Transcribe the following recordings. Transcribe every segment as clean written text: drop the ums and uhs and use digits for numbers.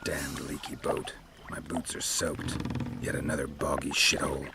Damned leaky boat. My boots are soaked. Yet another boggy shithole.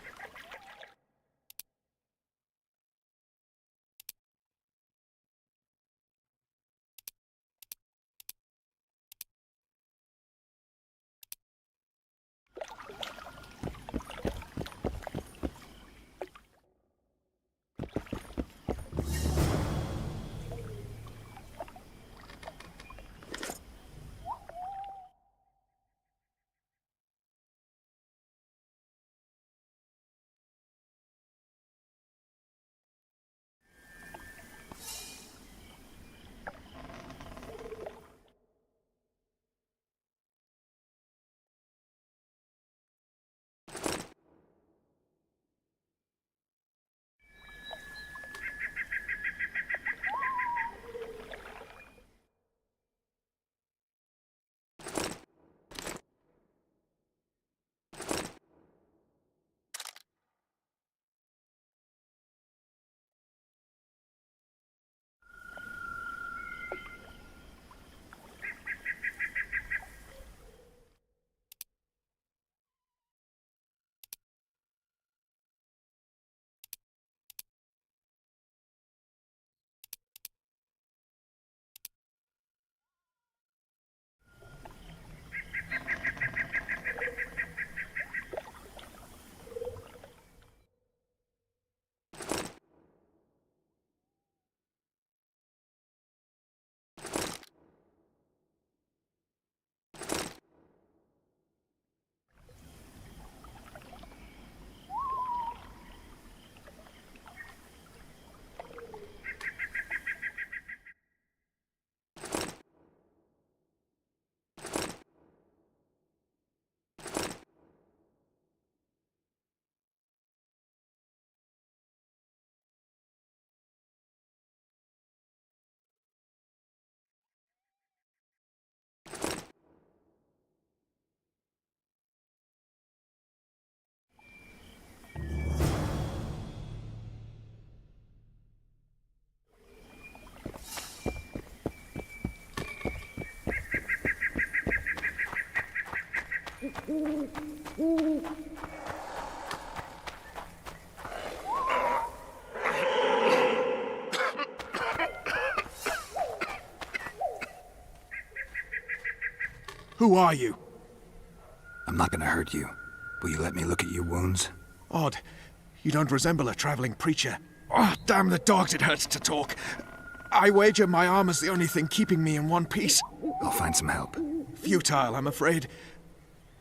Who are you? I'm not gonna hurt you. Will you let me look at your wounds? Odd. You don't resemble a traveling preacher. Oh, damn the dogs, it hurts to talk. I wager my armor's the only thing keeping me in one piece. I'll find some help. Futile, I'm afraid.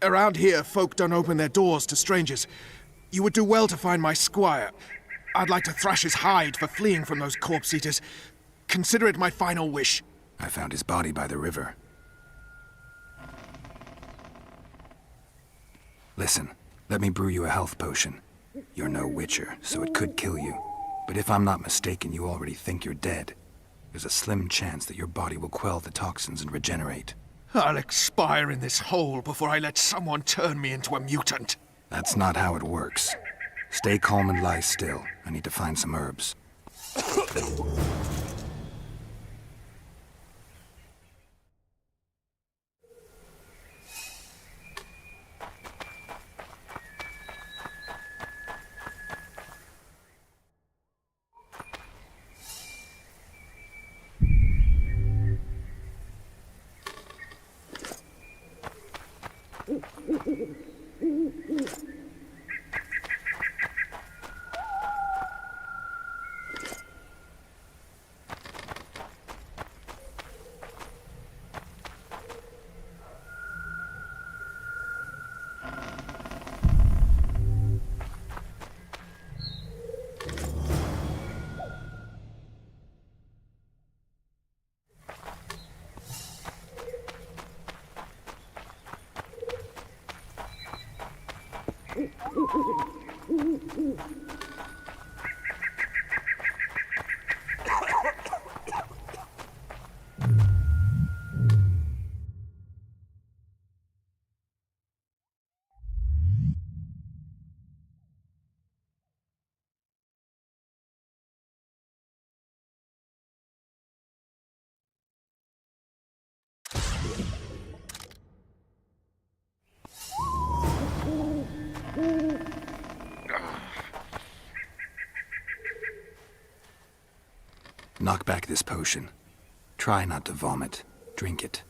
Around here, folk don't open their doors to strangers. You would do well to find my squire. I'd like to thrash his hide for fleeing from those corpse-eaters. Consider it my final wish. I found his body by the river. Listen, let me brew you a health potion. You're no witcher, so it could kill you. But if I'm not mistaken, you already think you're dead. There's a slim chance that your body will quell the toxins and regenerate. I'll expire in this hole before I let someone turn me into a mutant. That's not how it works. Stay calm and lie still. I need to find some herbs. Knock back this potion. Try not to vomit. Drink it.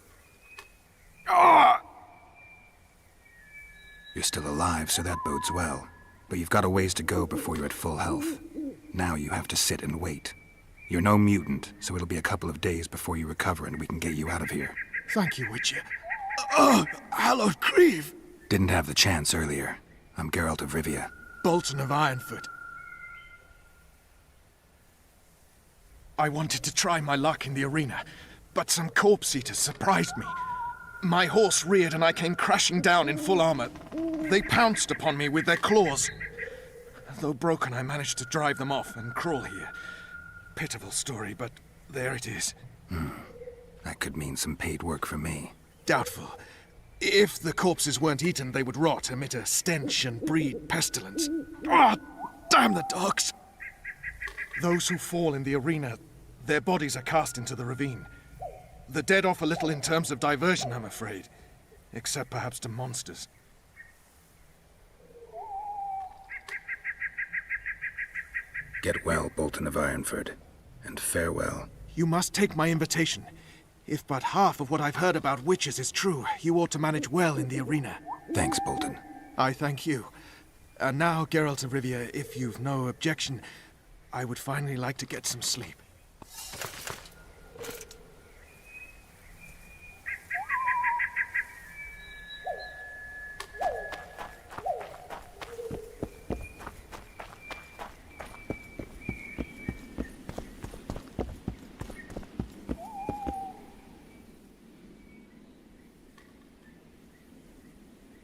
Ah! You're still alive, so that bodes well. But you've got a ways to go before you're at full health. Now you have to sit and wait. You're no mutant, so it'll be a couple of days before you recover and we can get you out of here. Thank you, Witcher. Oh, hallowed grieve! Didn't have the chance earlier. I'm Geralt of Rivia. Bolton of Ironfoot. I wanted to try my luck in the arena, but some corpse eaters surprised me. My horse reared and I came crashing down in full armor. They pounced upon me with their claws. Though broken, I managed to drive them off and crawl here. Pitiful story, but there it is. That could mean some paid work for me. Doubtful. If the corpses weren't eaten, they would rot, emit a stench, and breed pestilence. Ah, damn the dogs! Those who fall in the arena, their bodies are cast into the ravine. The dead offer little in terms of diversion, I'm afraid. Except perhaps to monsters. Get well, Bolton of Ironford, and farewell. You must take my invitation. If but half of what I've heard about witches is true, you ought to manage well in the arena. Thanks, Bolton. I thank you. And now, Geralt of Rivia, if you've no objection, I would finally like to get some sleep.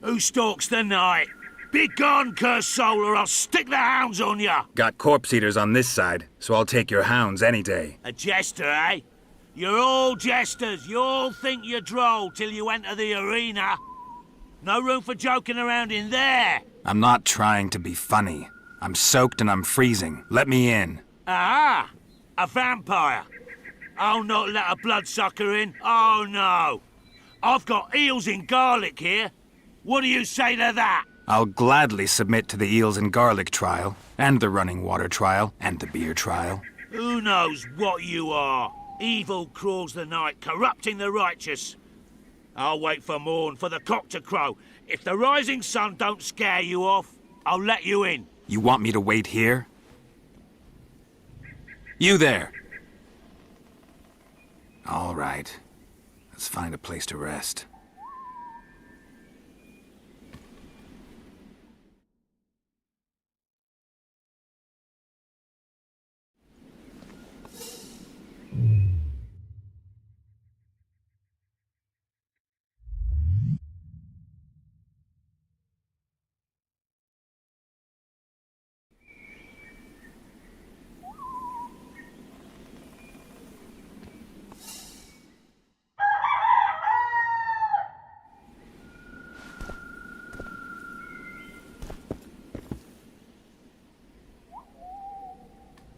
Who stalks the night? Be gone, cursed soul, or I'll stick the hounds on ya! Got corpse eaters on this side, so I'll take your hounds any day. A jester, eh? You're all jesters. You all think you're droll till you enter the arena. No room for joking around in there. I'm not trying to be funny. I'm soaked and I'm freezing. Let me in. Ah, a vampire. I'll not let a bloodsucker in. Oh, no. I've got eels in garlic here. What do you say to that? I'll gladly submit to the eels and garlic trial, and the running water trial, and the beer trial. Who knows what you are? Evil crawls the night, corrupting the righteous. I'll wait for morn, for the cock to crow. If the rising sun don't scare you off, I'll let you in. You want me to wait here? You there! All right. Let's find a place to rest.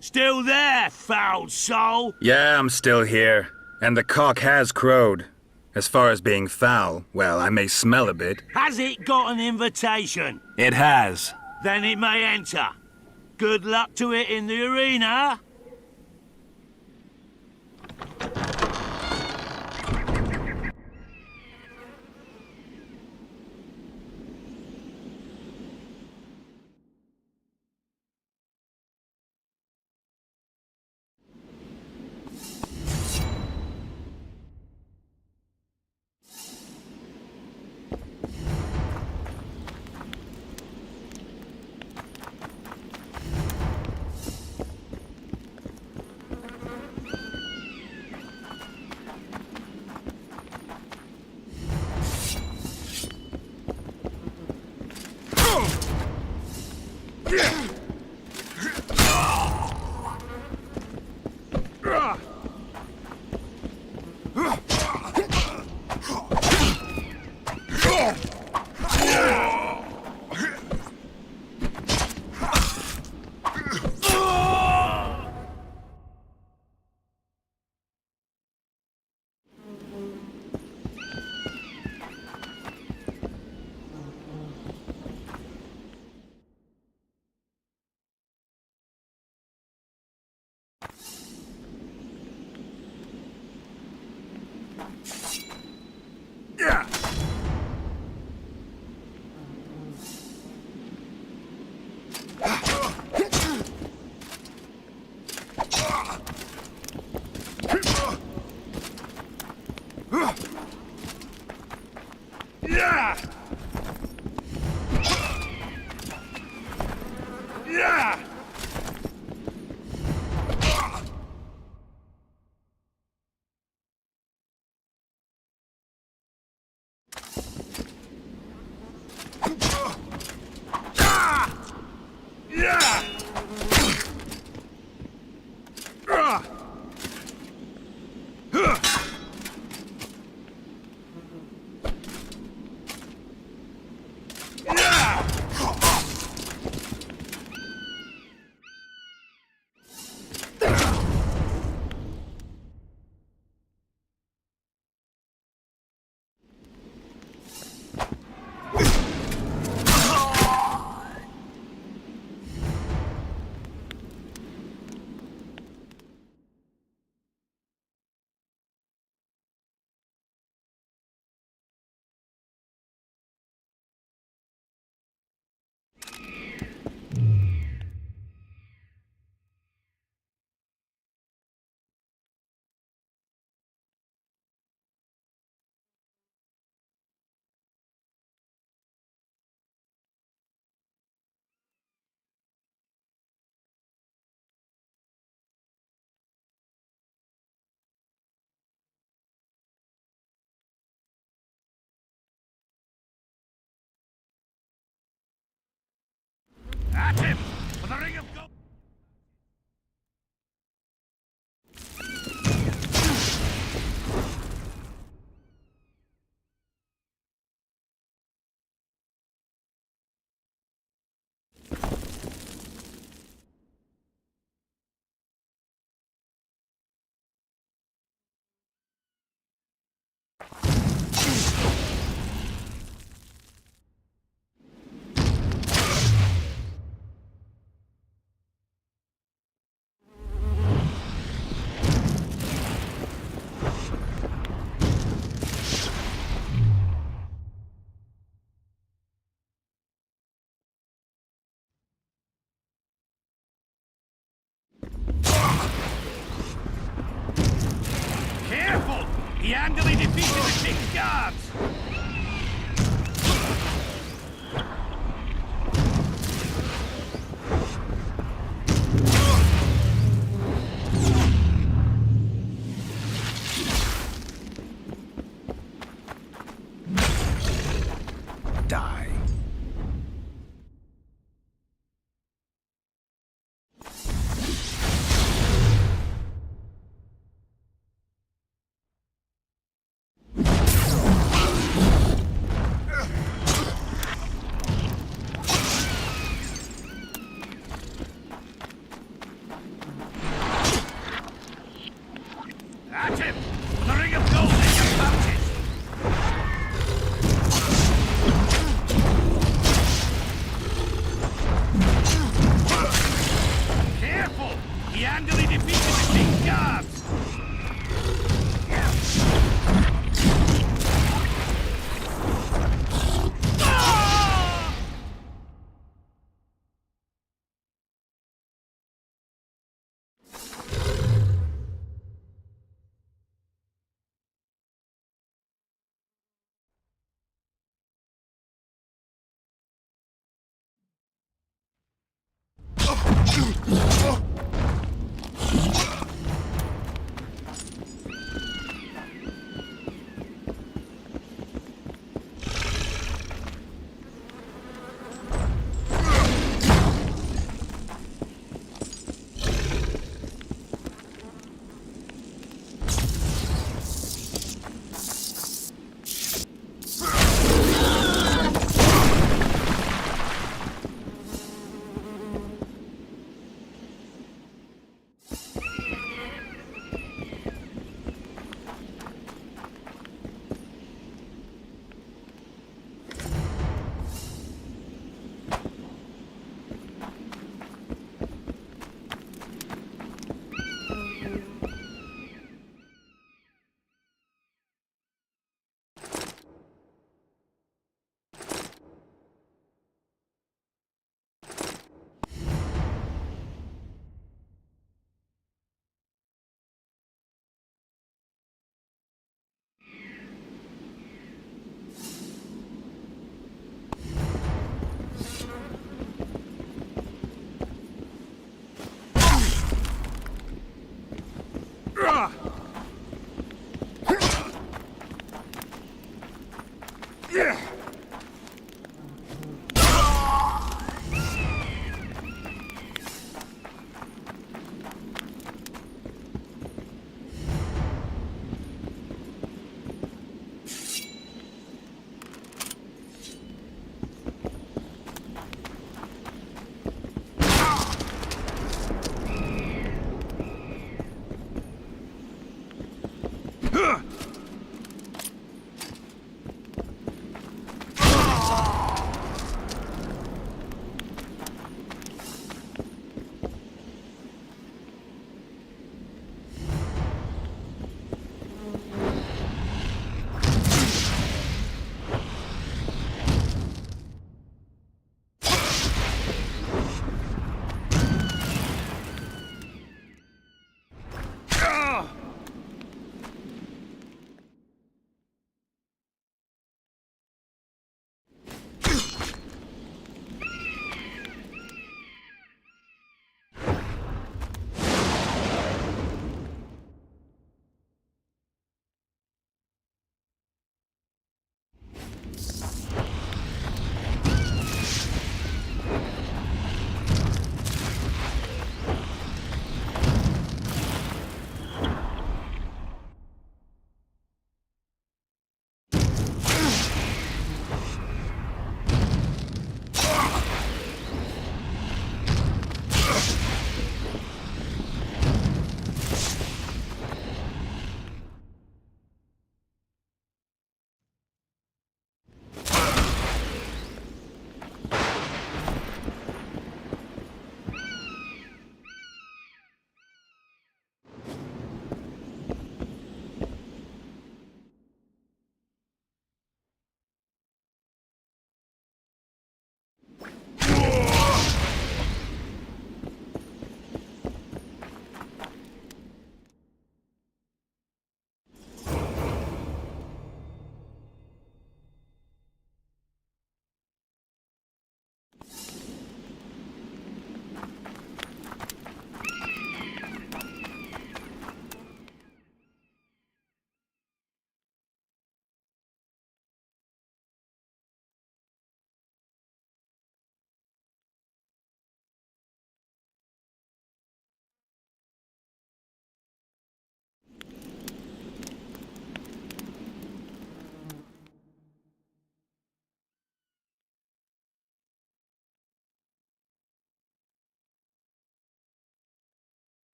Still there, foul soul? Yeah, I'm still here. And the cock has crowed. As far as being foul, well, I may smell a bit. Has it got an invitation? It has. Then it may enter. Good luck to it in the arena. Yeah! At him! For the ring of gold! Careful! He handily defeated the king's guards! Die. At him! The ring of gold in your pouches! Careful! He handily defeated the king's guards!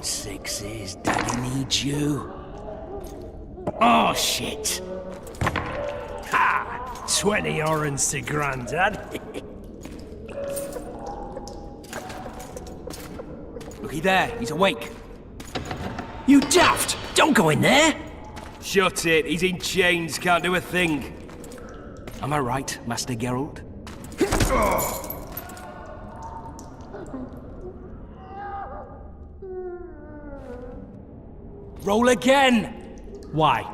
sixes, Daddy needs you. Oh, shit. Ha! 20 orange to Grandad. Looky there, he's awake. You daft! Don't go in there! Shut it, he's in chains, can't do a thing. Am I right, Master Geralt? Roll again! Why?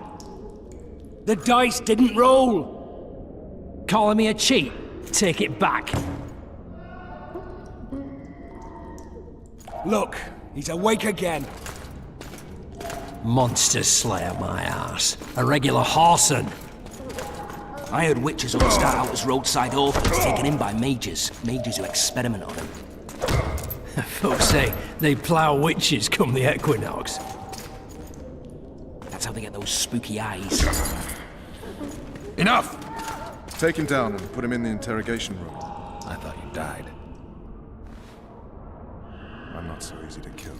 The dice didn't roll! Calling me a cheat? Take it back. Look, he's awake again. Monster Slayer, my ass. A regular horson. I heard witches only start out as roadside orphans taken in by mages. Mages who experiment on them. Folks say they plough witches come the equinox. That's how they get those spooky eyes. Enough! Take him down and put him in the interrogation room. I thought you died. I'm not so easy to kill.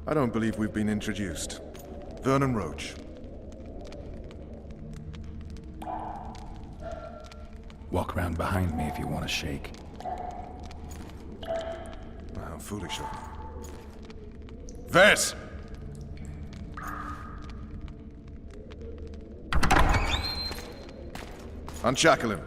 I don't believe we've been introduced. Vernon Roach. Walk around behind me if you want to shake. How foolish of me. Vez! Unshackle him.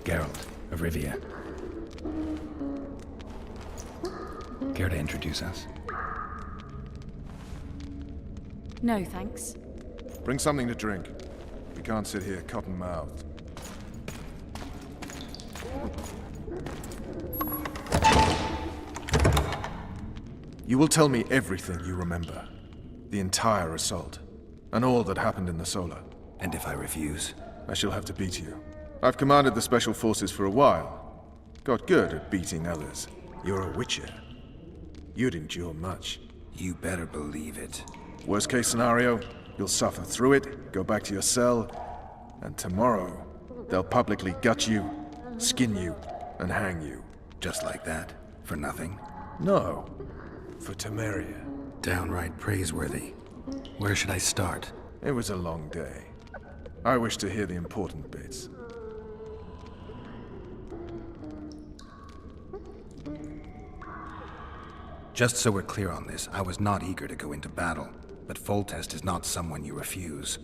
Geralt of Rivia. Care to introduce us? No, thanks. Bring something to drink. We can't sit here cotton-mouthed. You will tell me everything you remember. The entire assault. And all that happened in the Solar. And if I refuse? I shall have to beat you. I've commanded the Special Forces for a while. Got good at beating others. You're a Witcher. You'd endure much. You better believe it. Worst case scenario, you'll suffer through it, go back to your cell, and tomorrow, they'll publicly gut you, skin you, and hang you. Just like that? For nothing? No. For Temeria. Downright praiseworthy. Where should I start? It was a long day. I wish to hear the important bits. Just so we're clear on this, I was not eager to go into battle, but Foltest is not someone you refuse.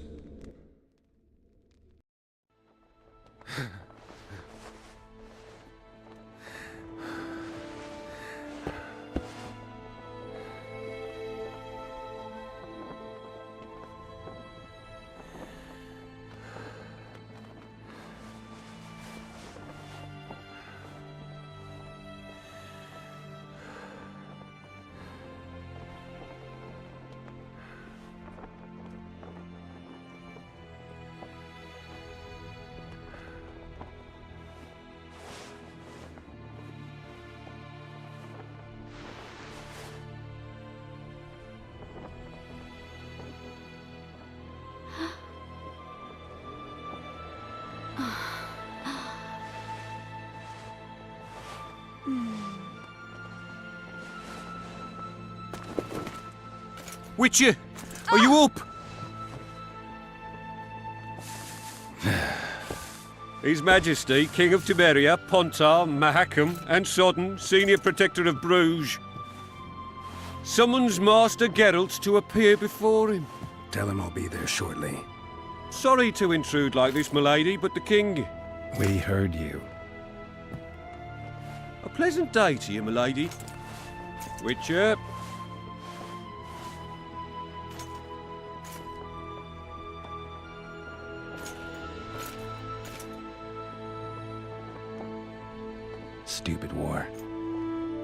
Witcher, are you up? His Majesty, King of Temeria, Pontar, Mahakam, and Sodden, Senior Protector of Bruges, summons Master Geralt to appear before him. Tell him I'll be there shortly. Sorry to intrude like this, milady, but the King... We heard you. A pleasant day to you, milady. Witcher. Stupid war.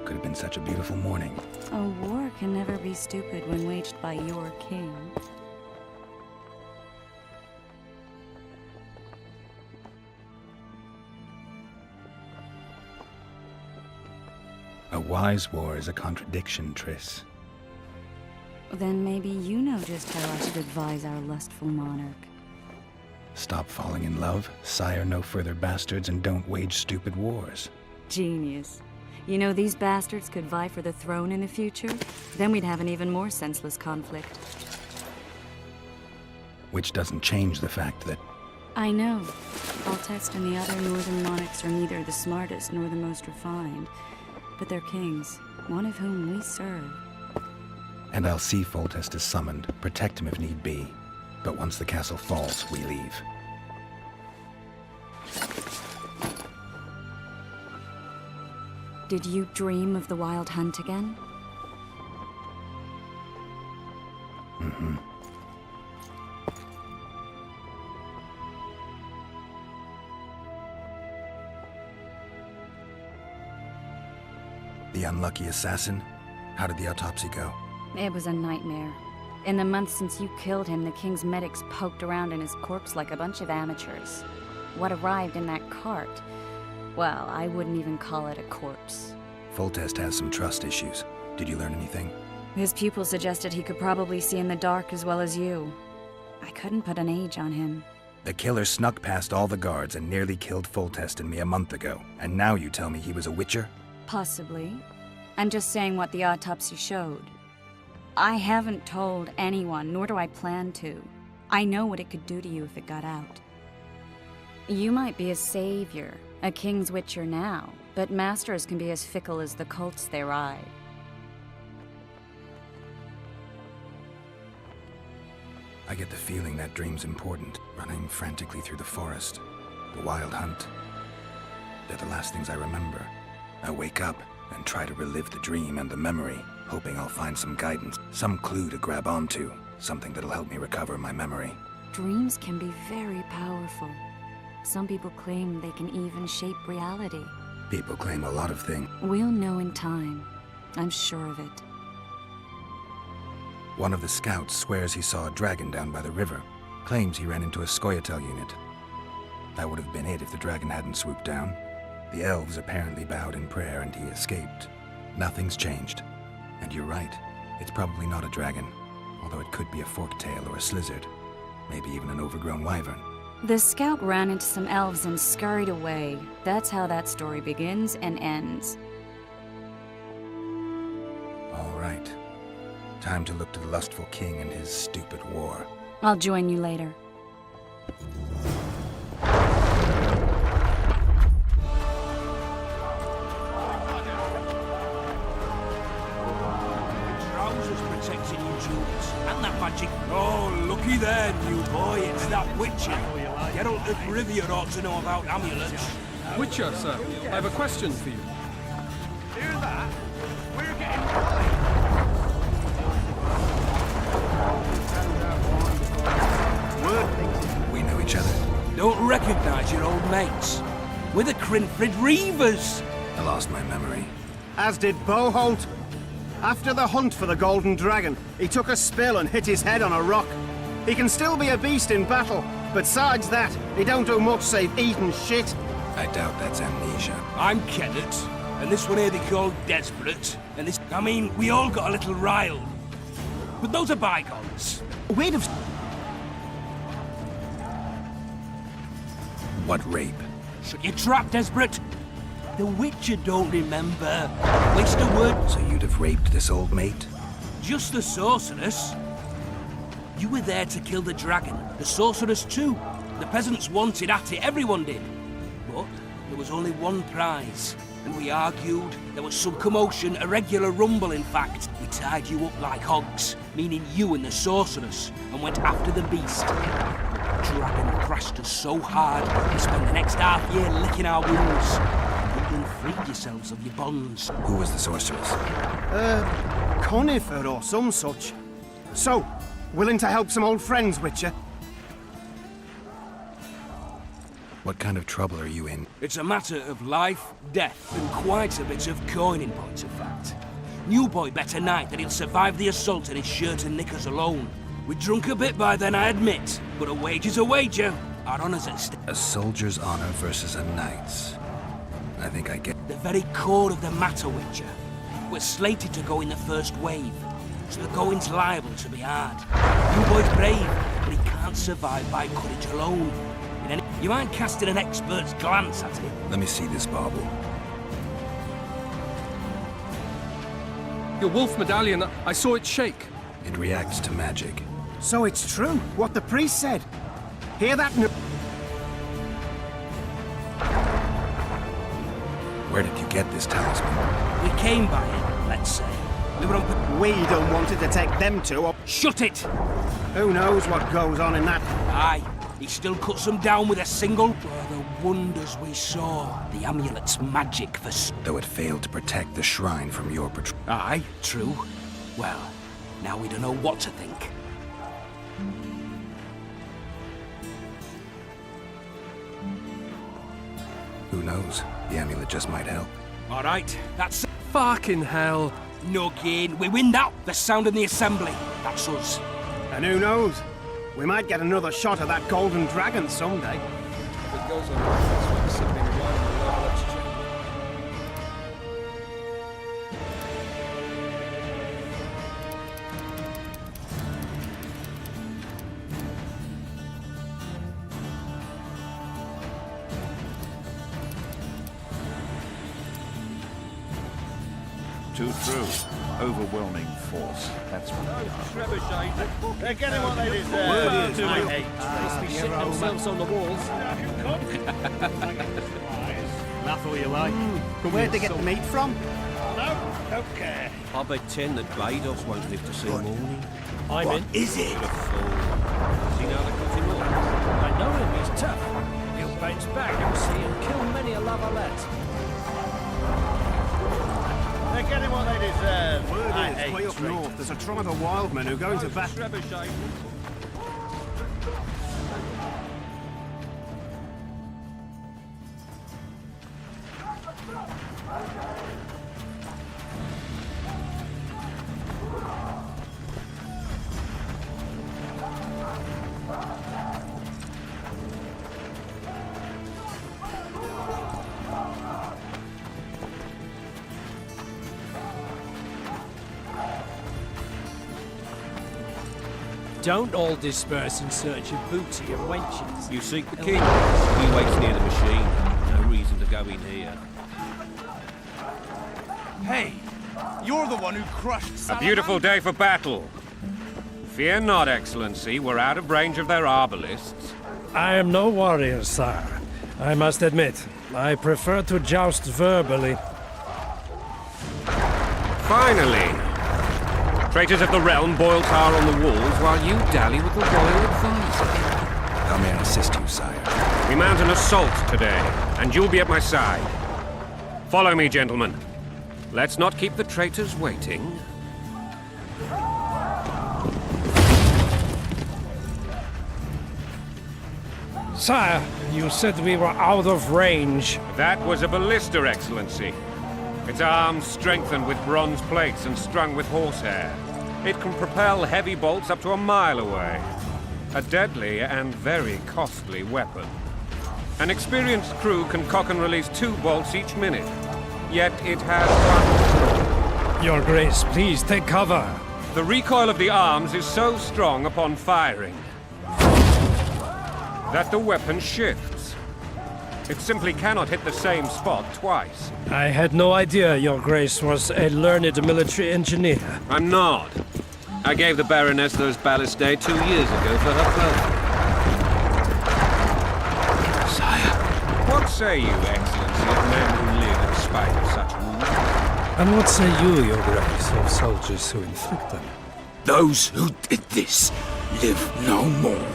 Could have been such a beautiful morning. A war can never be stupid when waged by your king. A wise war is a contradiction, Triss. Then maybe you know just how I should advise our lustful monarch. Stop falling in love, sire no further bastards, and don't wage stupid wars. Genius. You know, these bastards could vie for the throne in the future? Then we'd have an even more senseless conflict. Which doesn't change the fact that... I know. Foltest and the other northern monarchs are neither the smartest nor the most refined. But they're kings, one of whom we serve. And I'll see Foltest is summoned, protect him if need be. But once the castle falls, we leave. Did you dream of the wild hunt again? Mm-hmm. The unlucky assassin? How did the autopsy go? It was a nightmare. In the months since you killed him, the king's medics poked around in his corpse like a bunch of amateurs. What arrived in that cart? Well, I wouldn't even call it a corpse. Foltest has some trust issues. Did you learn anything? His pupil suggested he could probably see in the dark as well as you. I couldn't put an age on him. The killer snuck past all the guards and nearly killed Foltest and me a month ago. And now you tell me he was a witcher? Possibly. I'm just saying what the autopsy showed. I haven't told anyone, nor do I plan to. I know what it could do to you if it got out. You might be a savior, a king's witcher now, but masters can be as fickle as the colts they ride. I get the feeling that dream's important, running frantically through the forest. The wild hunt. They're the last things I remember. I wake up and try to relive the dream and the memory, hoping I'll find some guidance, some clue to grab onto, something that'll help me recover my memory. Dreams can be very powerful. Some people claim they can even shape reality. People claim a lot of things. We'll know in time. I'm sure of it. One of the scouts swears he saw a dragon down by the river. Claims he ran into a Scoia'tael unit. That would have been it if the dragon hadn't swooped down. The elves apparently bowed in prayer and he escaped. Nothing's changed. And you're right. It's probably not a dragon. Although it could be a forktail or a slizzard. Maybe even an overgrown wyvern. The scout ran into some elves and scurried away. That's how that story begins and ends. All right. Time to look to the lustful king and his stupid war. I'll join you later. Trousers protecting you, Jules. And that magic... Oh, looky there, new boy. It's that witcher. Geralt of Rivia ought to know about amulets. Witcher, sir, I have a question for you. Hear that? We're getting... We know each other. Don't recognize your old mates. We're the Crinfrid Reavers. I lost my memory. As did Boholt. After the hunt for the Golden Dragon, he took a spill and hit his head on a rock. He can still be a beast in battle, but besides that, he don't do much save eat and shit. I doubt that's amnesia. I'm Kennett, and this one here they call Desperate, and this... I mean, we all got a little riled. But those are bygones. Wait a... What rape? Shut your trap, Desperate. The Witcher don't remember. Waste a word. So you'd have raped this old mate? Just the sorceress. You were there to kill the dragon. The sorceress too. The peasants wanted at it, everyone did. But there was only one prize. And we argued, there was some commotion, a regular rumble in fact. We tied you up like hogs, meaning you and the sorceress, and went after the beast. The dragon crashed us so hard, we spent the next half year licking our wounds. You didn't free yourselves of your bonds. Who was the sorceress? Conifer or some such. So, willing to help some old friends, Witcher? What kind of trouble are you in? It's a matter of life, death, and quite a bit of coin in point of fact. New boy bet a night that he'll survive the assault in his shirt and knickers alone. We drunk a bit by then, I admit, but a wager's a wager. Our honour's at stake. A soldier's honor versus a knight's. I think I get... The very core of the matter, Witcher. We're slated to go in the first wave, so the going's liable to be hard. New boy's brave, but he can't survive by courage alone. You mind casting an expert's glance at it? Let me see this bauble. Your wolf medallion, I saw it shake. It reacts to magic. So it's true, what the priest said. Hear that? Where did you get this talisman? We came by it, let's say. We were on... We don't want it to take them two up. Shut it! Who knows what goes on in that? Aye, he still cuts them down with a single... Were the wonders we saw. The amulet's magic for... Though it failed to protect the shrine from your patrol. Aye, true. Well, now we don't know what to think. Who knows? The amulet just might help. All right, that's... Fucking hell. No gain. We win now. The sound in the assembly. That's us. And who knows? We might get another shot of that golden dragon someday. It goes on that's why sipping wine in the level exchange. Too true. Overwhelming force. That's what we are. They're getting what they deserve. I hate They shit themselves on the walls. Laugh all you like. But where'd they get the meat from? No, don't care. I bet 10 that Glados won't live to see morning. I'm in. Is it? The fool. See now they cut him off. I know him, he's tough. He'll bounce back, you'll see, and kill many a lavalette. They're getting what they deserve. Word I is, hate way up traitors. north, there's a tribe of wildmen who go into battle. Don't all disperse in search of booty and wenches. You seek the king. He waits near the machine. No reason to go in here. Hey, you're the one who crushed A beautiful day for battle. Fear not, Excellency. We're out of range of their arbalists. I am no warrior, sire. I must admit, I prefer to joust verbally. Finally! Traitors of the realm boil tar on the walls while you dally with the royal advisor. How may I assist you, sire? We mount an assault today, and you'll be at my side. Follow me, gentlemen. Let's not keep the traitors waiting. Sire, you said we were out of range. That was a ballista, Excellency. Its arms strengthened with bronze plates and strung with horsehair. It can propel heavy bolts up to a mile away. A deadly and very costly weapon. An experienced crew can cock and release 2 bolts each minute. Yet it has one... Your Grace, please take cover. The recoil of the arms is so strong upon firing that the weapon shifts. It simply cannot hit the same spot twice. I had no idea Your Grace was a learned military engineer. I'm not. I gave the Baroness those ballistae 2 years ago for her birthday. Sire. What say you, Excellency, of men who live in spite of such wounds? And what say you, Your Grace, of soldiers who inflict them? Those who did this live no more.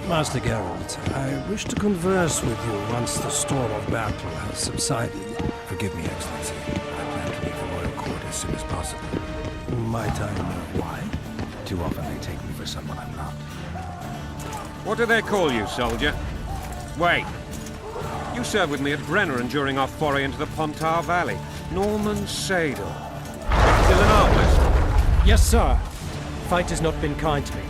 Master Geralt, I wish to converse with you once the storm of battle has subsided. Forgive me, Excellency. I plan to leave the royal court as soon as possible. Might I know why? Too often they take me for someone I'm not. What do they call you, soldier? Wait. You served with me at Brenner and during our foray into the Pontar Valley. Norman Sador. Still an artist? Yes, sir. Fate has not been kind to me.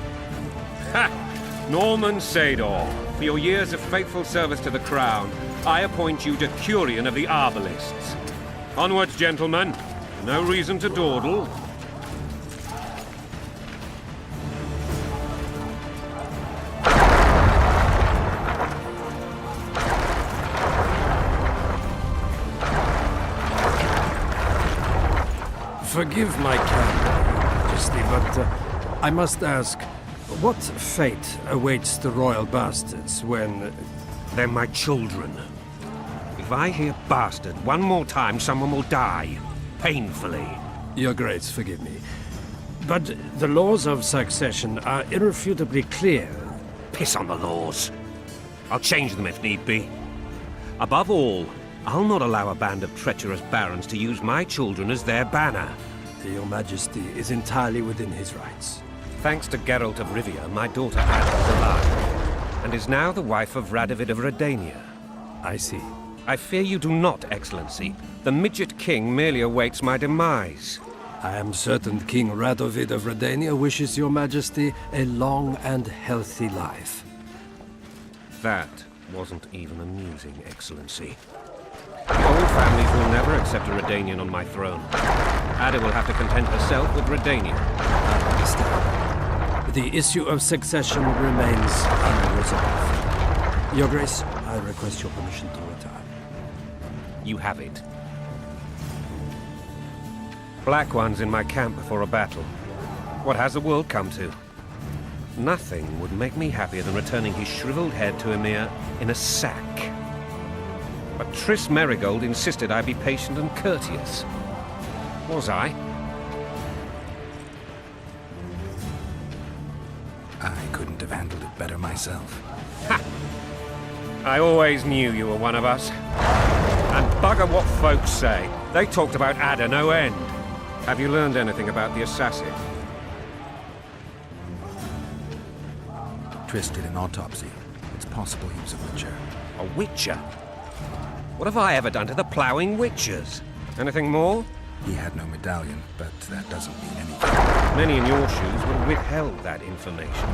Ha! Norman Sador. For your years of faithful service to the Crown, I appoint you Decurion of the Arbalists. Onwards, gentlemen. No reason to dawdle. Forgive my candor, Majesty, but I must ask, what fate awaits the royal bastards when... They're my children. If I hear bastard one more time, someone will die. Painfully. Your Grace, forgive me. But the laws of succession are irrefutably clear. Piss on the laws. I'll change them if need be. Above all, I'll not allow a band of treacherous barons to use my children as their banner. Your Majesty is entirely within his rights. Thanks to Geralt of Rivia, my daughter Anne is alive, and is now the wife of Radovid of Redania. I see. I fear you do not, Excellency. The Midget King merely awaits my demise. I am certain King Radovid of Redania wishes your Majesty a long and healthy life. That wasn't even amusing, Excellency. The old families will never accept a Redanian on my throne. Ada will have to content herself with Redania. I understand. The issue of succession remains unresolved. Your Grace, I request your permission to retire. You have it. Black One's in my camp before a battle. What has the world come to? Nothing would make me happier than returning his shriveled head to Emir in a sack. But Triss Merigold insisted I be patient and courteous. Was I? I couldn't have handled it better myself. Ha! I always knew you were one of us. And bugger what folks say. They talked about Ada no end. Have you learned anything about the assassin? Triss did an autopsy. It's possible he was a witcher. A witcher? What have I ever done to the ploughing witchers? Anything more? He had no medallion, but that doesn't mean anything. Many in your shoes would have withheld that information.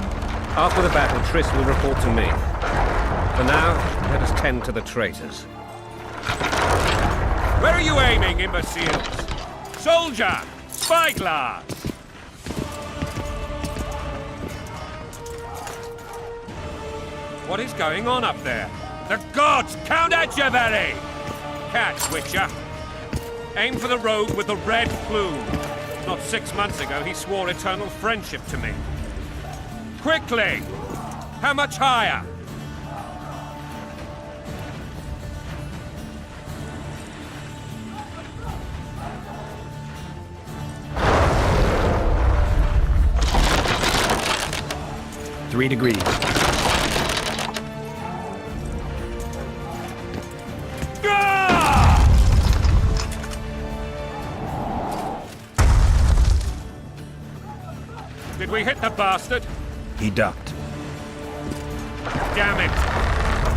After the battle, Triss will report to me. For now, let us tend to the traitors. Where are you aiming, imbeciles? Soldier! Spyglass! What is going on up there? The gods! Count Etcheverry! Catch, Witcher. Aim for the rogue with the red plume. Not 6 months ago, he swore eternal friendship to me. Quickly! How much higher? Three degrees. Did we hit the bastard? He ducked. Damn it!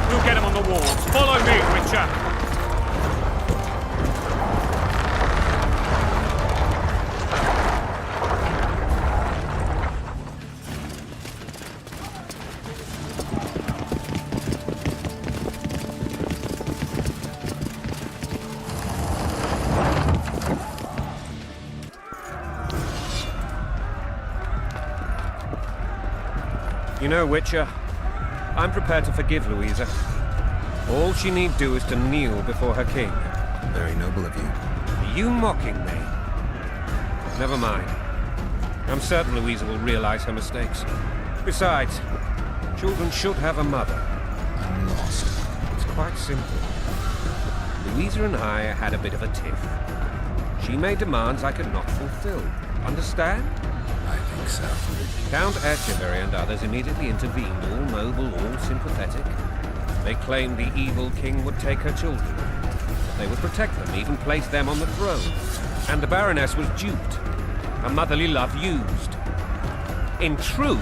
We'll get him on the walls. Follow me, Witcher! You know, Witcher, I'm prepared to forgive Louisa. All she need do is to kneel before her king. Very noble of you. Are you mocking me? Never mind. I'm certain Louisa will realize her mistakes. Besides, children should have a mother. I'm lost. It's quite simple. Louisa and I had a bit of a tiff. She made demands I could not fulfill. Understand? I think so. Count Etcheverry and others immediately intervened, all noble, all sympathetic. They claimed the evil king would take her children. That they would protect them, even place them on the throne. And the Baroness was duped. Her motherly love used. In truth,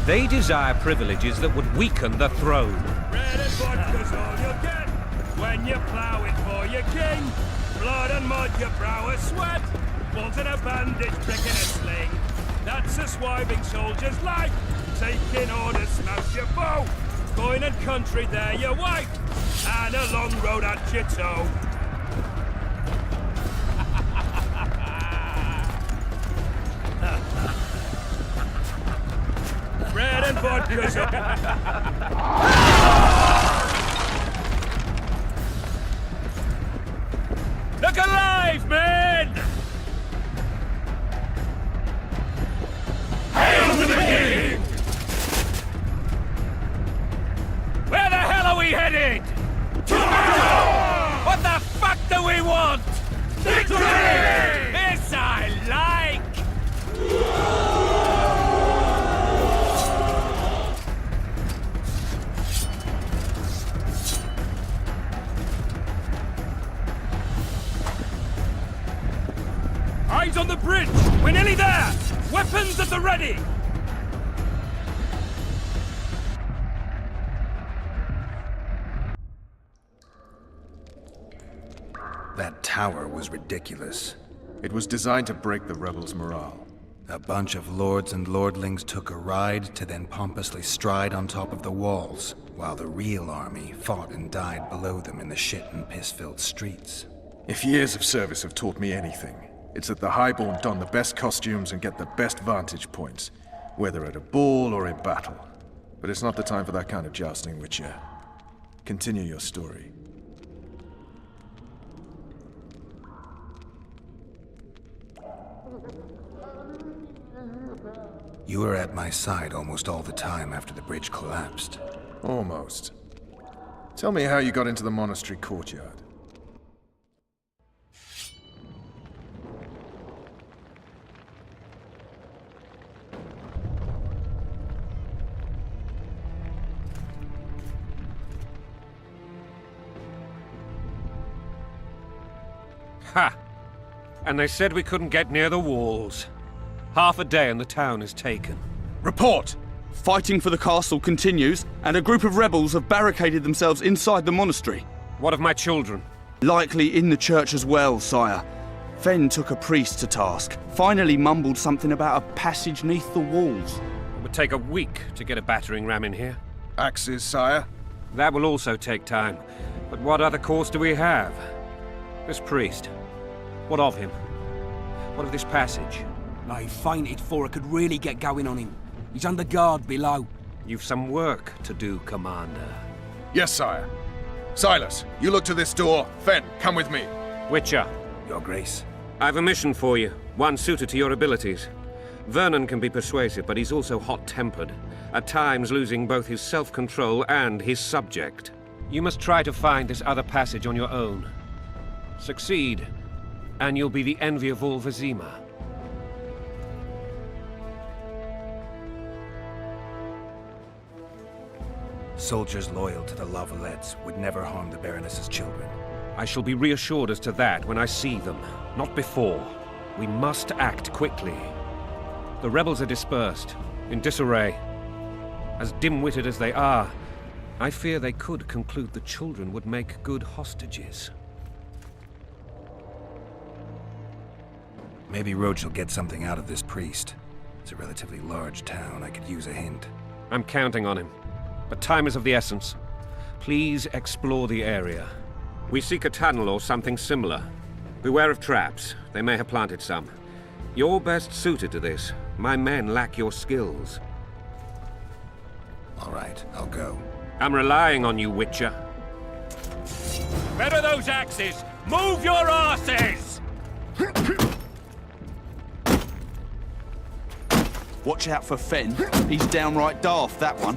They desire privileges that would weaken the throne. Bread and vodka's all you get when you're ploughing for your king. Blood and mud, your brow a sweat. Balls in a bandage, prick in a sling. That's a swiving soldier's life. Taking orders, smash your bow. Coin and country, there your wife. And a long road at your toe. Bread and vodka's Look alive, men! Hail to the king! Where the hell are we headed? What the fuck do we want? Victory! This I like! Eyes on the bridge! We're nearly there! Weapons at the ready! That tower was ridiculous. It was designed to break the rebels' morale. A bunch of lords and lordlings took a ride to then pompously stride on top of the walls, while the real army fought and died below them in the shit and piss-filled streets. If years of service have taught me anything, it's that the Highborn don the best costumes and get the best vantage points, whether at a ball or in battle. But it's not the time for that kind of jousting, Witcher. Continue your story. You were at my side almost all the time after the bridge collapsed. Almost. Tell me how you got into the monastery courtyard. Ha! And they said we couldn't get near the walls. Half a day and the town is taken. Report! Fighting for the castle continues, and a group of rebels have barricaded themselves inside the monastery. What of my children? Likely in the church as well, sire. Fen took a priest to task, finally mumbled something about a passage neath the walls. It would take a week to get a battering ram in here. Axes, sire? That will also take time. But what other course do we have? This priest. What of him? What of this passage? I fainted before I could really get going on him. He's under guard below. You've some work to do, Commander. Yes, sire. Silas, you look to this door. Fen, come with me. Witcher. Your Grace. I've a mission for you, one suited to your abilities. Vernon can be persuasive, but he's also hot-tempered, at times losing both his self-control and his subject. You must try to find this other passage on your own. Succeed, and you'll be the envy of all Vizima. Soldiers loyal to the Lavalettes would never harm the Baroness's children. I shall be reassured as to that when I see them, not before. We must act quickly. The rebels are dispersed, in disarray. As dim-witted as they are, I fear they could conclude the children would make good hostages. Maybe Roach will get something out of this priest. It's a relatively large town. I could use a hint. I'm counting on him. But time is of the essence. Please explore the area. We seek a tunnel or something similar. Beware of traps. They may have planted some. You're best suited to this. My men lack your skills. All right, I'll go. I'm relying on you, Witcher. Where are those axes? Move your asses! Watch out for Fen. He's downright daft, that one.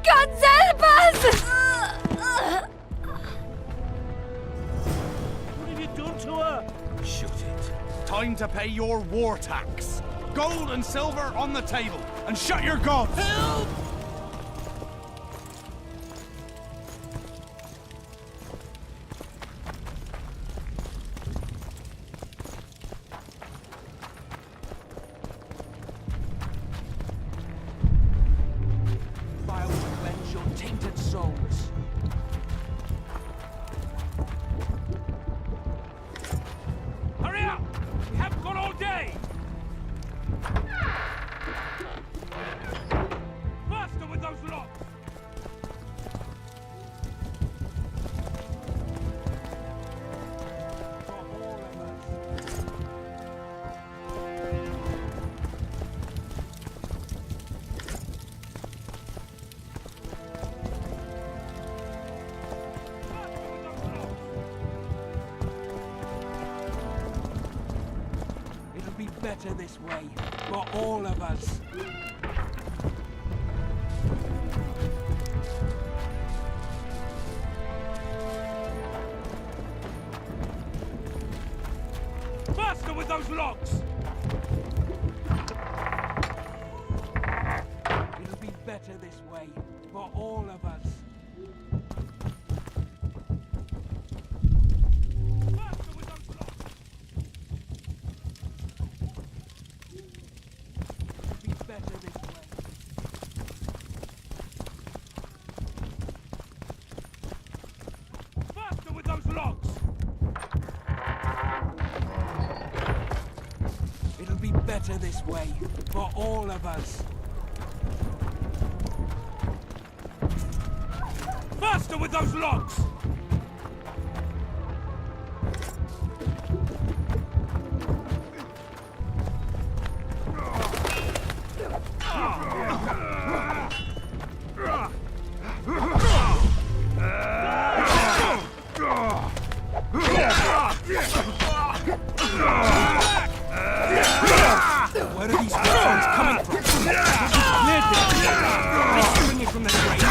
God's help us! What have you done to her? Shut it. Time to pay your war tax. Gold and silver on the table. And shut your gods! Help! Fire will cleanse your tainted souls. Hurry up! We haven't got all day! Faster with those locks! It'll be better this way, for all of us. Faster with those locks! It'll be better this way, for all of us. Faster with those locks! It'll be better this way. Faster with those locks! It'll be better this way, for all of us. Faster with those locks! Where are these weapons coming from? Cleared this. They're springing from the grave.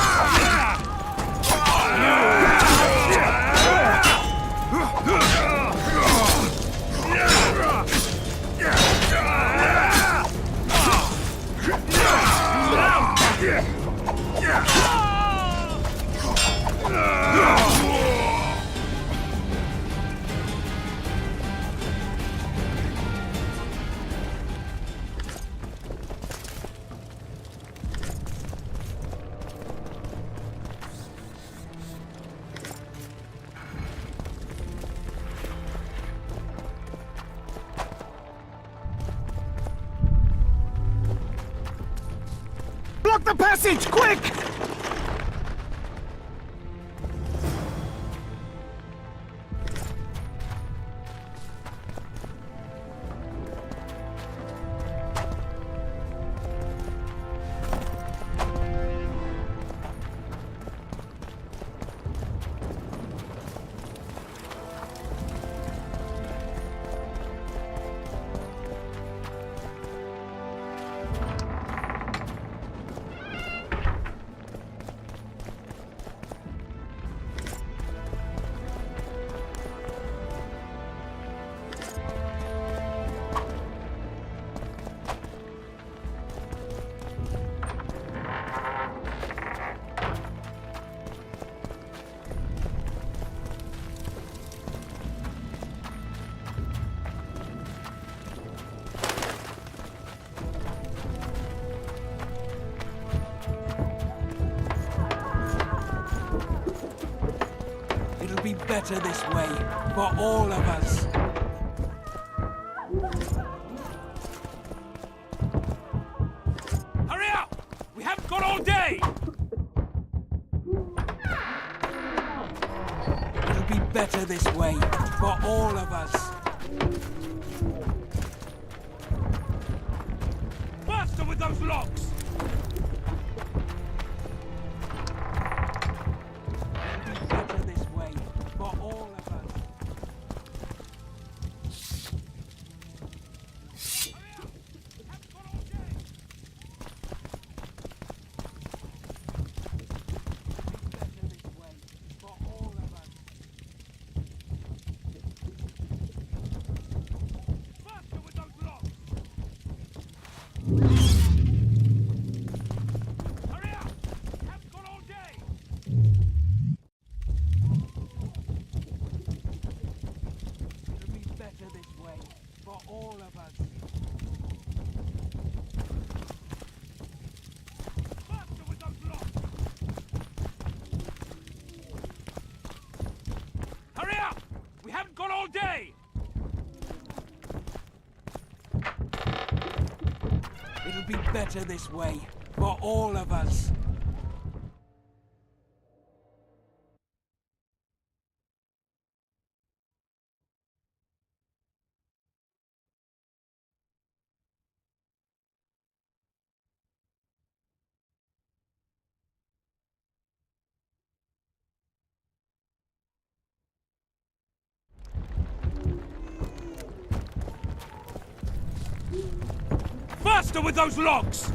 Block the passage, quick! It'll be better this way, for all of us. Hurry up! We haven't got all day! It'll be better this way, for all of us. Faster with those locks! It'll be better this way, for all of us. better this way, for all of us. Faster with those logs!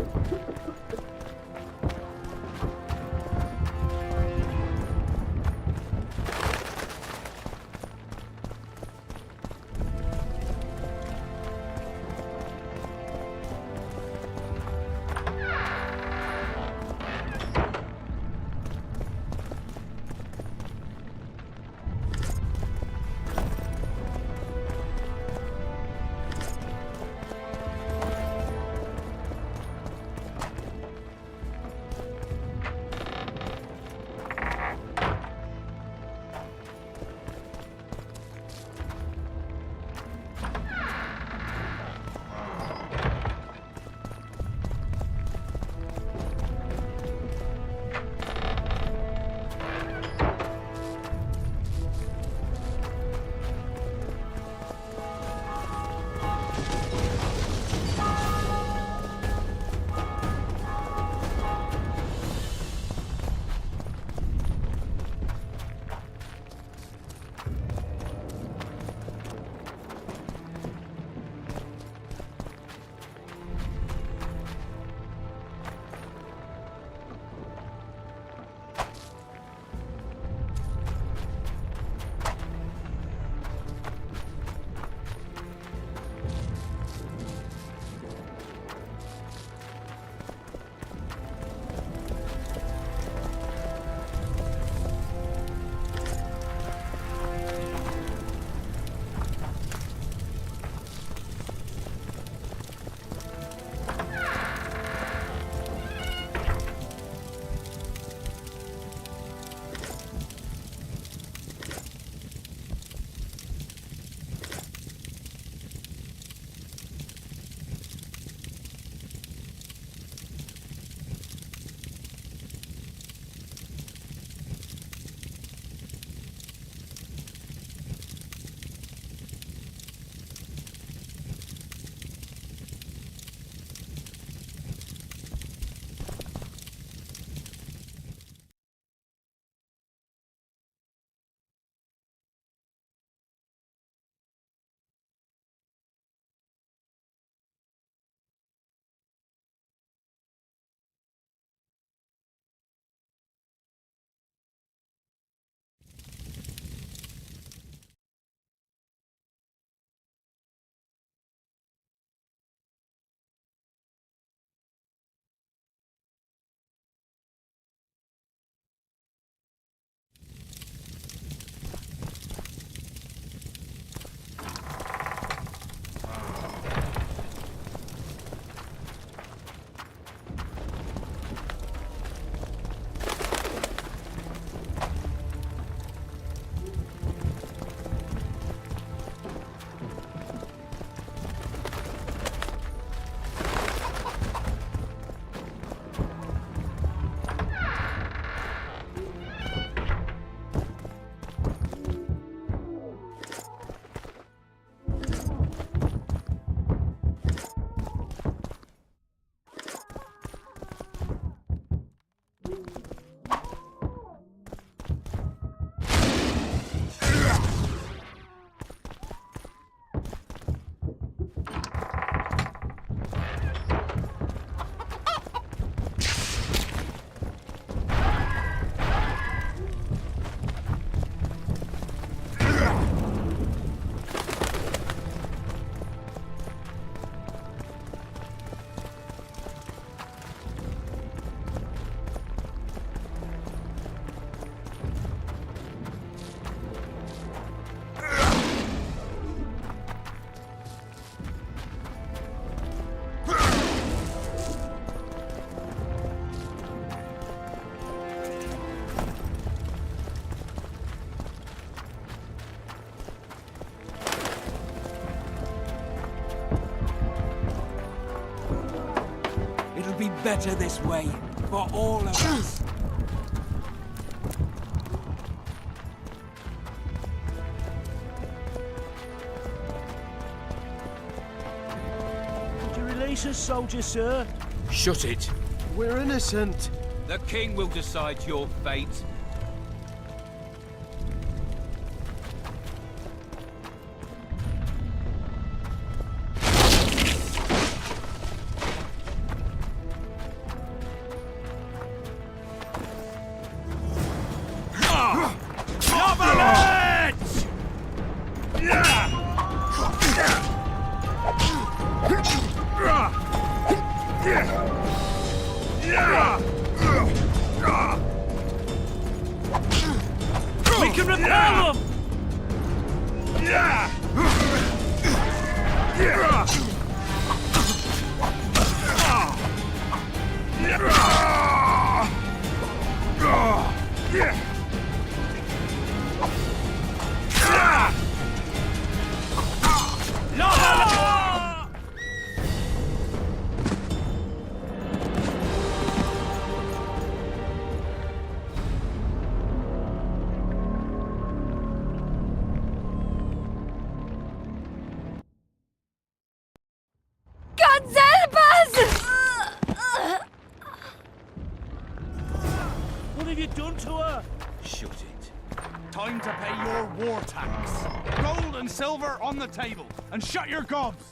Better this way, for all of us. Would you release us, soldier, sir? Shut it. We're innocent. The king will decide your fate. We can repel them! God help us! What have you done to her? Shut it. Time to pay your war tax. Gold and silver on the table, and shut your gobs!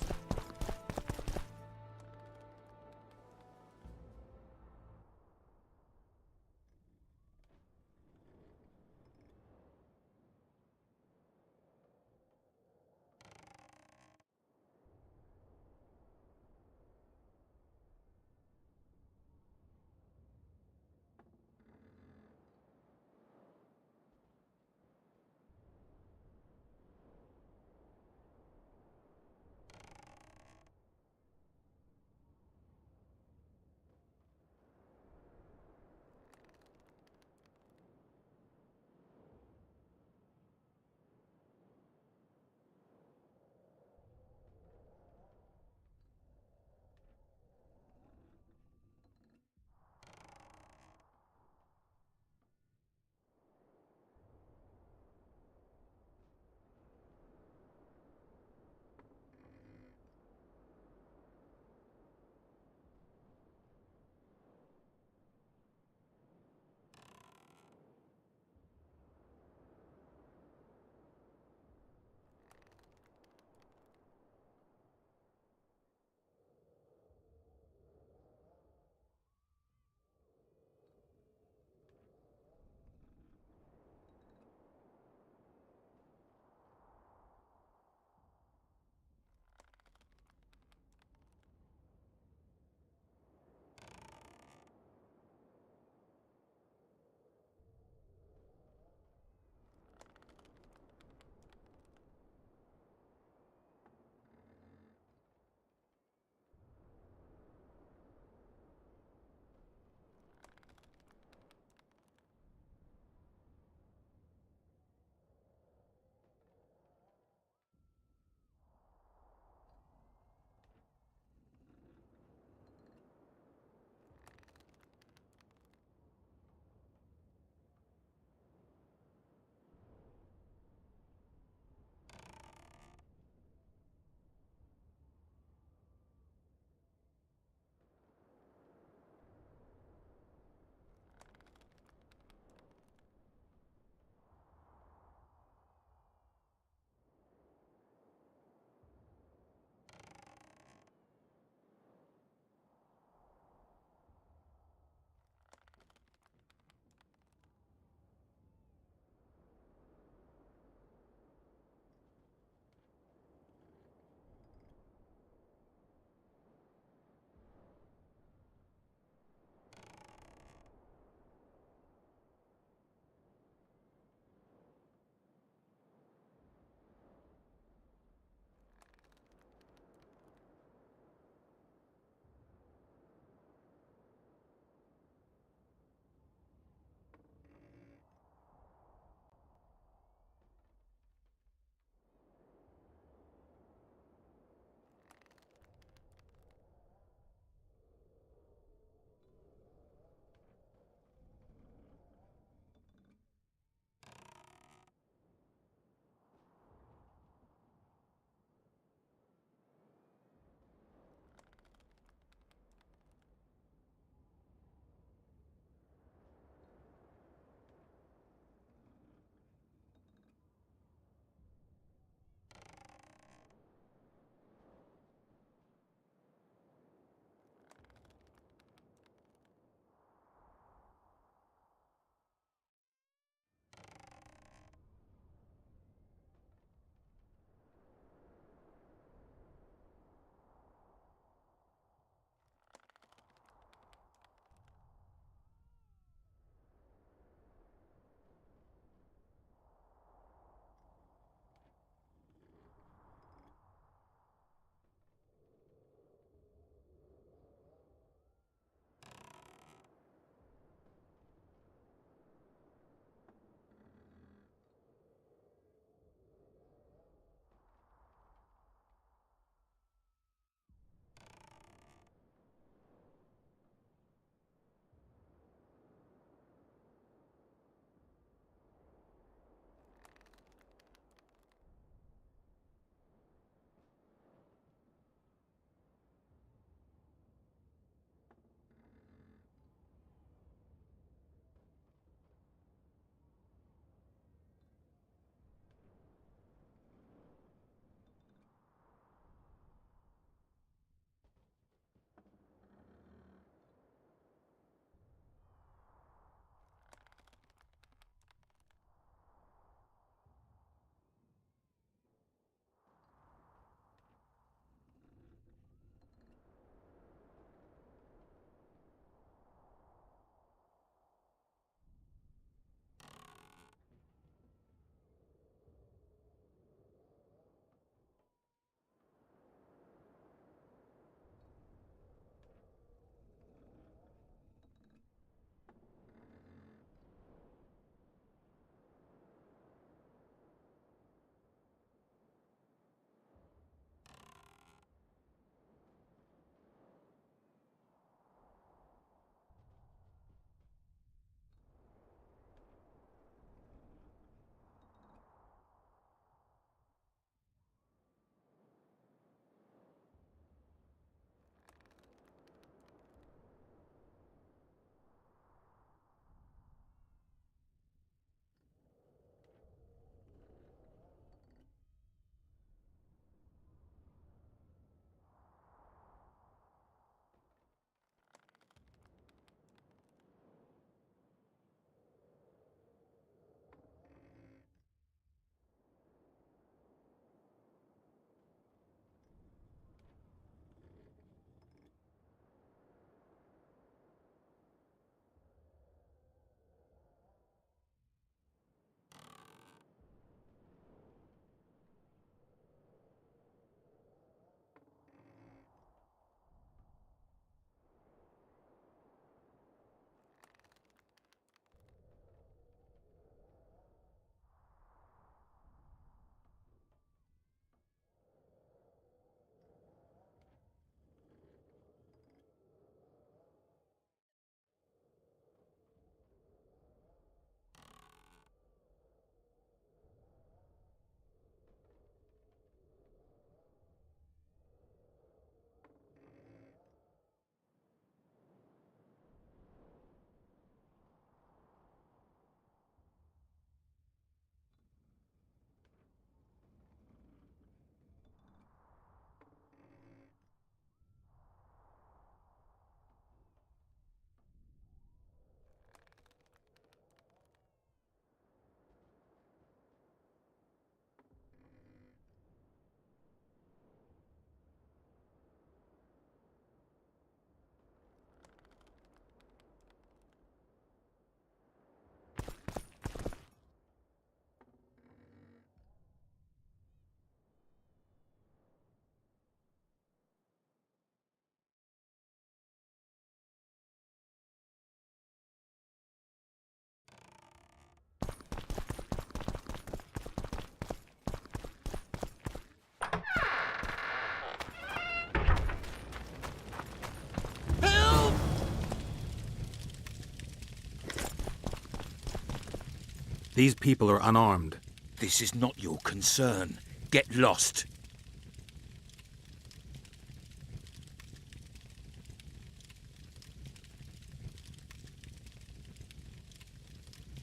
These people are unarmed. This is not your concern. Get lost.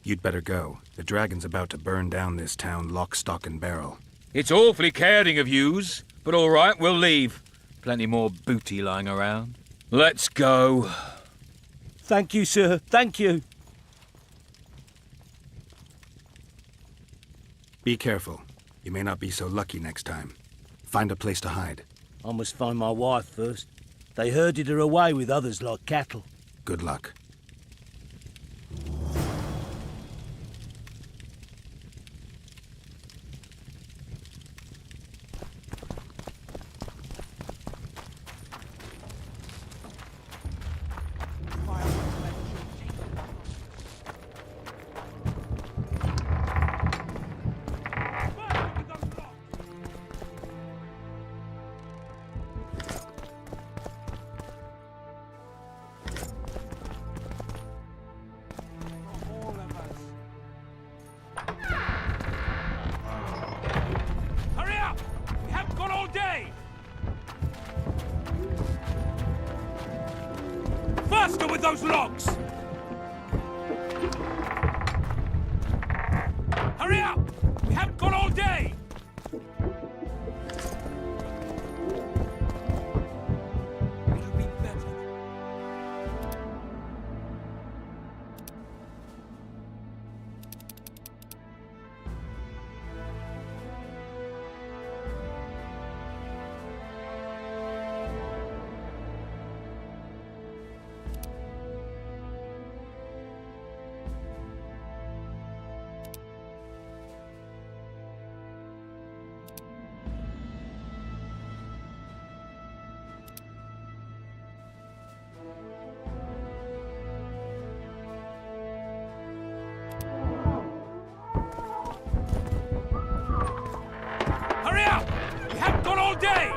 You'd better go. The dragon's about to burn down this town lock, stock, and barrel. It's awfully caring of yous, but all right, we'll leave. Plenty more booty lying around. Let's go. Thank you, sir. Thank you. Be careful. You may not be so lucky next time. Find a place to hide. I must find my wife first. They herded her away with others like cattle. Good luck. Hurry up! We haven't got all day! Faster with those logs! Hurry up! We haven't got all day! It'll be better. Hurry up! We haven't got all day!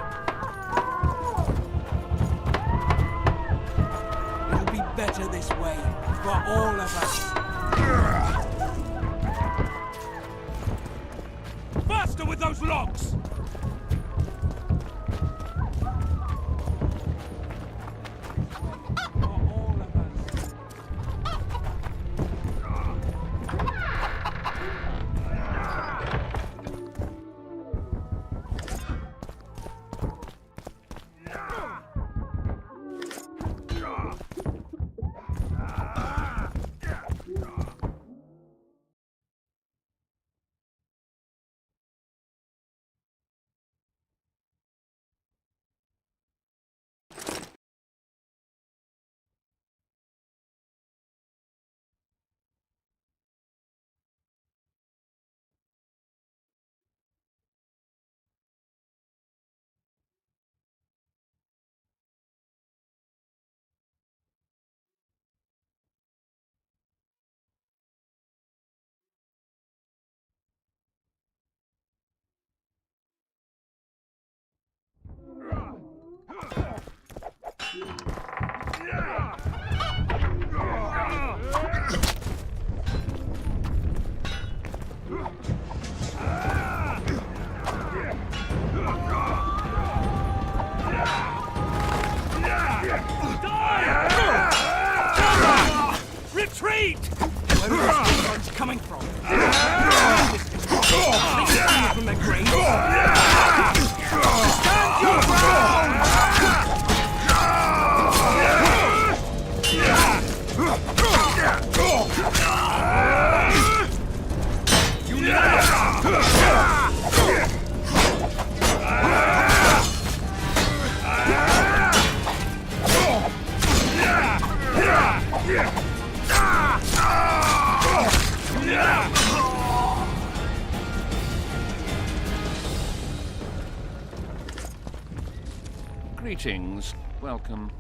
It'll be better this way, for all of us. Faster with those logs! For all of us. Retreat! Where are these guns coming from? From their graves? Stand your ground! Greetings. Welcome.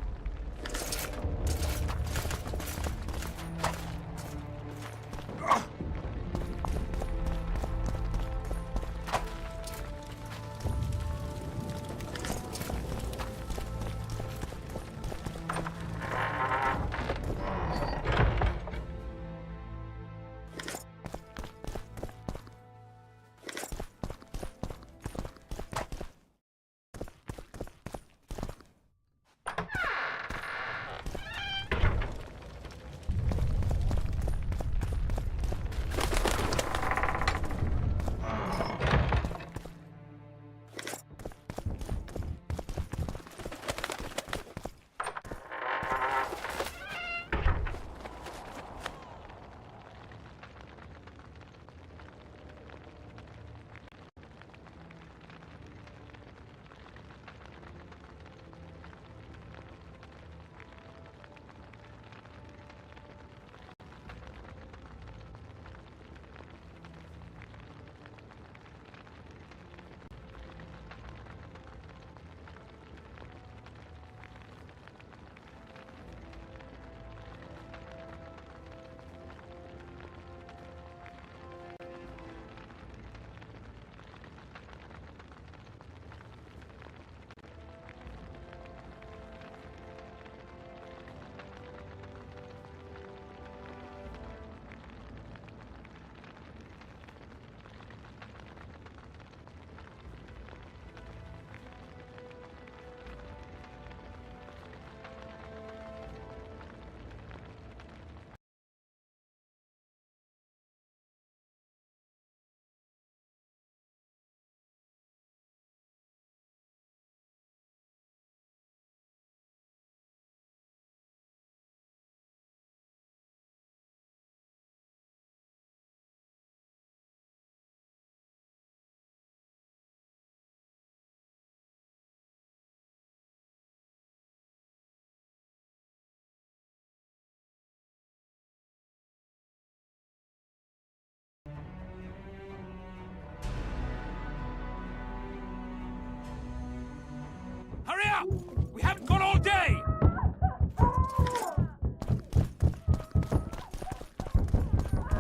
We haven't got all day!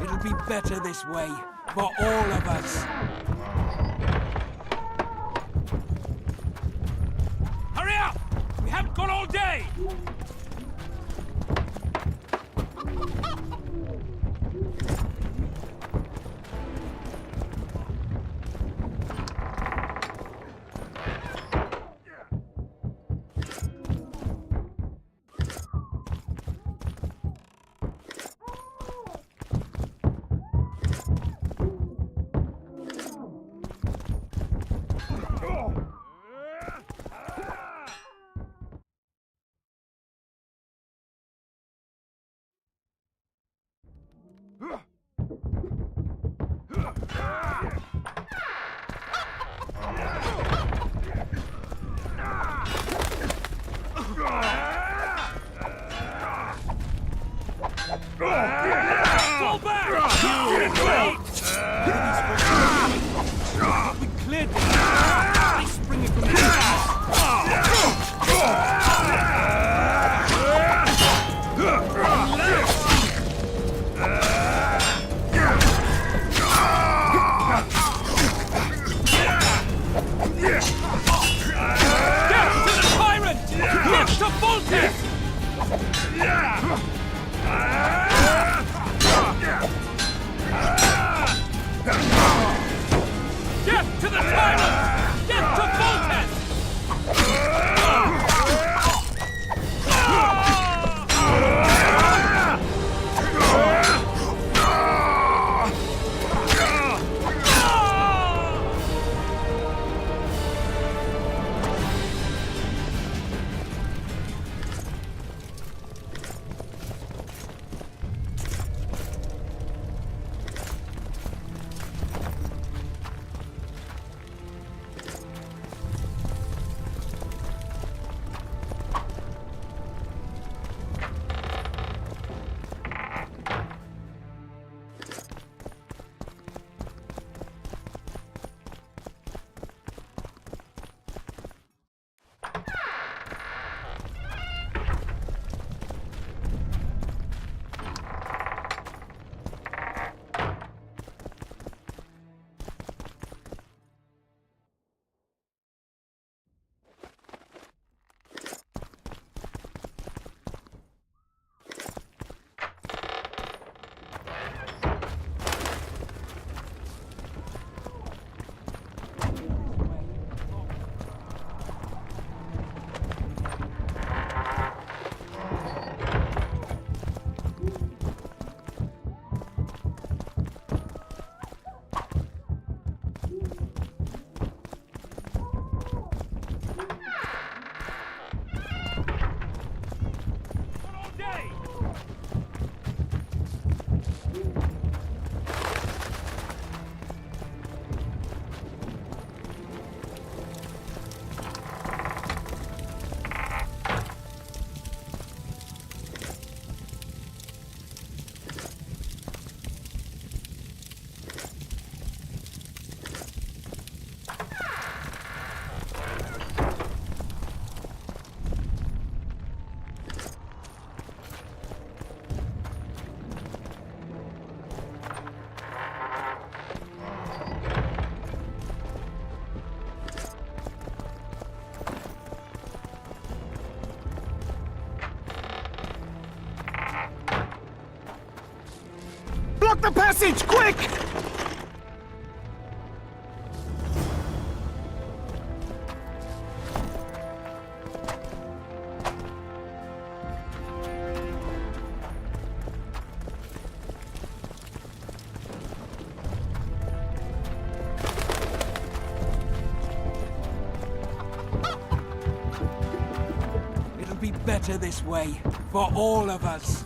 It'll be better this way, for all of us. Hurry up! We haven't got all day! Fall back! We cleared them. They spring it from the Get to the tyrant! Get to Voltes! Get to the tyrant! Get to Voltes! Block the passage, quick! It'll be better this way, for all of us.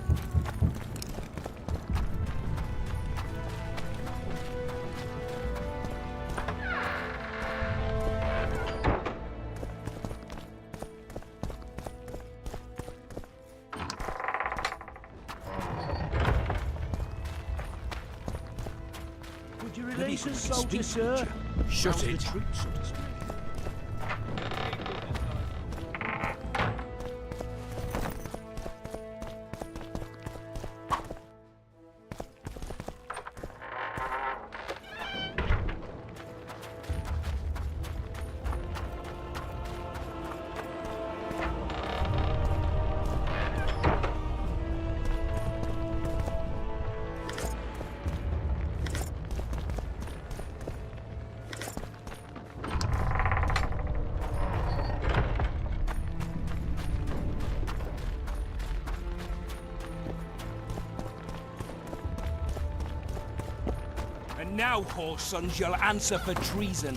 Would you release us, soldier, sir? Shut it. Retreat, so to speak. Now, horse sons, you'll answer for treason.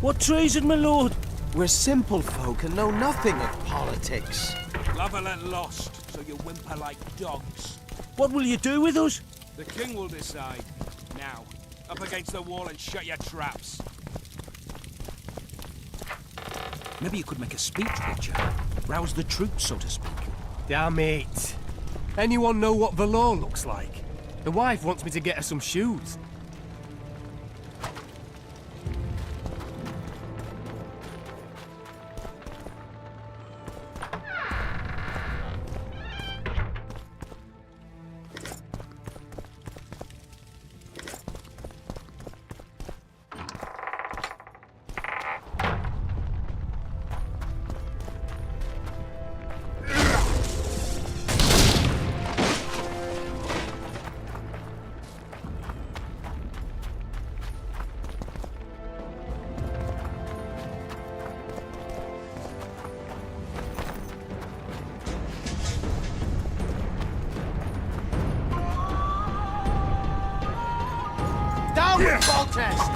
What treason, my lord? We're simple folk and know nothing of politics. Lover let lost, so you whimper like dogs. What will you do with us? The king will decide. Now, up against the wall and shut your traps. Maybe you could make a speech, Witcher. Rouse the troops, so to speak. Damn it. Anyone know what the law looks like? The wife wants me to get her some shoes. Down with Foltest!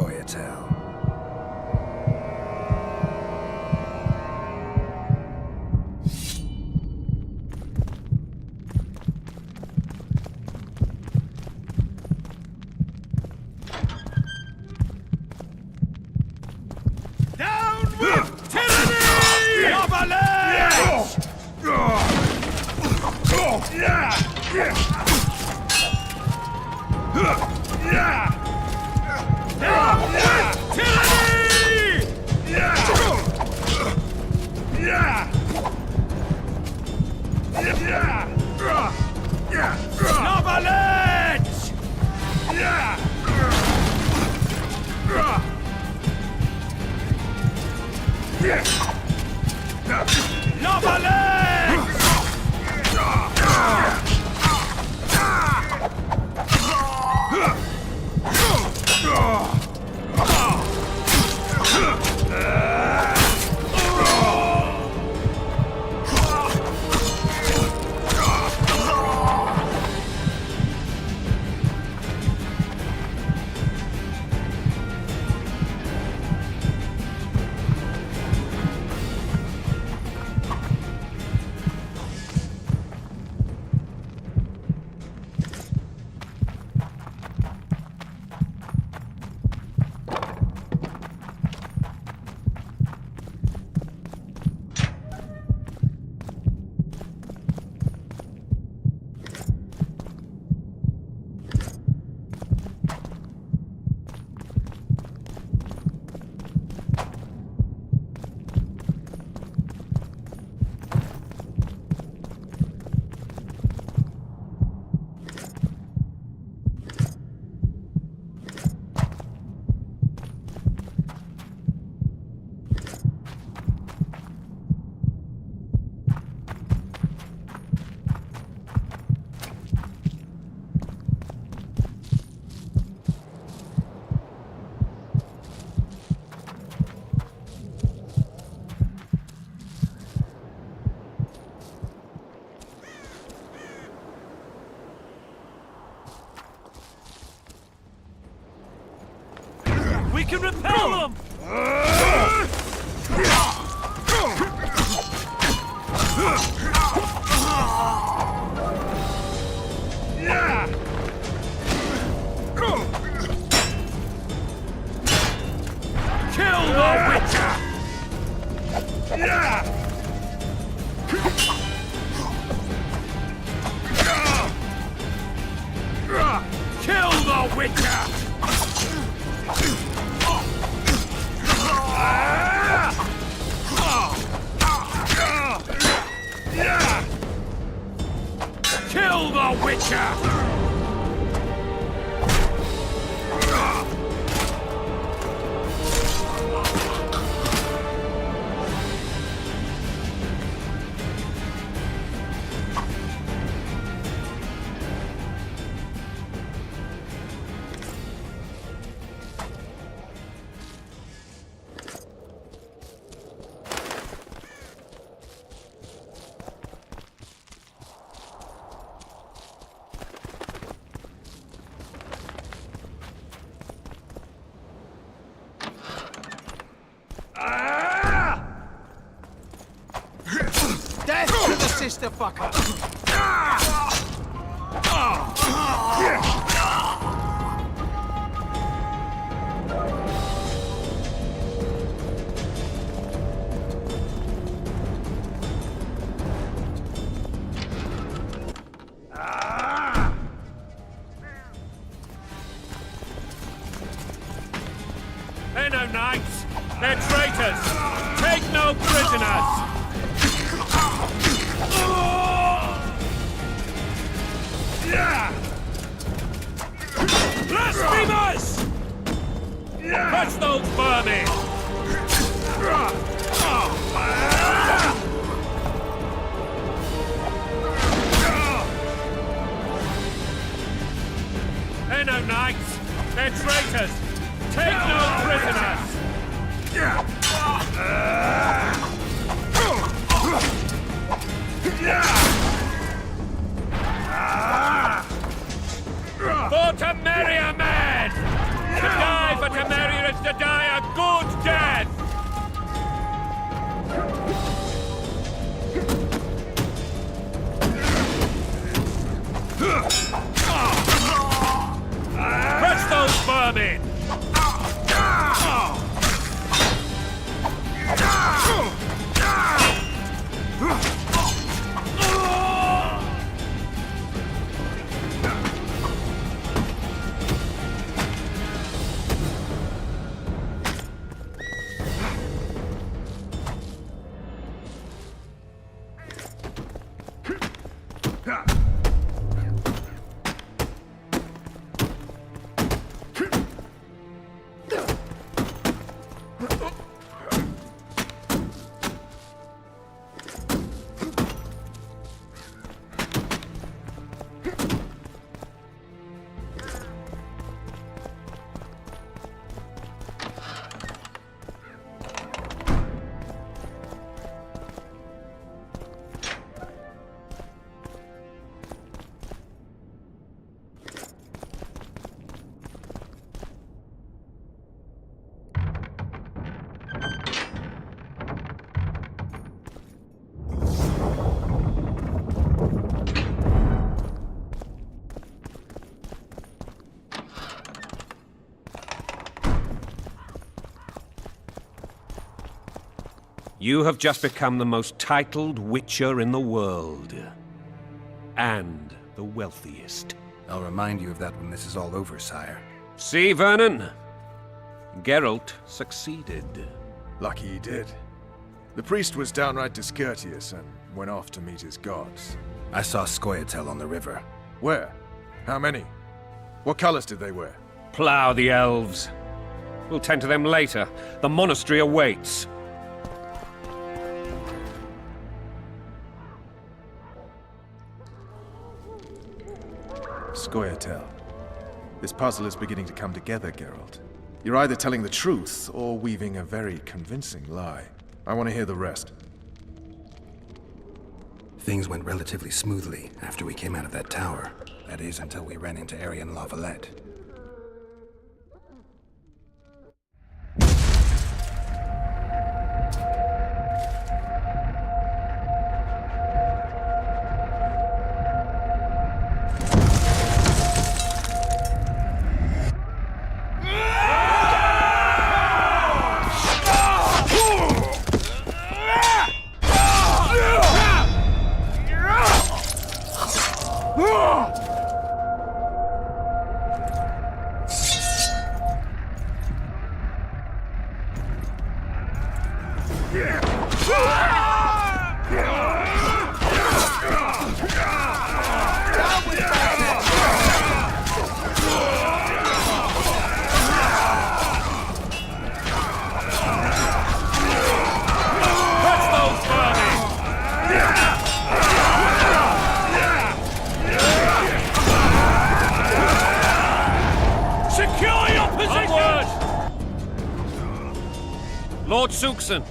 destroy its hell. We can repel them! Kill the Witcher! Kill the Witcher! Kill the Witcher! Death to the sister fucker! They're no knights! They're traitors! Take no prisoners! Blasphemers! Crush those vermin! They're no knights! They're traitors! Take no prisoners! For Temerian men! To die for Temerian You have just become the most titled witcher in the world. And the wealthiest. I'll remind you of that when this is all over, sire. See, Vernon? Geralt succeeded. Lucky he did. The priest was downright discourteous and went off to meet his gods. I saw Scoia'tael on the river. Where? How many? What colors did they wear? Plough the elves. We'll tend to them later. The monastery awaits. Scoia'tael. This puzzle is beginning to come together, Geralt. You're either telling the truth or weaving a very convincing lie. I want to hear the rest. Things went relatively smoothly after we came out of that tower. That is, until we ran into Aryan La Valette. Lord Suxon,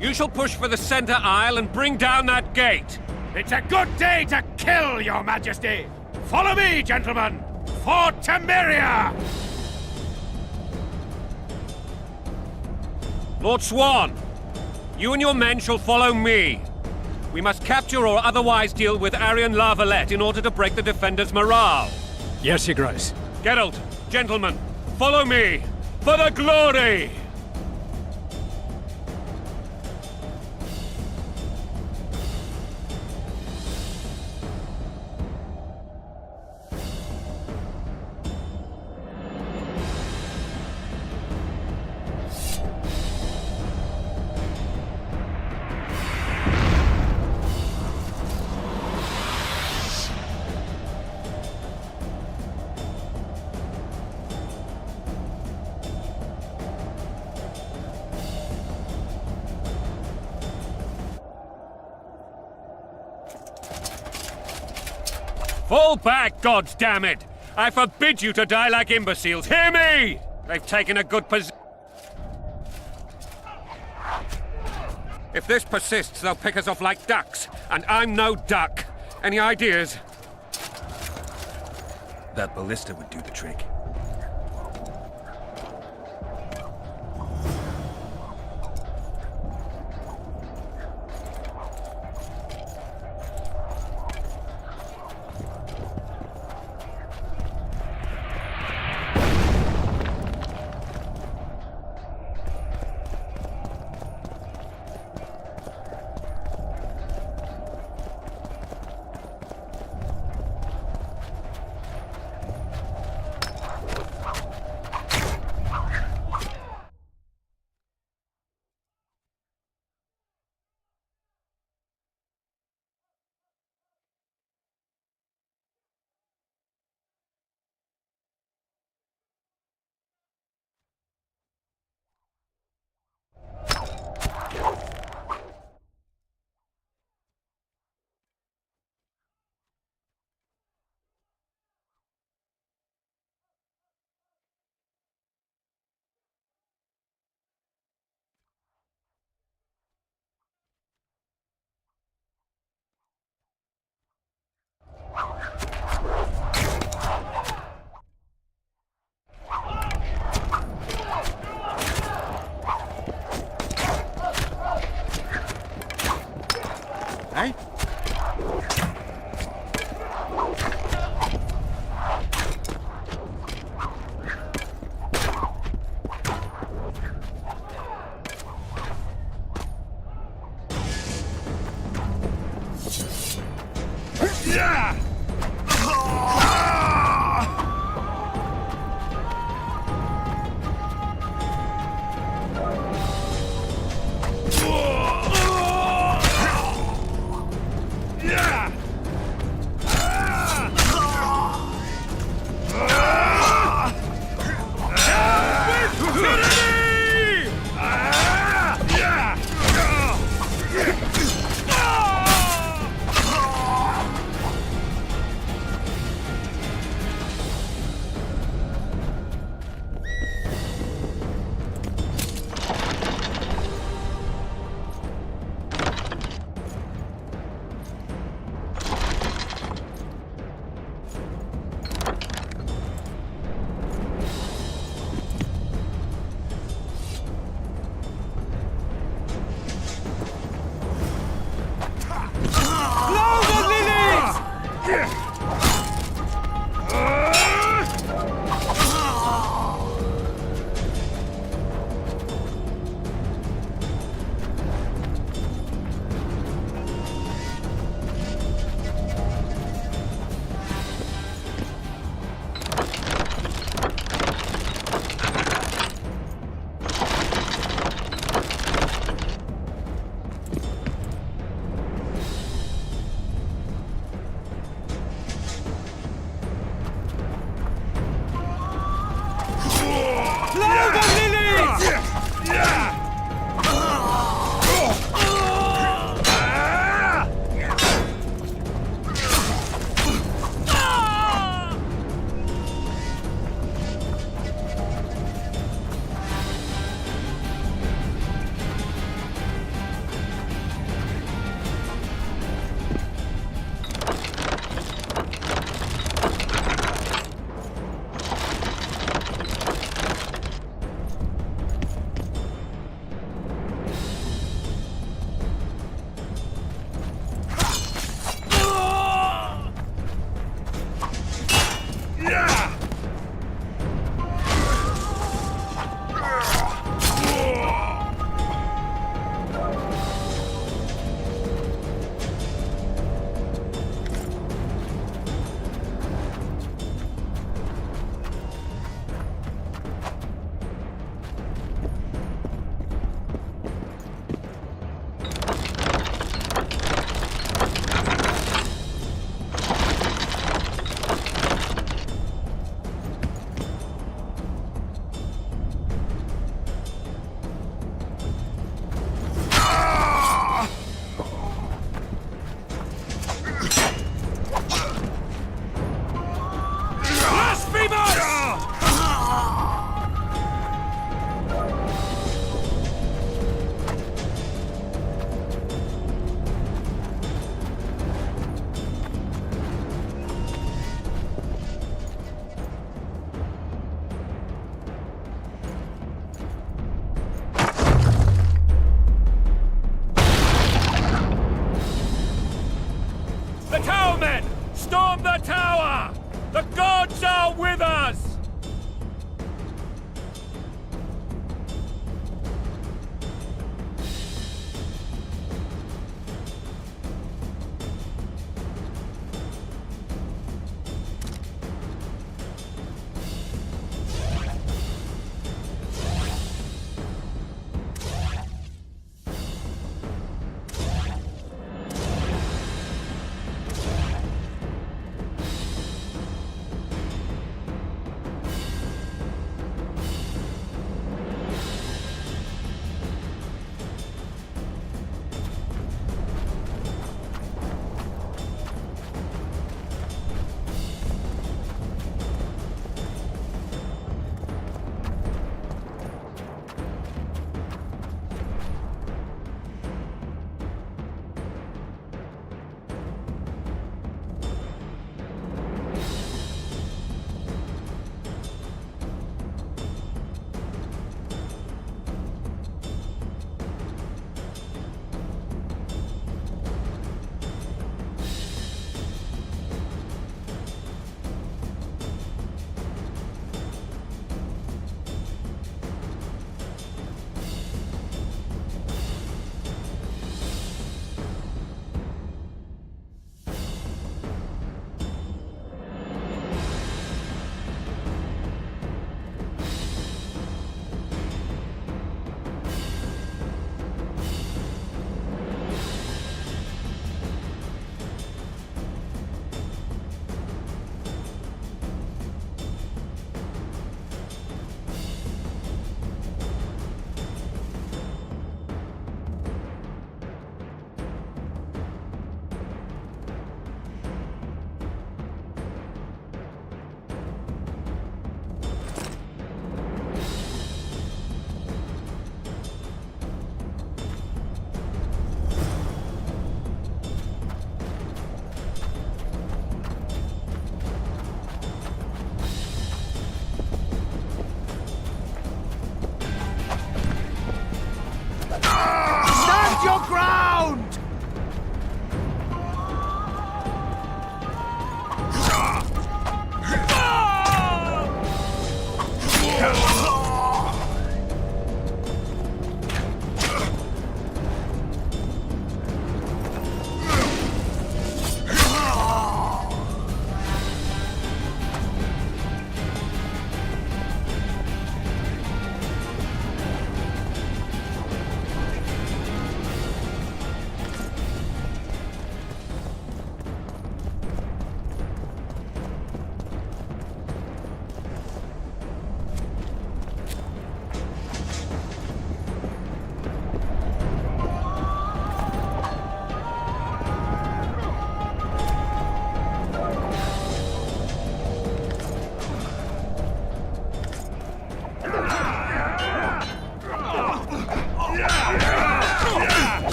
you shall push for the center aisle and bring down that gate. It's a good day to kill, Your Majesty! Follow me, gentlemen! For Temeria! Lord Swan, you and your men shall follow me. We must capture or otherwise deal with Aryan La Valette in order to break the defenders' morale. Yes, Your Grace. Geralt, gentlemen, follow me! For the glory! Fall back, goddammit! I forbid you to die like imbeciles. Hear me! They've taken a good position. If this persists, they'll pick us off like ducks, and I'm no duck. Any ideas? That ballista would do the trick.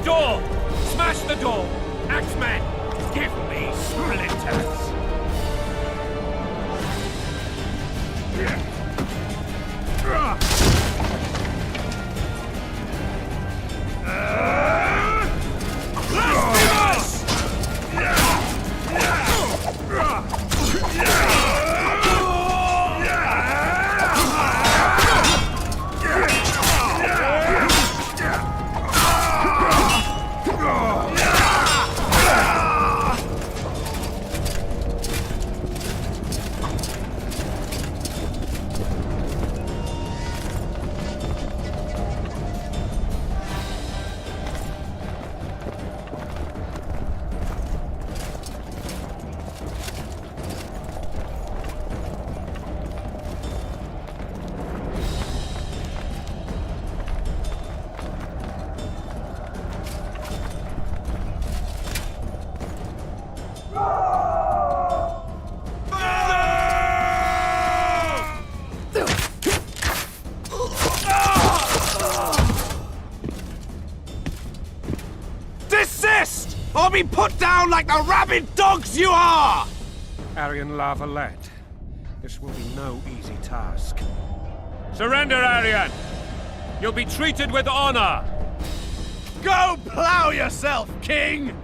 door! Smash the door! Axemen, give me splinters! Desist! Or be put down like the rabid dogs you are! Aryan Lavalette, this will be no easy task. Surrender, Aryan! You'll be treated with honor! Go plow yourself, King!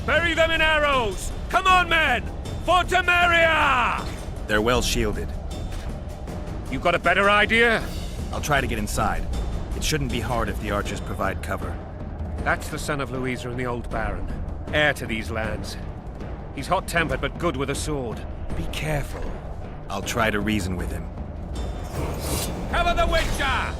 Bury them in arrows! Come on, men! For Temeria! They're well shielded. You got a better idea? I'll try to get inside. It shouldn't be hard if the archers provide cover. That's the son of Louisa and the old Baron. Heir to these lands. He's hot-tempered but good with a sword. Be careful. I'll try to reason with him. Cover the Witcher!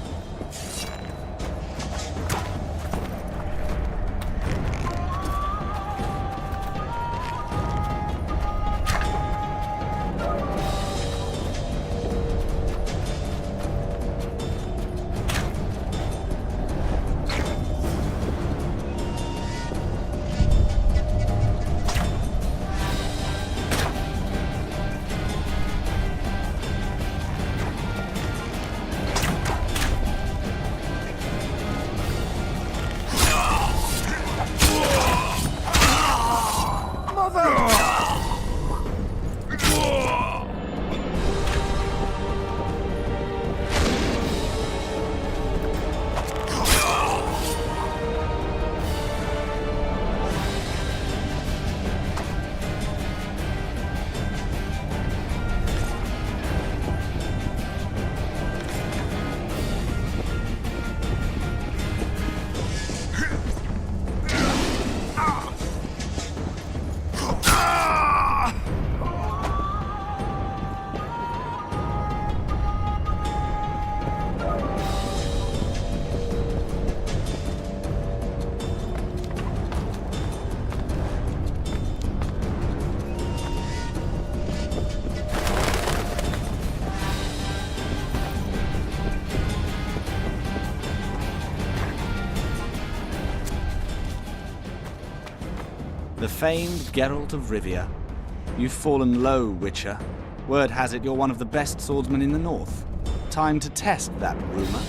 The famed Geralt of Rivia. You've fallen low, Witcher. Word has it you're one of the best swordsmen in the north. Time to test that rumor.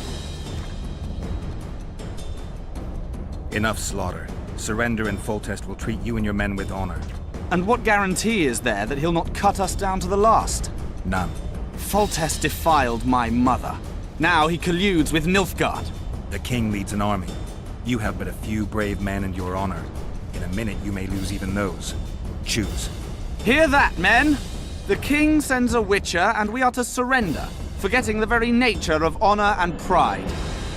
Enough slaughter. Surrender and Foltest will treat you and your men with honor. And what guarantee is there that he'll not cut us down to the last? None. Foltest defiled my mother. Now he colludes with Nilfgaard. The king leads an army. You have but a few brave men and your honor. In a minute, you may lose even those. Choose. Hear that, men! The king sends a Witcher, and we are to surrender, forgetting the very nature of honor and pride.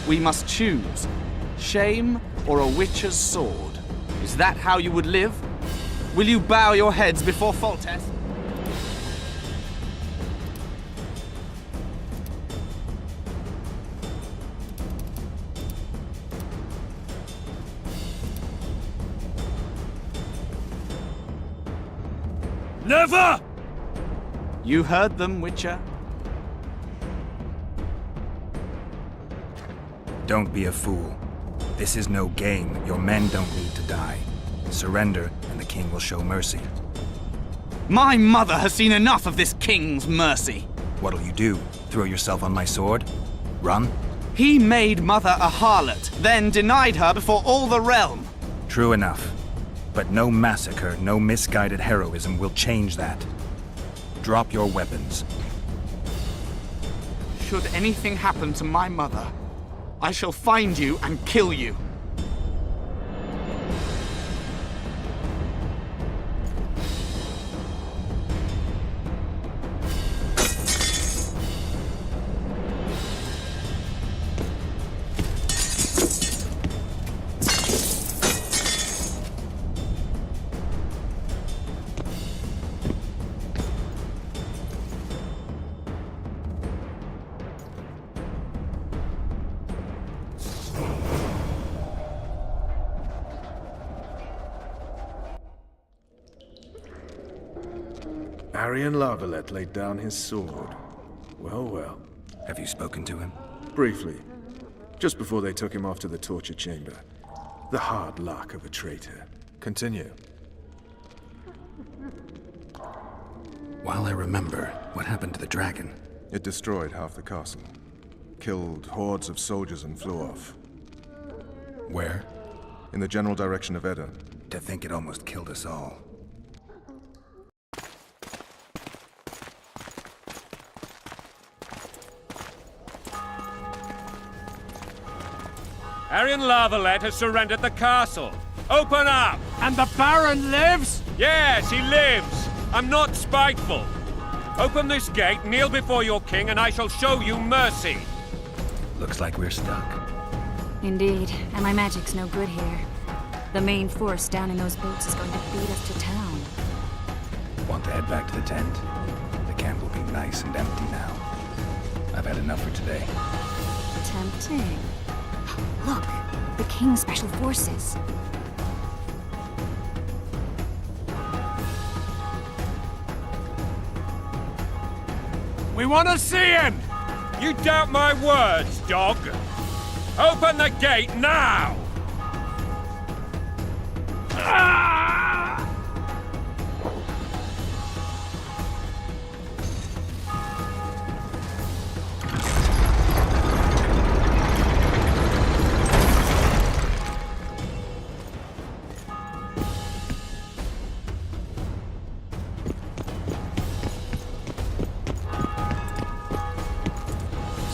We must choose. Shame or a Witcher's sword. Is that how you would live? Will you bow your heads before Foltest? Never! You heard them, Witcher. Don't be a fool. This is no game. Your men don't need to die. Surrender, and the king will show mercy. My mother has seen enough of this king's mercy. What'll you do? Throw yourself on my sword? Run? He made Mother a harlot, then denied her before all the realm. True enough. But no massacre, no misguided heroism will change that. Drop your weapons. Should anything happen to my mother, I shall find you and kill you. Arian Larvalet laid down his sword. Well, well. Have you spoken to him? Briefly. Just before they took him off to the torture chamber. The hard luck of a traitor. Continue. While I remember, what happened to the dragon? It destroyed half the castle. Killed hordes of soldiers and flew off. Where? In the general direction of Edda. To think it almost killed us all. Arian Larvalet has surrendered the castle. Open up! And the Baron lives? Yes, he lives. I'm not spiteful. Open this gate, kneel before your king, and I shall show you mercy. Looks like we're stuck. Indeed, and my magic's no good here. The main force down in those boats is going to beat us to town. Want to head back to the tent? The camp will be nice and empty now. I've had enough for today. Tempting. Look, the King's Special Forces. We want to see him! You doubt my words, dog? Open the gate now!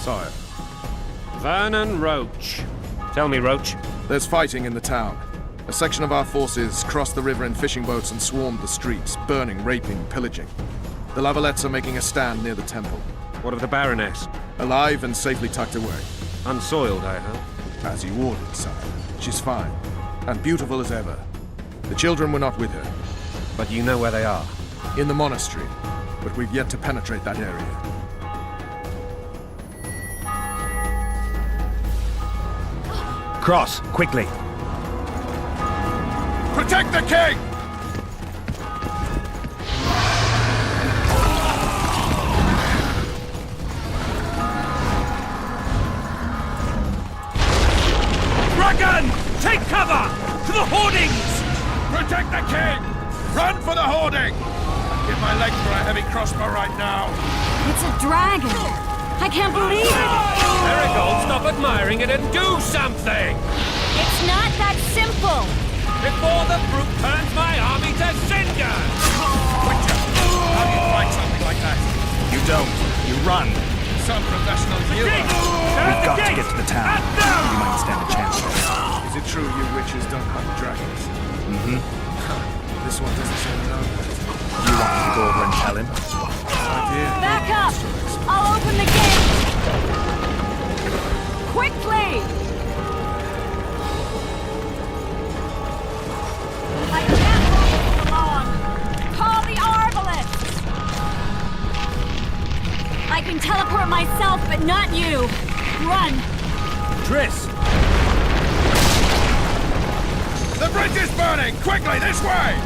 Sire. Vernon Roach. Tell me, Roach. There's fighting in the town. A section of our forces crossed the river in fishing boats and swarmed the streets, burning, raping, pillaging. The Lavalets are making a stand near the temple. What of the Baroness? Alive and safely tucked away. Unsoiled, I hope. As you ordered, sire. She's fine. And beautiful as ever. The children were not with her. But you know where they are? In the monastery. But we've yet to penetrate that area. Cross, quickly! Protect the king! Dragon! Take cover! To the hoardings! Protect the king! Run for the hoarding! Give my leg for a heavy crossbow right now. It's a dragon! I can't believe it! Marigold, stop admiring it and do something! It's not that simple! Before the brute turns my army to cinders! Witcher, how do you fight something like that? You don't. You run. Some professional viewer. We've got to get to the town. We might stand a chance there. Is it true you witches don't hunt dragons? Mm-hmm. This one doesn't seem known. You want me to go over and tell him? Back up! I'll open the gate! Quickly! I can't hold it long! Call the Arbalists! I can teleport myself, but not you! Run! Triss! The bridge is burning! Quickly, this way!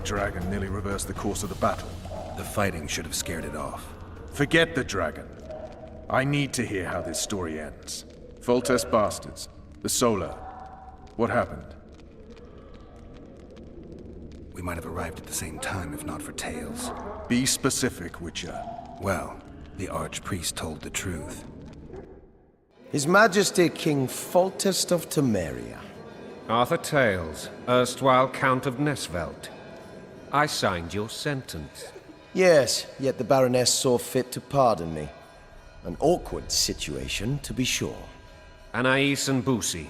dragon nearly reversed the course of the battle. The fighting should have scared it off. Forget the dragon. I need to hear how this story ends. Foltest bastards. The Solar. What happened? We might have arrived at the same time if not for tales. Be specific, Witcher. Well, the Archpriest told the truth. His Majesty King Foltest of Temeria. Arthur Tales, erstwhile Count of Nesvelt. I signed your sentence. Yes, yet the Baroness saw fit to pardon me. An awkward situation, to be sure. Anais and Boosie,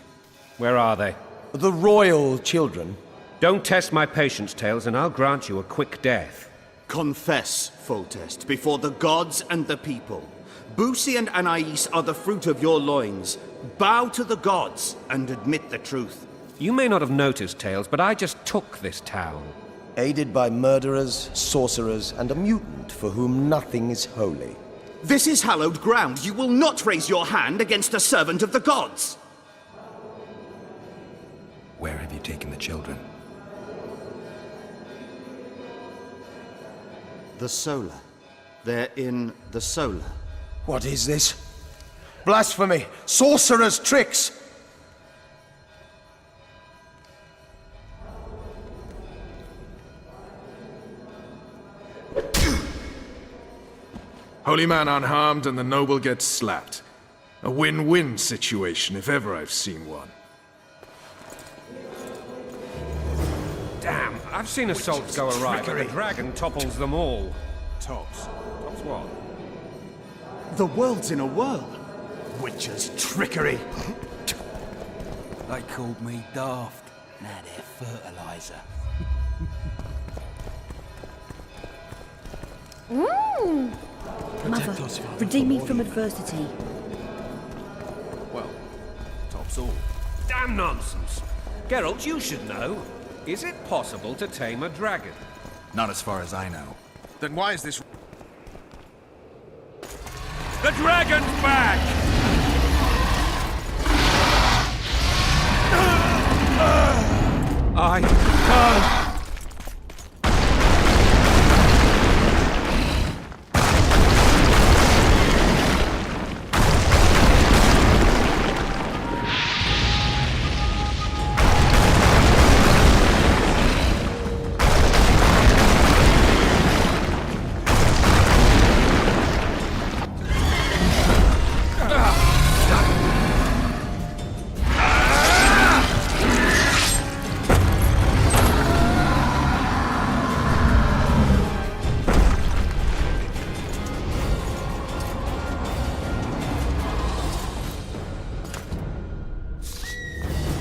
where are they? The royal children. Don't test my patience, Tales, and I'll grant you a quick death. Confess, Foltest, before the gods and the people. Boosie and Anais are the fruit of your loins. Bow to the gods and admit the truth. You may not have noticed, Tales, but I just took this town. Aided by murderers, sorcerers, and a mutant for whom nothing is holy. This is hallowed ground. You will not raise your hand against a servant of the gods. Where have you taken the children? The Solar. They're in the Solar. What is this? Blasphemy! Sorcerer's tricks! Holy man unharmed and the noble gets slapped. A win-win situation, if ever I've seen one. Damn, I've seen assaults go awry, but the dragon topples them all. Tops. Tops what? The world's in a whirl. Witcher's trickery. They called me daft. Now they're fertilizer. Mother, redeem me from adversity. Well, tops all. Damn nonsense. Geralt, you should know. Is it possible to tame a dragon? Not as far as I know. Then why is this... The dragon's back!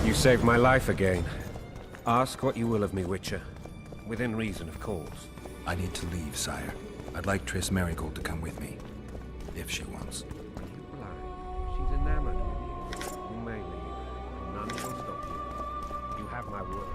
You saved my life again. Ask what you will of me, Witcher. Within reason, of course. I need to leave, sire. I'd like Triss Marigold to come with me. If she wants. Are you blind? She's enamored with you. You may leave, and none will stop you. You have my word.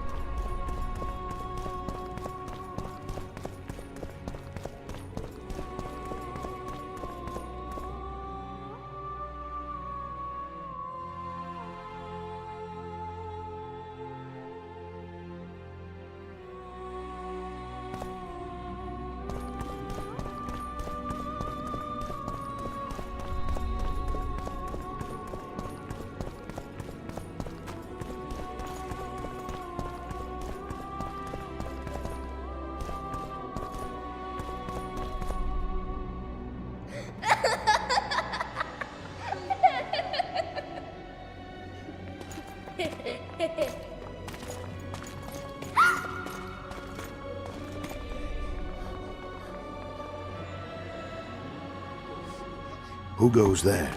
Who goes there?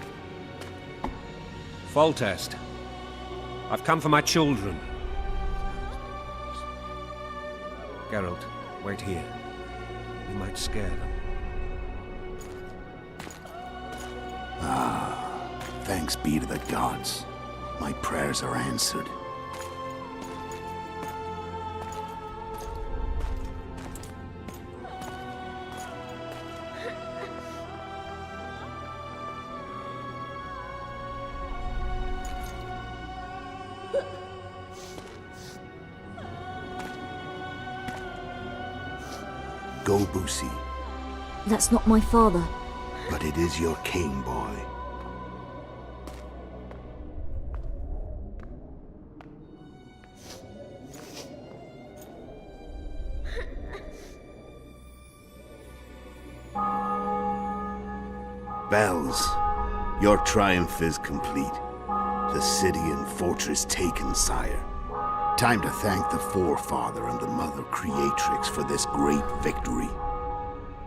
Foltest. I've come for my children. Geralt, wait here. You might scare them. Ah, thanks be to the gods. My prayers are answered. go, Boosie. That's not my father. But it is your king, boy. Bells, your triumph is complete. The city and fortress taken, sire. Time to thank the Forefather and the Mother Creatrix for this great victory.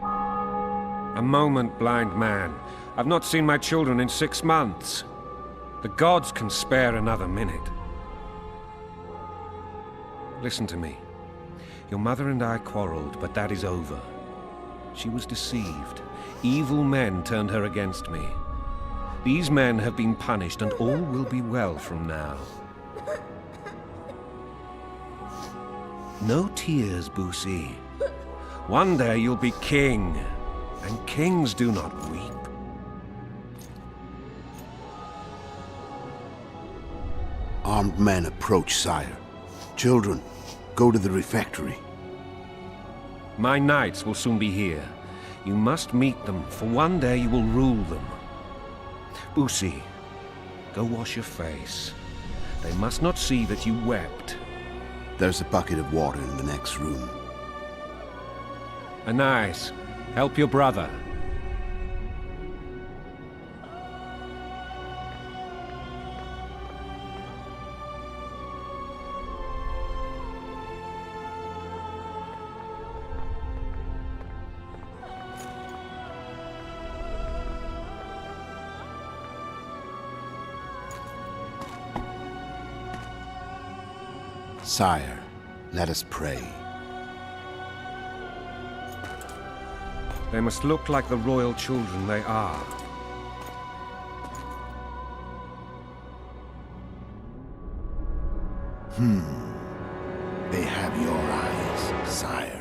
A moment, blind man. I've not seen my children in 6 months. The gods can spare another minute. Listen to me. Your mother and I quarreled, but that is over. She was deceived. Evil men turned her against me. These men have been punished, and all will be well from now. No tears, Boosie. One day you'll be king, and kings do not weep. Armed men approach, sire. Children, go to the refectory. My knights will soon be here. You must meet them, for one day you will rule them. Boosie, go wash your face. They must not see that you wept. There's a bucket of water in the next room. Anais, help your brother. Sire, let us pray. They must look like the royal children they are. They have your eyes, sire.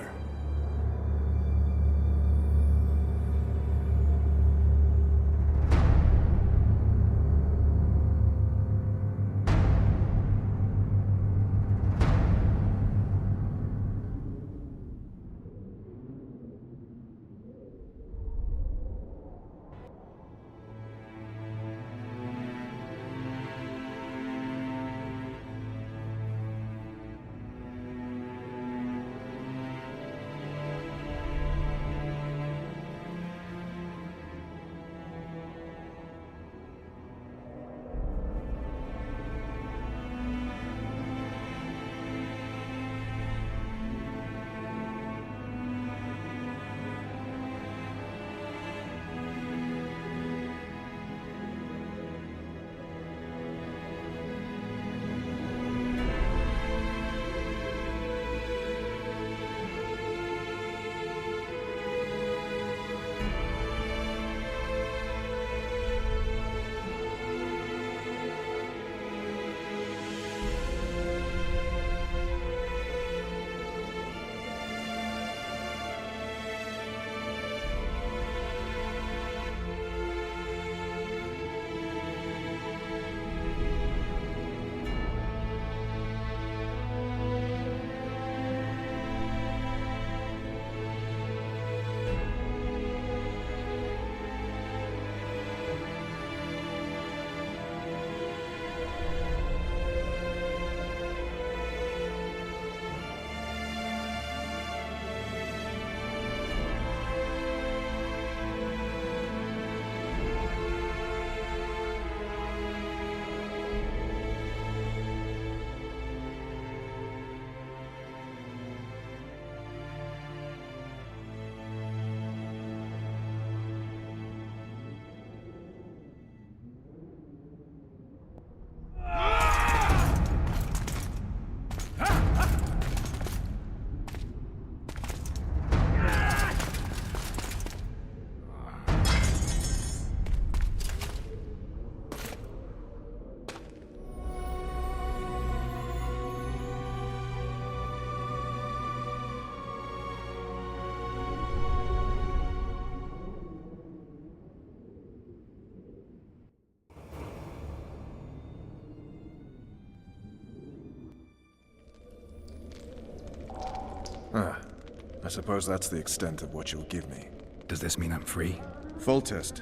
suppose that's the extent of what you'll give me. Does this mean I'm free? Foltest,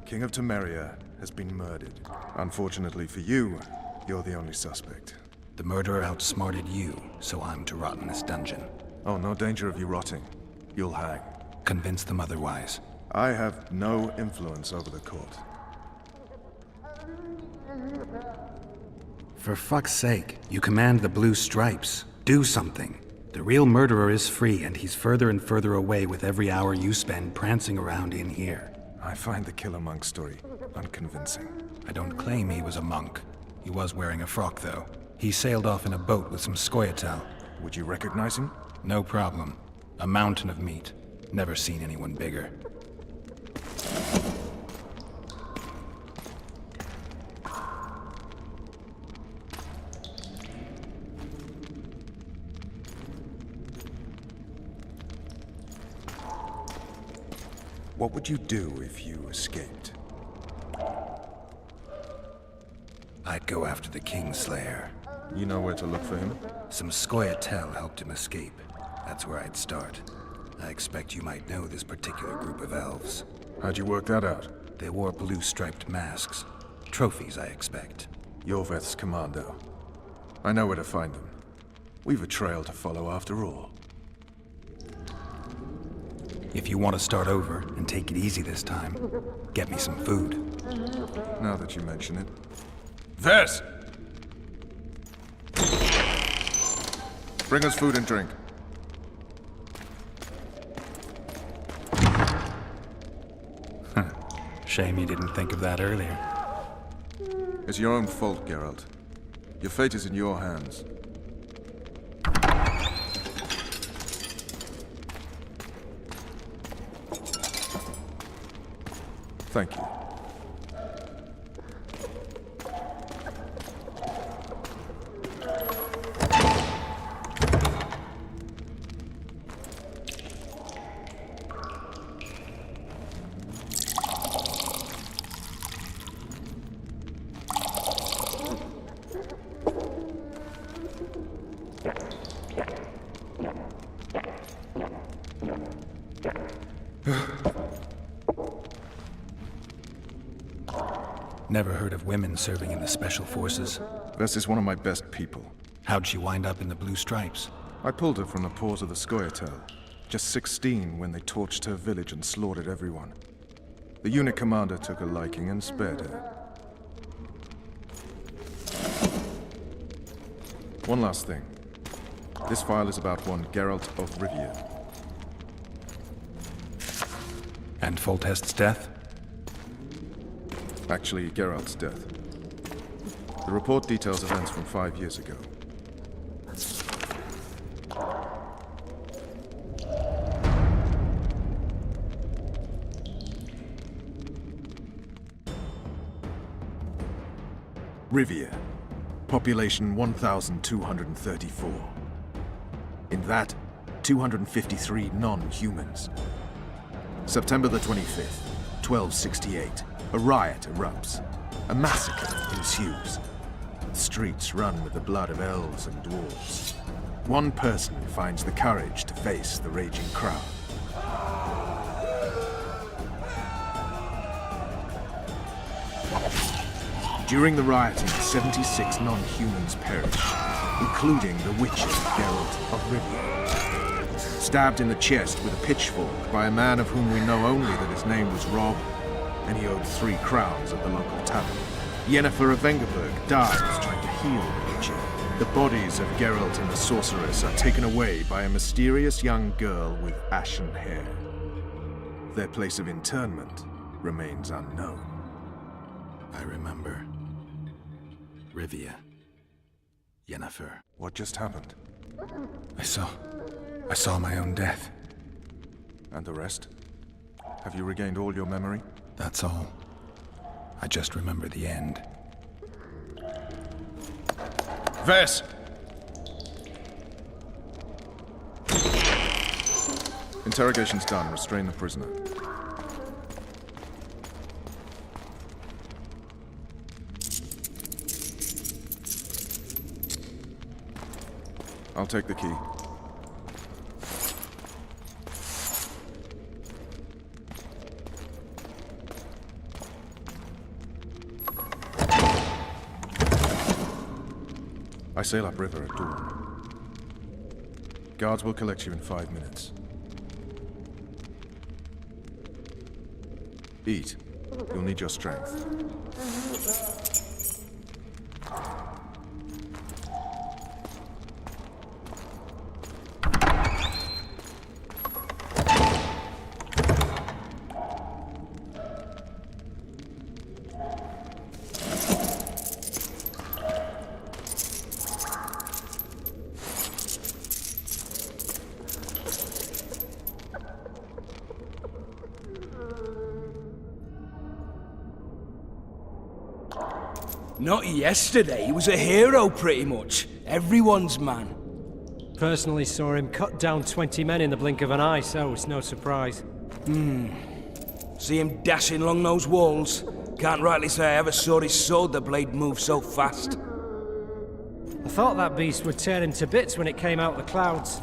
King of Temeria, has been murdered. Unfortunately for you, you're the only suspect. The murderer outsmarted you, so I'm to rot in this dungeon. Oh, no danger of you rotting. You'll hang. Convince them otherwise. I have no influence over the court. For fuck's sake, you command the blue stripes. Do something. The real murderer is free, and he's further and further away with every hour you spend prancing around in here. I find the Killer Monk story unconvincing. I don't claim he was a monk. He was wearing a frock, though. He sailed off in a boat with some Scoia'tael. Would you recognize him? No problem. A mountain of meat. Never seen anyone bigger. What would you do if you escaped? I'd go after the Kingslayer. You know where to look for him? Some Scoia'tael helped him escape. That's where I'd start. I expect you might know this particular group of elves. How'd you work that out? They wore blue-striped masks. Trophies, I expect. Yorveth's commando. I know where to find them. We've a trail to follow after all. If you want to start over and take it easy this time, get me some food. Now that you mention it. Vers! Bring us food and drink. Shame you didn't think of that earlier. It's your own fault, Geralt. Your fate is in your hands. Thank you. Never heard of women serving in the Special Forces. Vess is one of my best people. How'd she wind up in the Blue Stripes? I pulled her from the paws of the Scoia'tael. Just 16 when they torched her village and slaughtered everyone. The unit commander took a liking and spared her. One last thing. This file is about one Geralt of Rivia. And Foltest's death? Actually, Geralt's death. The report details events from 5 years ago. Rivia. Population 1,234. In that, 253 non-humans. September the 25th, 1268. A riot erupts. A massacre ensues. The streets run with the blood of elves and dwarves. One person finds the courage to face the raging crowd. During the rioting, 76 non-humans perished, including the Witcher Geralt of Rivia. Stabbed in the chest with a pitchfork by a man of whom we know only that his name was Rob, and he owed 3 crowns at the local tavern. Yennefer of Vengerberg dies trying to heal the Witcher. The bodies of Geralt and the sorceress are taken away by a mysterious young girl with ashen hair. Their place of interment remains unknown. I remember. Rivia. Yennefer. What just happened? I saw my own death. And the rest? Have you regained all your memory? That's all. I just remember the end. Vess! Interrogation's done. Restrain the prisoner. I'll take the key. I sail upriver at dawn. Guards will collect you in 5 minutes. Eat. You'll need your strength. Not yesterday, he was a hero pretty much. Everyone's man. Personally saw him cut down 20 men in the blink of an eye, so it's no surprise. See him dashing along those walls? Can't rightly say I ever saw his sword the blade move so fast. I thought that beast would tear him to bits when it came out the clouds.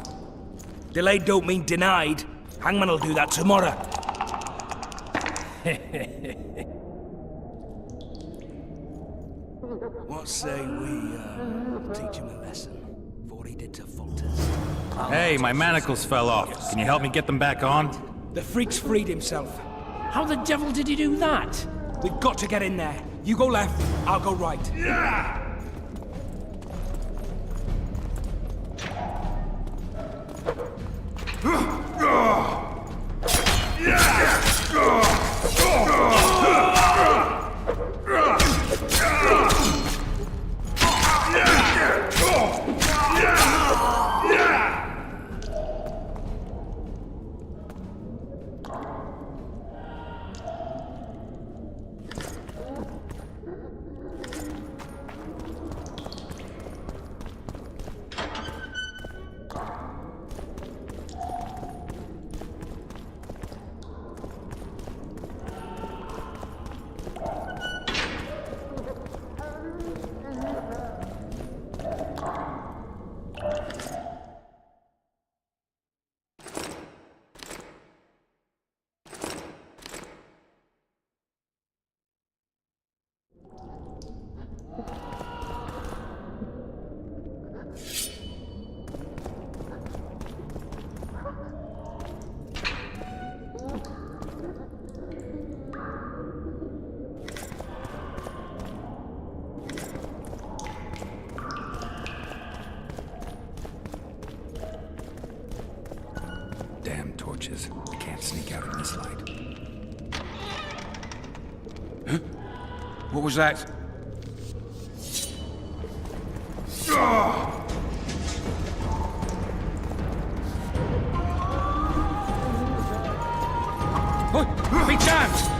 Delayed don't mean denied. Hangman'll do that tomorrow. What say we teach him a lesson? For what he did to Fulton. Hey, my manacles fell off. Can you help me get them back on? The freak's freed himself. How the devil did he do that? We've got to get in there. You go left, I'll go right. Yeah! Damn torches. I can't sneak out in this light. Huh? What was that? Oh, big chance!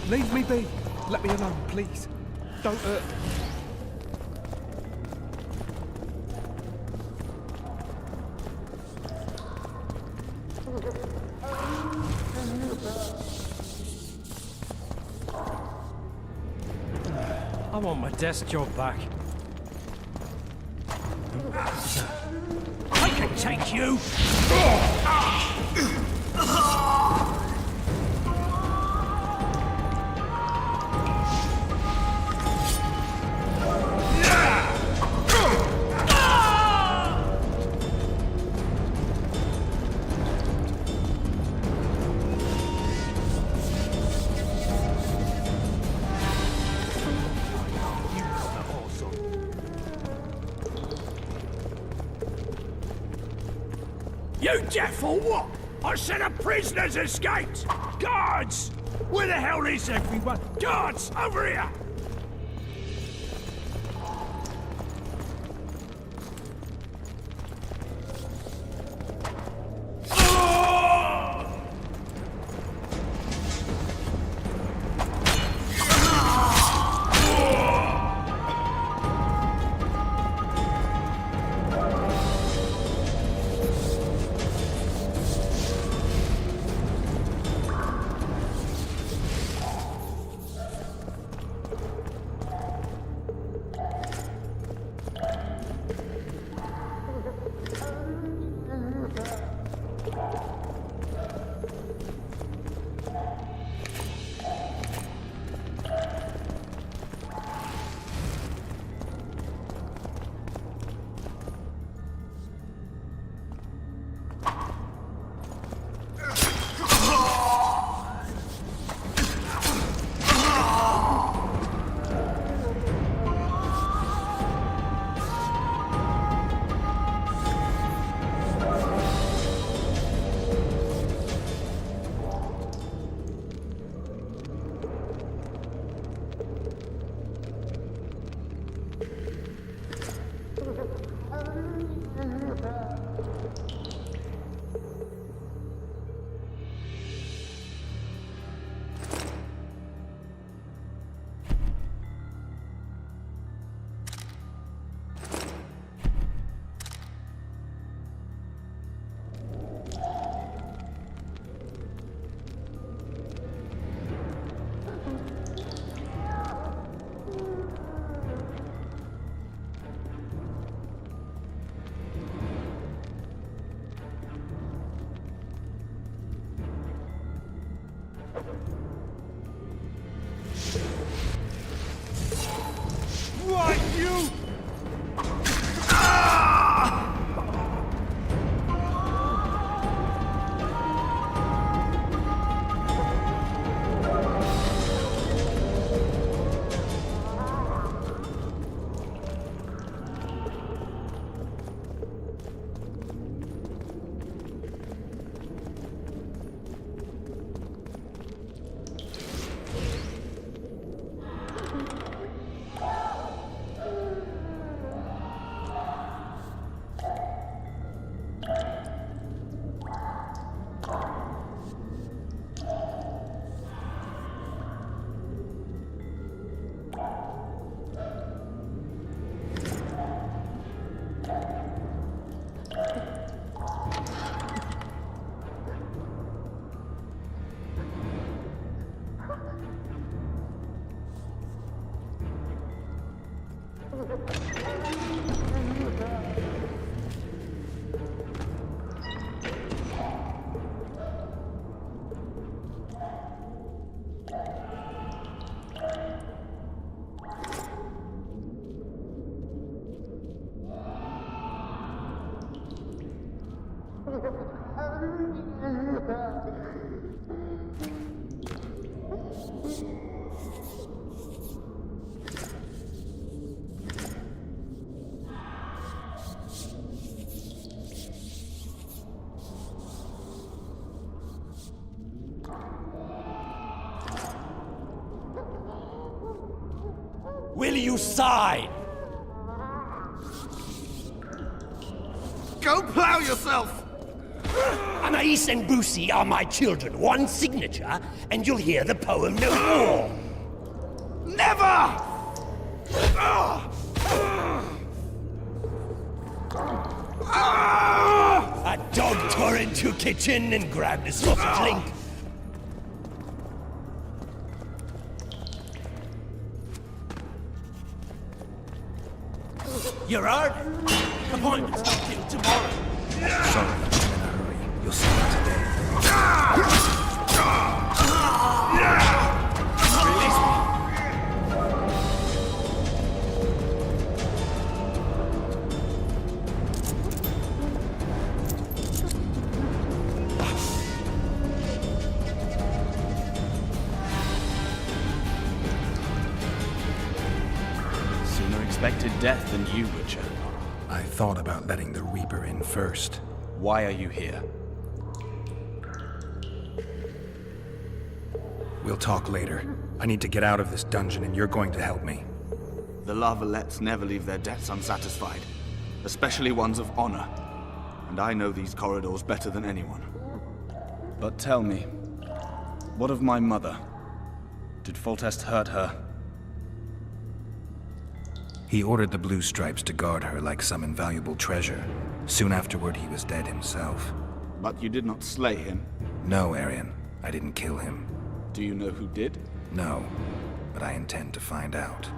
Leave me be. Let me alone, please. Don't hurt me. I want my desk job back. I can take you! You deaf or what? I said a prisoner's escaped! Guards! Where the hell is everyone? Guards, over here! Will you sign? Go plow yourself! Anais and Boosie are my children. One signature, and you'll hear the poem no more. Never! A dog tore into kitchen and grabbed a sausage link. You're out. Appointment's not till tomorrow. Sorry, I'm in a hurry. You'll see me today. Release me. Sooner expected death than you, Witcher. I thought about letting the Reaper in first. Why are you here? We'll talk later. I need to get out of this dungeon and you're going to help me. The Lavalettes never leave their debts unsatisfied, especially ones of honor. And I know these corridors better than anyone. But tell me, what of my mother? Did Foltest hurt her? He ordered the Blue Stripes to guard her like some invaluable treasure. Soon afterward, he was dead himself. But you did not slay him? No, Arian. I didn't kill him. Do you know who did? No, but I intend to find out.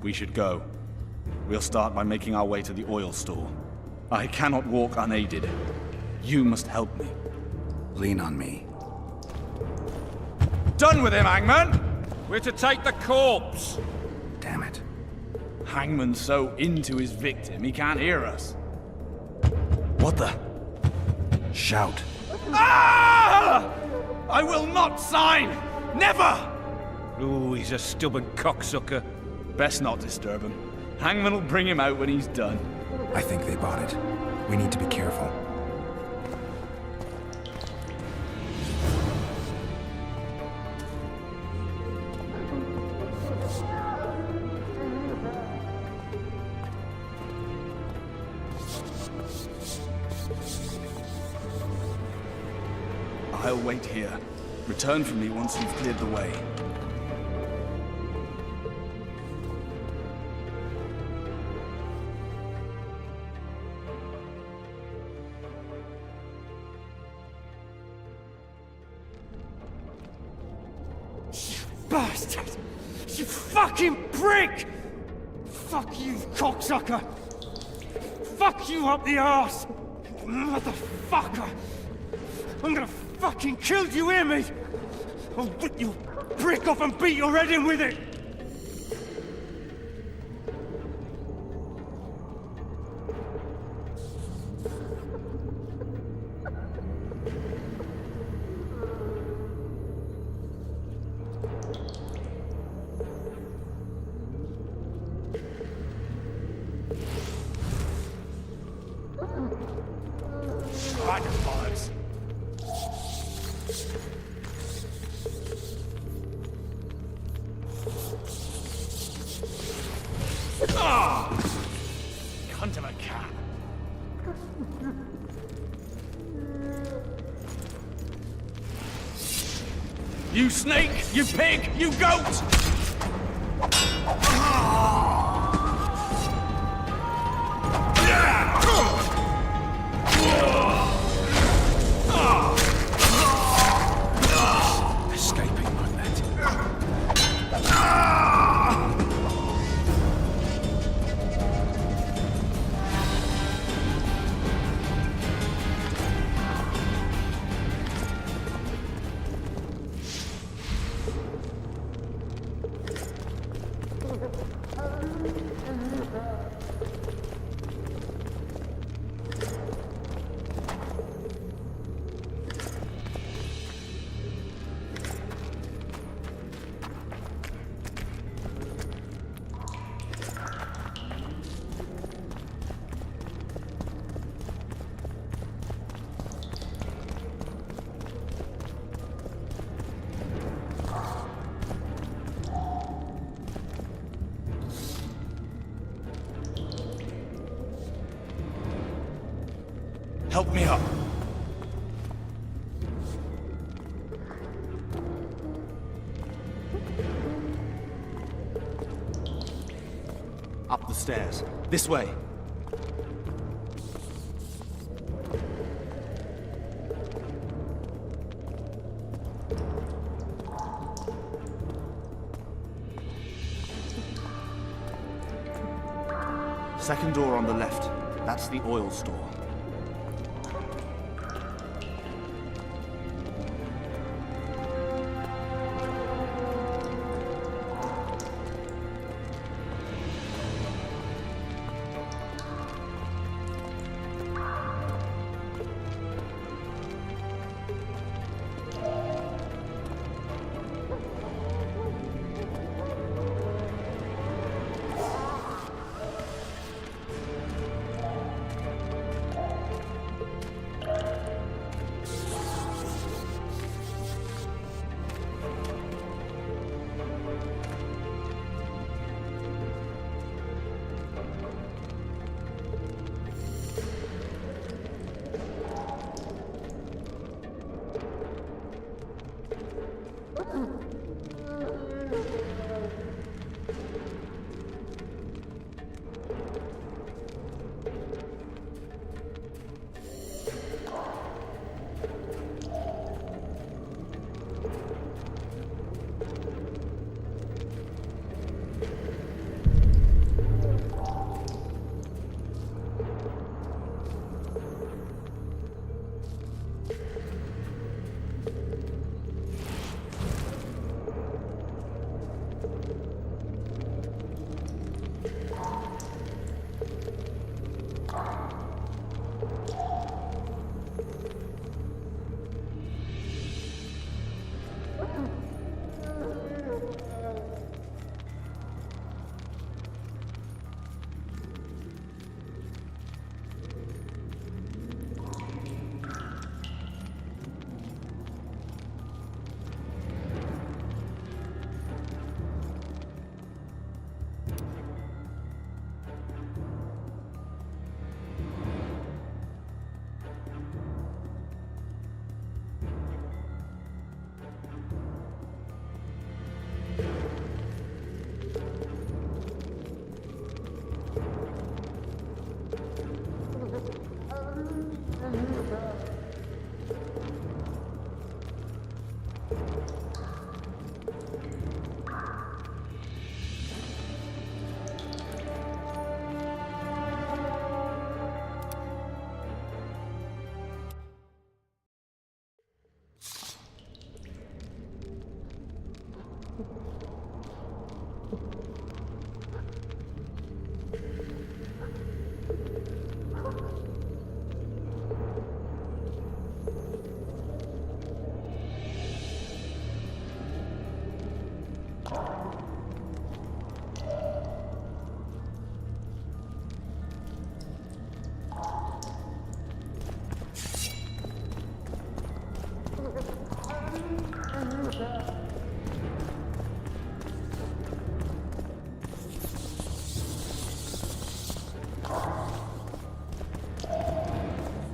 We should go. We'll start by making our way to the oil store. I cannot walk unaided. You must help me. Lean on me. Done with him, Hangman! We're to take the corpse. Damn it. Hangman's so into his victim, he can't hear us. What the? Shout. Ah! I will not sign! Never! Ooh, he's a stubborn cocksucker. Best not disturb him. Hangman will bring him out when he's done. I think they bought it. We need to be careful. I'll wait here. Return for me once you've cleared the way. Bastard! You fucking prick! Fuck you, cocksucker! Fuck you up the arse! Motherfucker! I'm gonna fucking kill you, hear me? I'll rip your prick off and beat your head in with it! Right, bollocks. Ah! Cunt of a cat. You snake! You pig! You goat! Escaping like that. Help me up. Up the stairs. This way. Second door on the left. That's the oil store.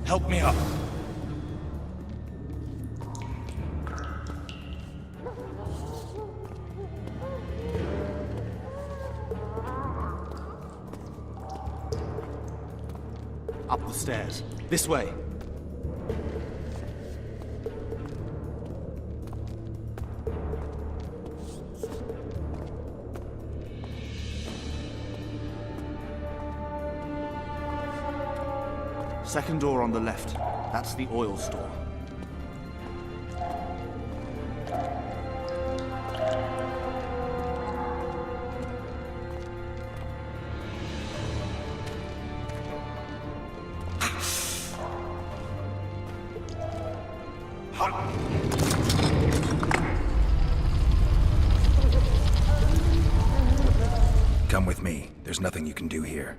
Help me up. Up the stairs. This way. Second door on the left. That's the oil store. Come with me. There's nothing you can do here.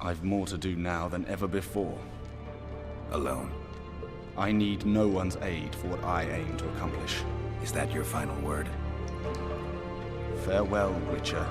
I've more to do now than ever before. Alone. I need no one's aid for what I aim to accomplish. Is that your final word? Farewell, Witcher.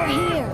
They're here!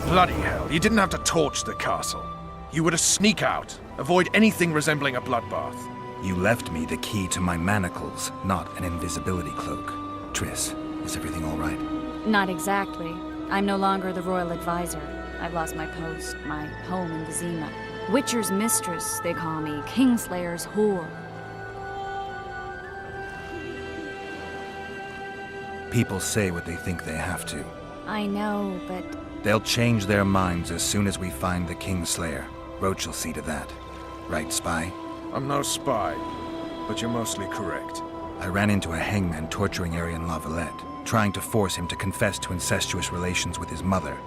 Bloody hell, you didn't have to torch the castle. You were to sneak out, avoid anything resembling a bloodbath. You left me the key to my manacles, not an invisibility cloak. Triss, is everything all right? Not exactly. I'm no longer the royal advisor. I've lost my post, my home in Vizima. Witcher's mistress, they call me. Kingslayer's whore. People say what they think they have to. I know, but... They'll change their minds as soon as we find the Kingslayer. Roach will see to that. Right, Spy? I'm no spy, but you're mostly correct. I ran into a hangman torturing Aryan Lavalette, trying to force him to confess to incestuous relations with his mother.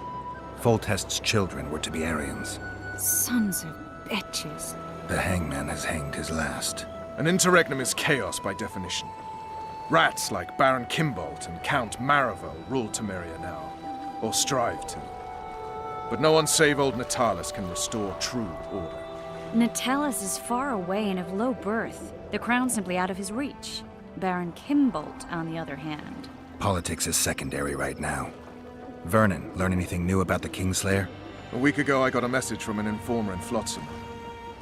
Foltest's children were to be Aryans. Sons of bitches. The hangman has hanged his last. An interregnum is chaos by definition. Rats like Baron Kimbolt and Count Maravel rule Temeria now. Or strive to. But no one save old Natalis can restore true order. Natalis is far away and of low birth. The crown's simply out of his reach. Baron Kimbolt, on the other hand. Politics is secondary right now. Vernon, learn anything new about the Kingslayer? A week ago I got a message from an informer in Flotsam.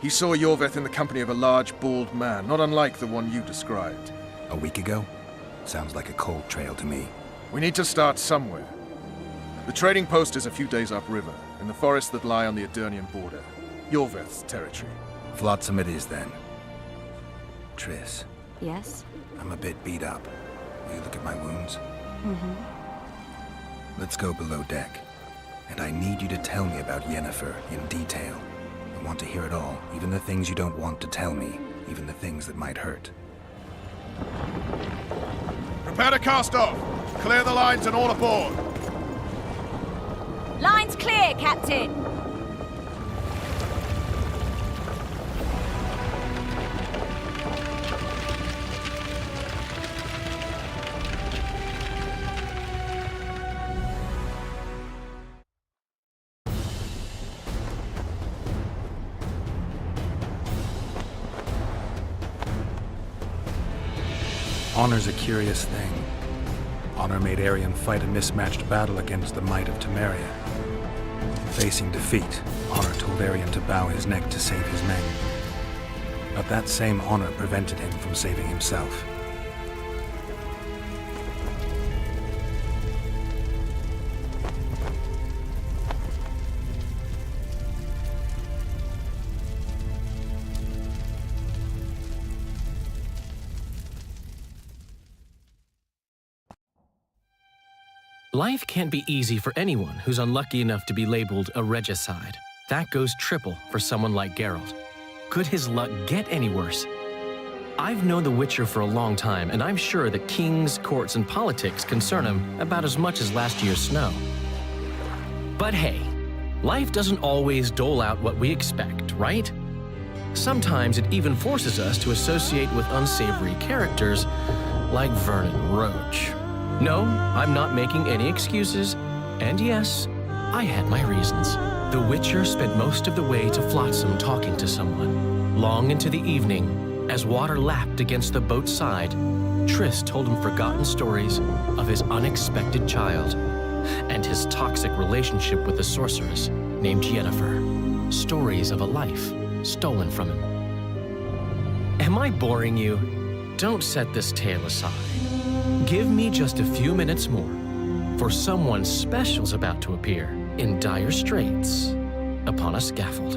He saw Yorveth in the company of a large, bald man, not unlike the one you described. A week ago? Sounds like a cold trail to me. We need to start somewhere. The trading post is a few days upriver, in the forests that lie on the Adernian border. Yorveth's territory. Flotsam it is, then. Triss. Yes? I'm a bit beat up. Will you look at my wounds? Mm-hmm. Let's go below deck. And I need you to tell me about Yennefer in detail. I want to hear it all, even the things you don't want to tell me, even the things that might hurt. Prepare to cast off! Clear the lines and all aboard! Line's clear, Captain! Honor's a curious thing. Honor made Aryan fight a mismatched battle against the might of Temeria. Facing defeat, Honor told Aryan to bow his neck to save his men. But that same honor prevented him from saving himself. Life can't be easy for anyone who's unlucky enough to be labeled a regicide. That goes triple for someone like Geralt. Could his luck get any worse? I've known the Witcher for a long time, and I'm sure that kings, courts, and politics concern him about as much as last year's snow. But hey, life doesn't always dole out what we expect, right? Sometimes it even forces us to associate with unsavory characters like Vernon Roach. No, I'm not making any excuses, and yes, I had my reasons. The Witcher spent most of the way to Flotsam talking to someone. Long into the evening, as water lapped against the boat's side, Triss told him forgotten stories of his unexpected child and his toxic relationship with a sorceress named Yennefer. Stories of a life stolen from him. Am I boring you? Don't set this tale aside. Give me just a few minutes more, for someone special's about to appear in dire straits upon a scaffold.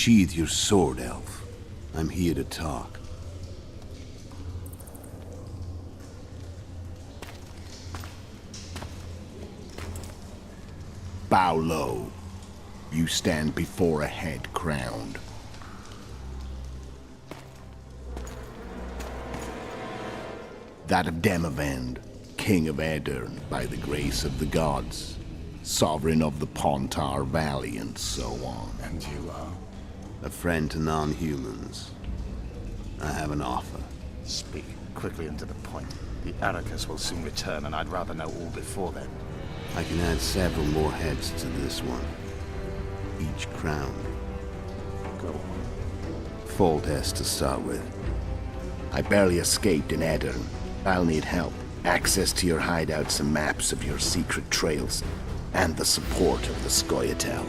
Unsheathe your sword, elf. I'm here to talk. Bow low. You stand before a head crowned. That of Demavend, king of Aedirn, by the grace of the gods, sovereign of the Pontar Valley, and so on. And you are? A friend to non-humans. I have an offer. Speak quickly and to the point. The Arrakis will soon return, and I'd rather know all before then. I can add several more heads to this one. Each crowned. Go on. Full test to start with. I barely escaped in Aedirn. I'll need help. Access to your hideouts and maps of your secret trails. And the support of the Scoia'tael.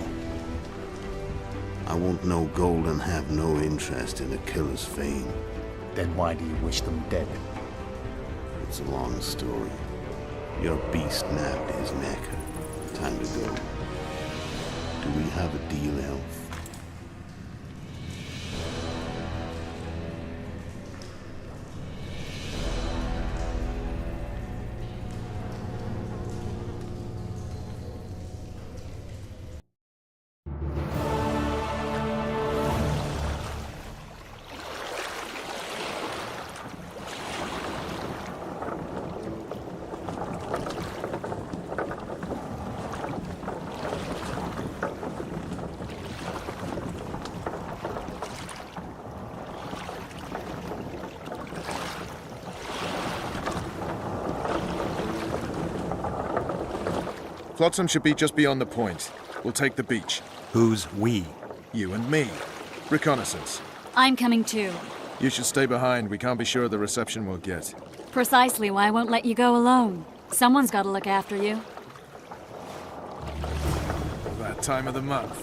I want no gold and have no interest in a killer's fame. Then why do you wish them dead? It's a long story. Your beast nabbed his neck. Time to go. Do we have a deal, elf? Flotsam should be just beyond the point. We'll take the beach. Who's we? You and me. Reconnaissance. I'm coming too. You should stay behind. We can't be sure of the reception we'll get. Precisely why I won't let you go alone. Someone's got to look after you. That time of the month.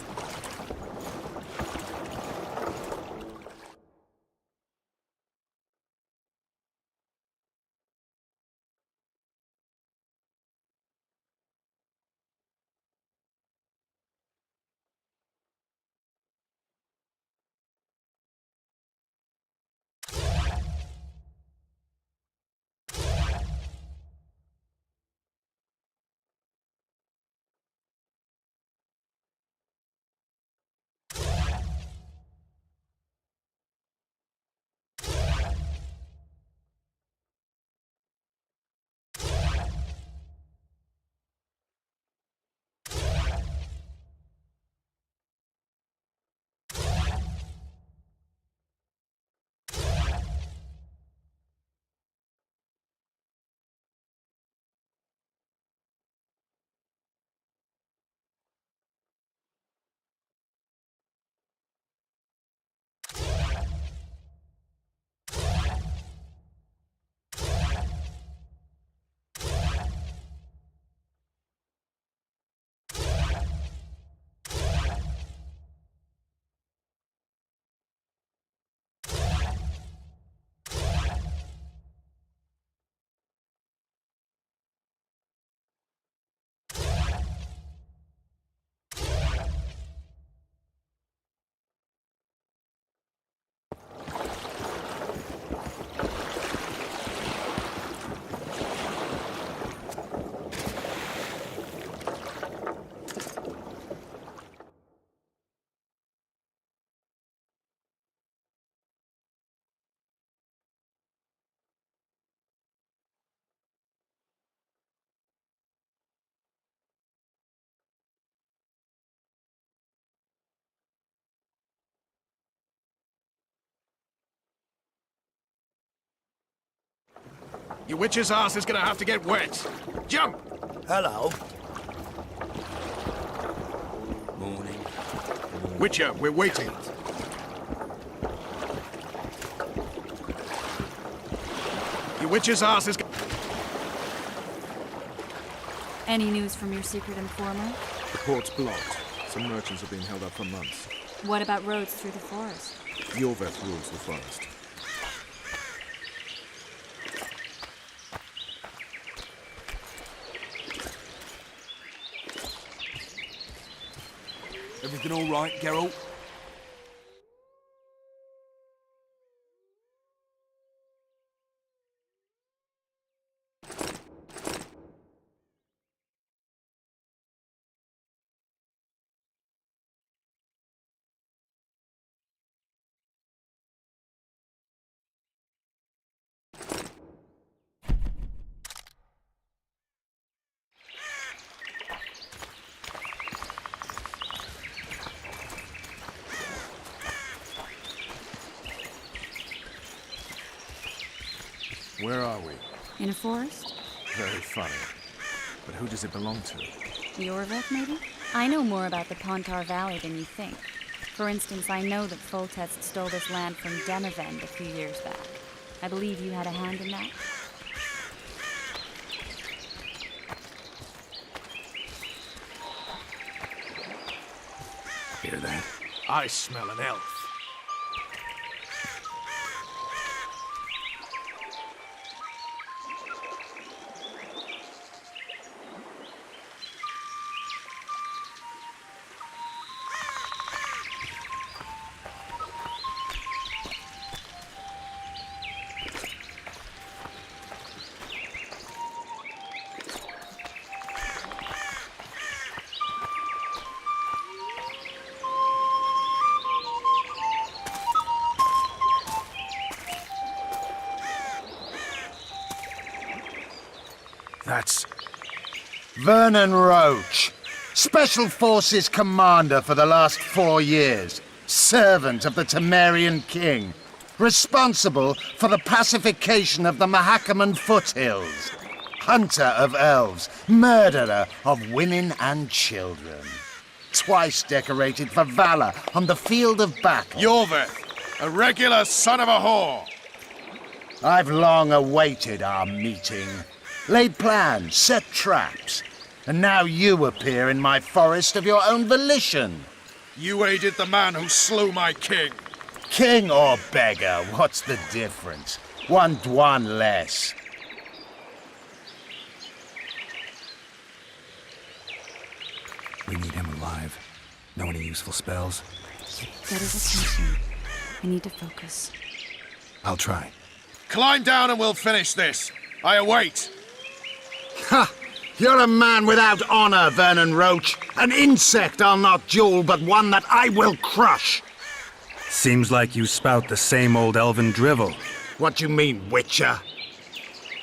Your witch's ass is gonna have to get wet. Jump! Hello. Morning. Witcher, we're waiting. Your witch's ass is... Any news from your secret informer? The port's blocked. Some merchants are being held up for months. What about roads through the forest? Yorveth rules the forest. Everything all right, Geralt? Where are we? In a forest? Very funny. But who does it belong to? Yorvik, maybe? I know more about the Pontar Valley than you think. For instance, I know that Foltest stole this land from Demavend a few years back. I believe you had a hand in that. Hear that? I smell an elf. That's Vernon Roach, Special Forces Commander for the last 4 years, servant of the Temerian King, responsible for the pacification of the Mahakaman foothills, hunter of elves, murderer of women and children, twice decorated for valor on the field of battle. Yorvik, a regular son of a whore. I've long awaited our meeting. Laid plans, set traps, and now you appear in my forest of your own volition. You aided the man who slew my king. King or beggar, what's the difference? One Dwan less. We need him alive. Know any useful spells? Get his attention. I need to focus. I'll try. Climb down and we'll finish this. I await. Ha! You're a man without honor, Vernon Roach. An insect I'll not duel, but one that I will crush. Seems like you spout the same old elven drivel. What you mean, Witcher?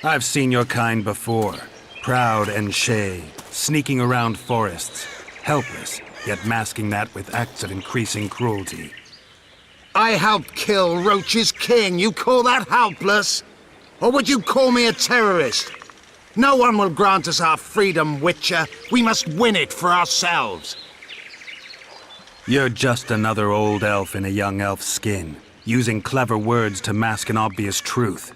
I've seen your kind before. Proud and shay, sneaking around forests. Helpless, yet masking that with acts of increasing cruelty. I helped kill Roach's king. You call that helpless? Or would you call me a terrorist? No one will grant us our freedom, Witcher. We must win it for ourselves. You're just another old elf in a young elf's skin, using clever words to mask an obvious truth.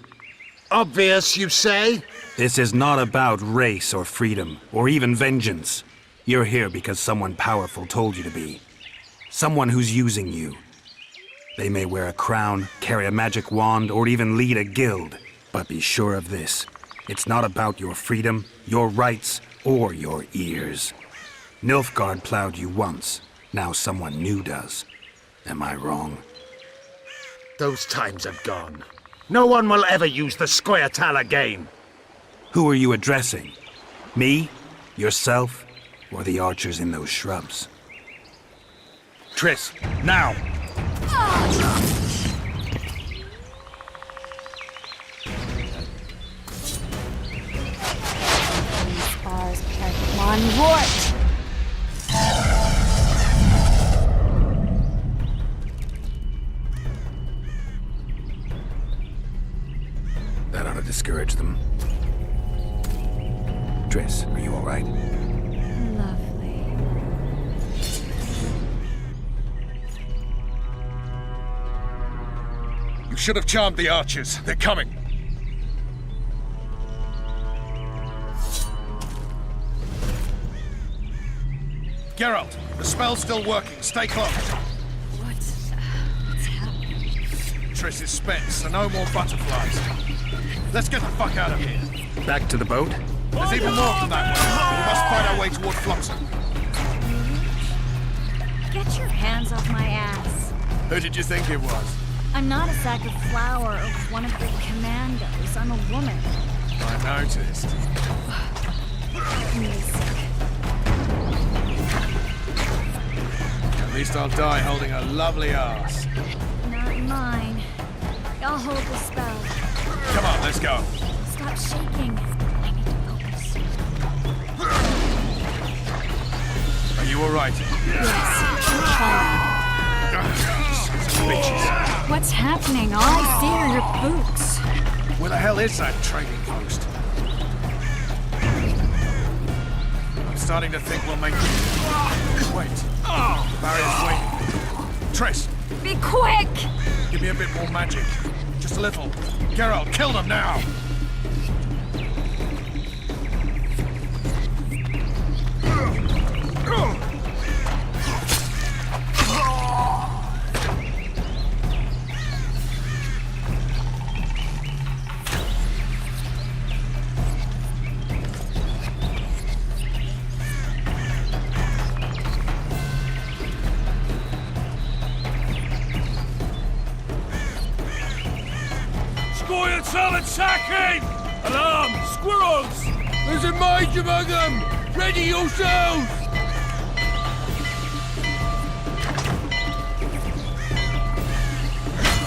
Obvious, you say? This is not about race or freedom, or even vengeance. You're here because someone powerful told you to be. Someone who's using you. They may wear a crown, carry a magic wand, or even lead a guild. But be sure of this. It's not about your freedom, your rights, or your ears. Nilfgaard plowed you once. Now someone new does. Am I wrong? Those times are gone. No one will ever use the Squaretal again. Who are you addressing? Me? Yourself? Or the archers in those shrubs? Triss, now! Bars Pokemon Rort! That ought to discourage them. Triss, are you all right? Lovely. You should have charmed the archers. They're coming. Geralt, the spell's still working. Stay close. What's happening? Triss is spent, so no more butterflies. Let's get the fuck out of here. Back to the boat? There's even more from that way. We must find our way toward Flotsam. Get your hands off my ass. Who did you think it was? I'm not a sack of flour or one of the commandos. I'm a woman. I noticed. At least I'll die holding a lovely ass. Not mine. I'll hold the spell. Come on, let's go. Stop shaking. I need to focus. Are you all right? Yes. Bitches. What's happening? All I see are your boots. Where the hell is that trading post? I'm starting to think we'll make it. Wait. The barrier's waiting. Triss, Be quick! give me a bit more magic. Just a little. Geralt, kill them now! Attacking! Alarm! Squirrels! There's a mage among them! Ready yourselves!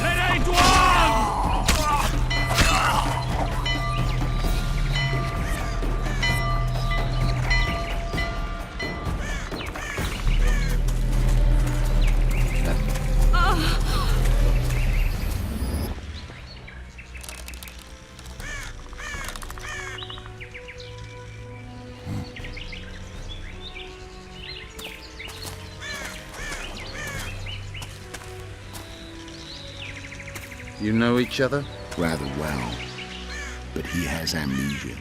Let ain't one! You know each other? Rather well. But he has amnesia.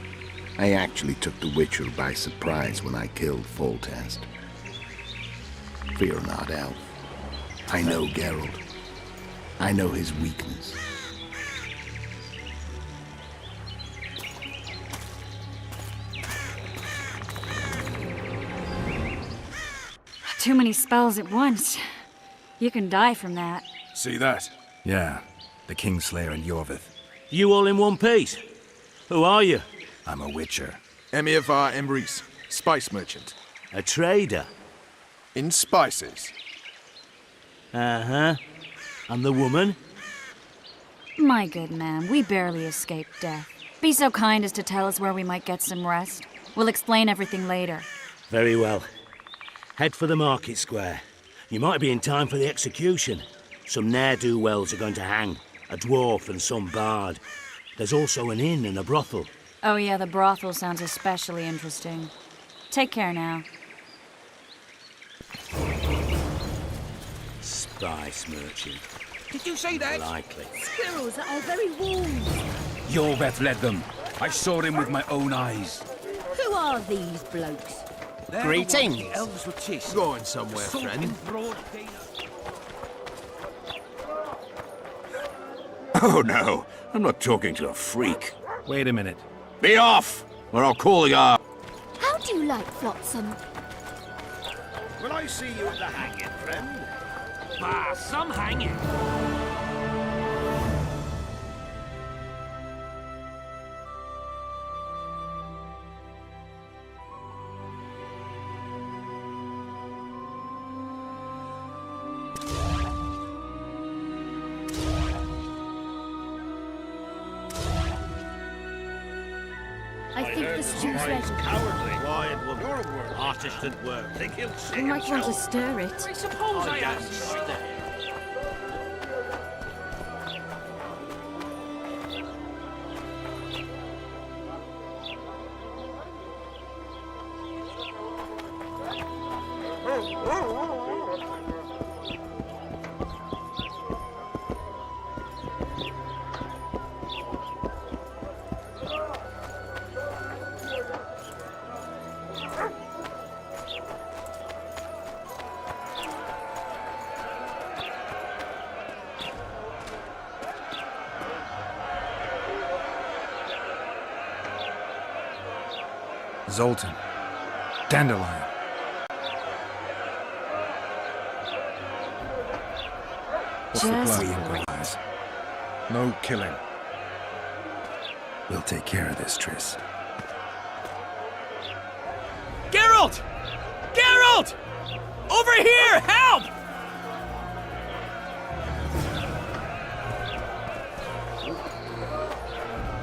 I actually took the Witcher by surprise when I killed Foltest. Fear not, Elf. I know Geralt. I know his weakness. Too many spells at once. You can die from that. See that? Yeah, the Kingslayer and Yorvith. You all in one piece? Who are you? I'm a Witcher. Emiavar Emrys, spice merchant. A trader? In spices. Uh-huh. And the woman? My good man, we barely escaped death. Be so kind as to tell us where we might get some rest. We'll explain everything later. Very well. Head for the market square. You might be in time for the execution. Some ne'er-do-wells are going to hang. A dwarf and some bard. There's also an inn and a brothel. Oh yeah, the brothel sounds especially interesting. Take care now. Spice merchant. Did you say that? Likely. Squirrels are very warm. Yorveth led them. I saw him with my own eyes. Who are these blokes? Greetings. Elves with teeth. Going somewhere, friend. Oh no, I'm not talking to a freak. Wait a minute. Be off, or I'll call the guard. How do you like Flotsam? Will I see you at the hanging, friend? Bah, some hanging. I think the stew's ready. Cowardly. Quiet woman. Your word. Artist at work. Think he'll see You might want to himself? stir it. I suppose I am. Zoltan. Dandelion. What's the Just plan, wait. Guys? No killing. We'll take care of this, Triss. Geralt! Geralt! Over here! Help!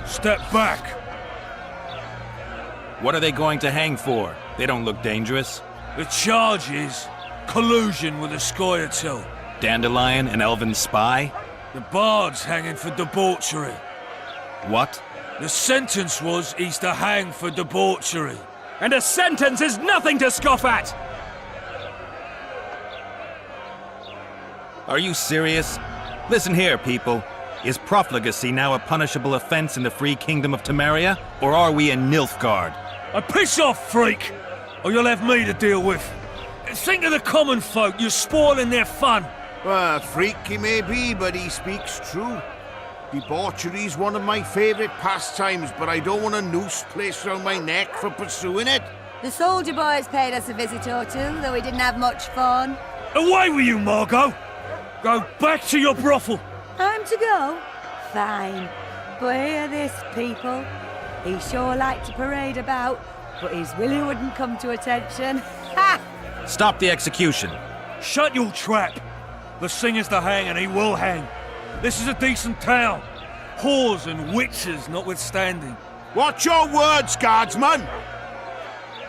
Step back. What are they going to hang for? They don't look dangerous. The charge is collusion with the Scoia'tael. Dandelion, an elven spy? The bard's hanging for debauchery. What? The sentence was he's to hang for debauchery. And a sentence is nothing to scoff at! Are you serious? Listen here, people. Is profligacy now a punishable offense in the free kingdom of Temeria? Or are we in Nilfgaard? Piss off, freak! Or you'll have me to deal with. Think of the common folk, you're spoiling their fun. Well, freak he may be, but he speaks true. Debauchery's one of my favourite pastimes, but I don't want a noose placed around my neck for pursuing it. The soldier boys paid us a visit or two, though we didn't have much fun. Away with you, Margot! Go back to your brothel! Time to go? Fine. But hear this, people. He sure liked to parade about, but his Willie wouldn't come to attention. Ha! Stop the execution. Shut your trap! The singer's to hang and he will hang. This is a decent town. Whores and witches notwithstanding. Watch your words, guardsman!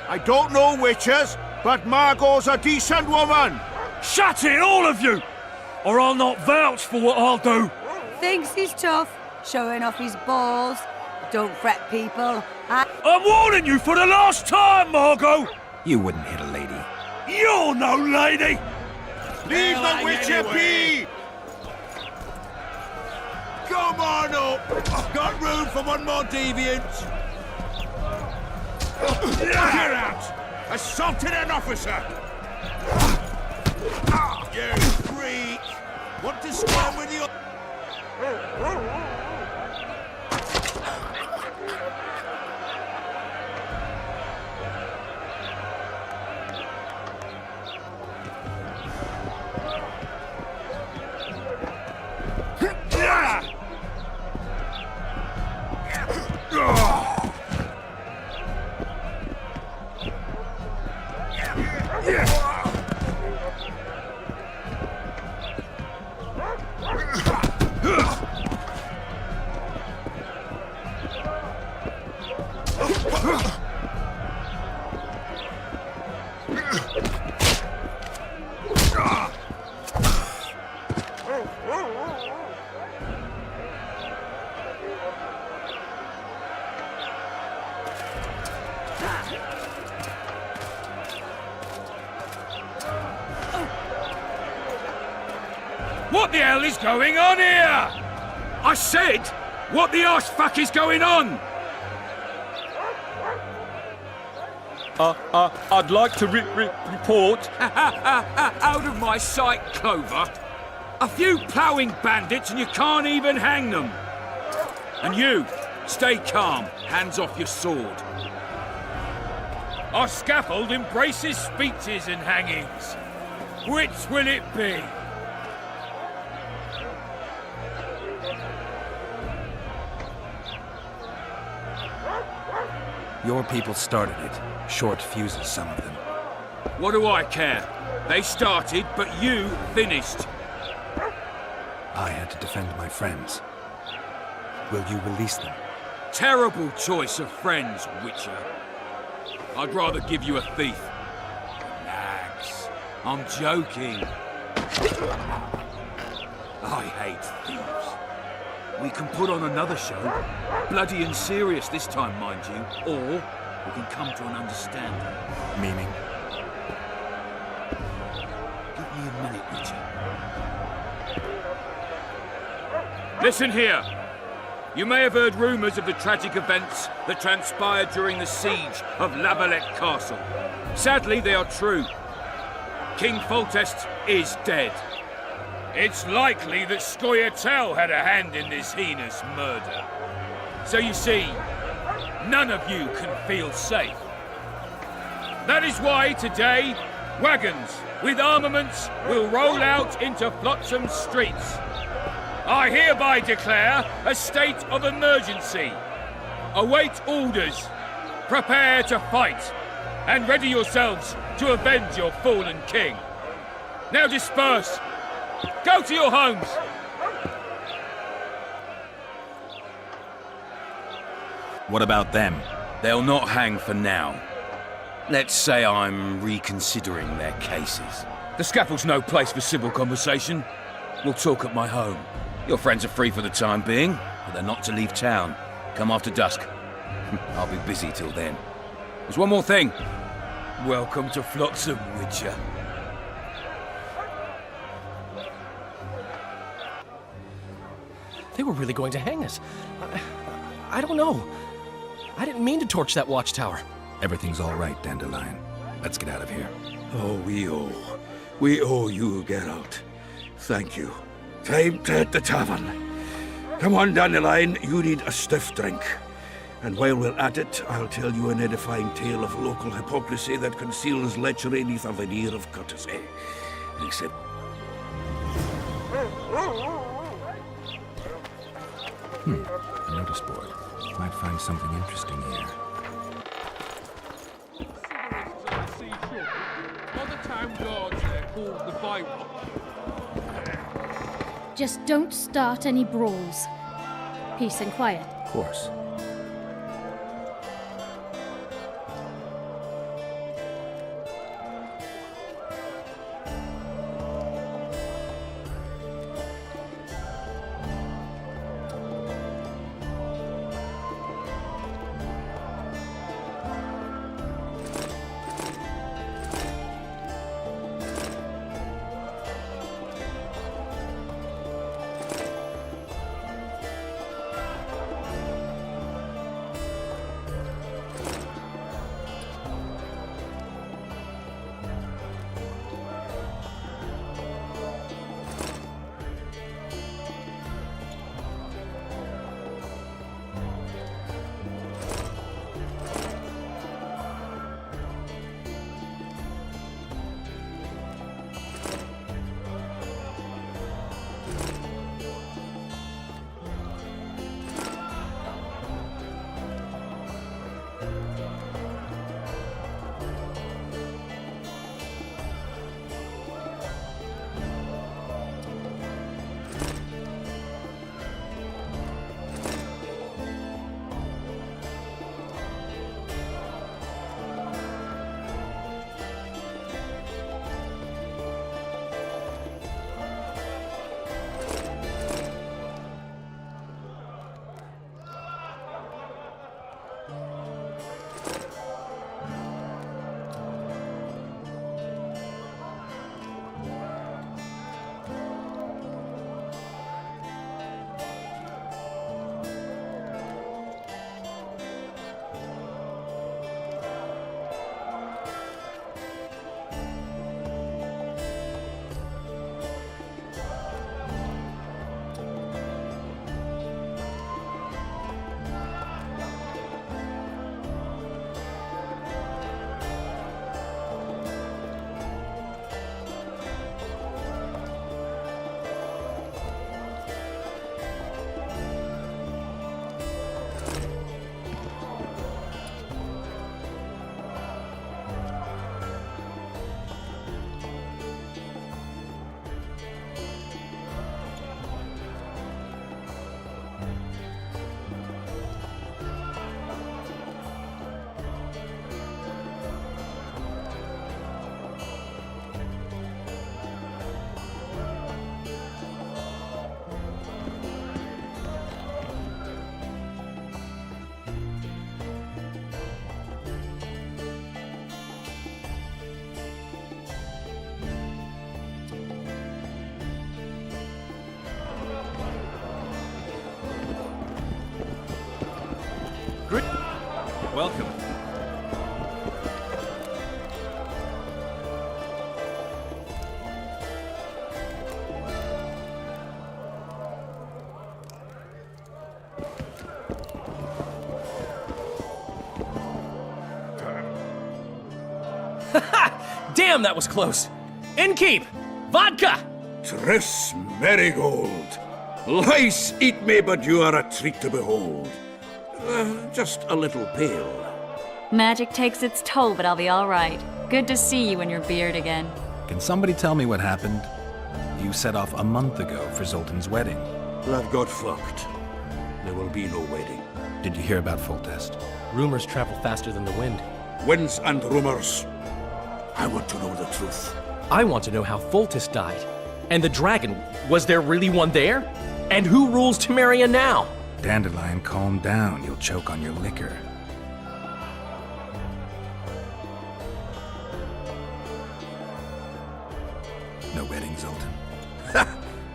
I don't know witches, but Margot's a decent woman! Shut it, all of you! Or I'll not vouch for what I'll do. Thinks he's tough, showing off his balls. Don't fret, people. I'm warning you for the last time, Margot! You wouldn't hit a lady. You're no lady! Leave the witcher be! Come on up! Got room for one more deviant! Get out! Assaulted an officer! You freak! Want to stand with your... What the hell is going on here? I said, what the arse fuck is going on? I'd like to report. Out of my sight, Clover. A few ploughing bandits and you can't even hang them. And you, stay calm, hands off your sword. Our scaffold embraces speeches and hangings. Which will it be? Your people started it. Short fuses, some of them. What do I care? They started, but you finished. I had to defend my friends. Will you release them? Terrible choice of friends, Witcher. I'd rather give you a thief. Relax. I'm joking. I hate thieves. We can put on another show. Bloody and serious this time, mind you. Or we can come to an understanding. Meaning? Give me a minute, Witcher. Listen here. You may have heard rumours of the tragic events that transpired during the siege of Lavalette Castle. Sadly, they are true. King Foltest is dead. It's likely that Scoia'tael had a hand in this heinous murder. So you see, none of you can feel safe. That is why today, wagons with armaments will roll out into Flotsam streets. I hereby declare a state of emergency. Await orders. Prepare to fight. And ready yourselves to avenge your fallen king. Now disperse. Go to your homes. What about them? They'll not hang for now. Let's say I'm reconsidering their cases. The scaffold's no place for civil conversation. We'll talk at my home. Your friends are free for the time being. but they're not to leave town. Come after dusk. I'll be busy till then. There's one more thing. Welcome to Flotsam, Witcher. They were really going to hang us. I don't know. I didn't mean to torch that watchtower. Everything's all right, Dandelion. Let's get out of here. Oh, we owe you, Geralt. Thank you. Time to hit the tavern. Come on, Dandelion, you need a stiff drink. And while we're at it, I'll tell you an edifying tale of local hypocrisy that conceals lechery beneath a veneer of courtesy. Except... A notice board. Might find something interesting here. All the town guards there called the Byron. Just don't start any brawls. Peace and quiet. Of course. Welcome. Damn, that was close. Innkeep! Vodka! Tris Marigold. Lice eat me, but you are a treat to behold. Just a little pale. Magic takes its toll, but I'll be all right. Good to see you and your beard again. Can somebody tell me what happened? You set off a month ago for Zoltan's wedding. That got fucked. There will be no wedding. Did you hear about Foltest? Rumors travel faster than the wind. Winds and rumors. I want to know the truth. I want to know how Foltest died. And the dragon, was there really one there? And who rules Temeria now? Dandelion, calm down. You'll choke on your liquor. No wedding, Zoltan?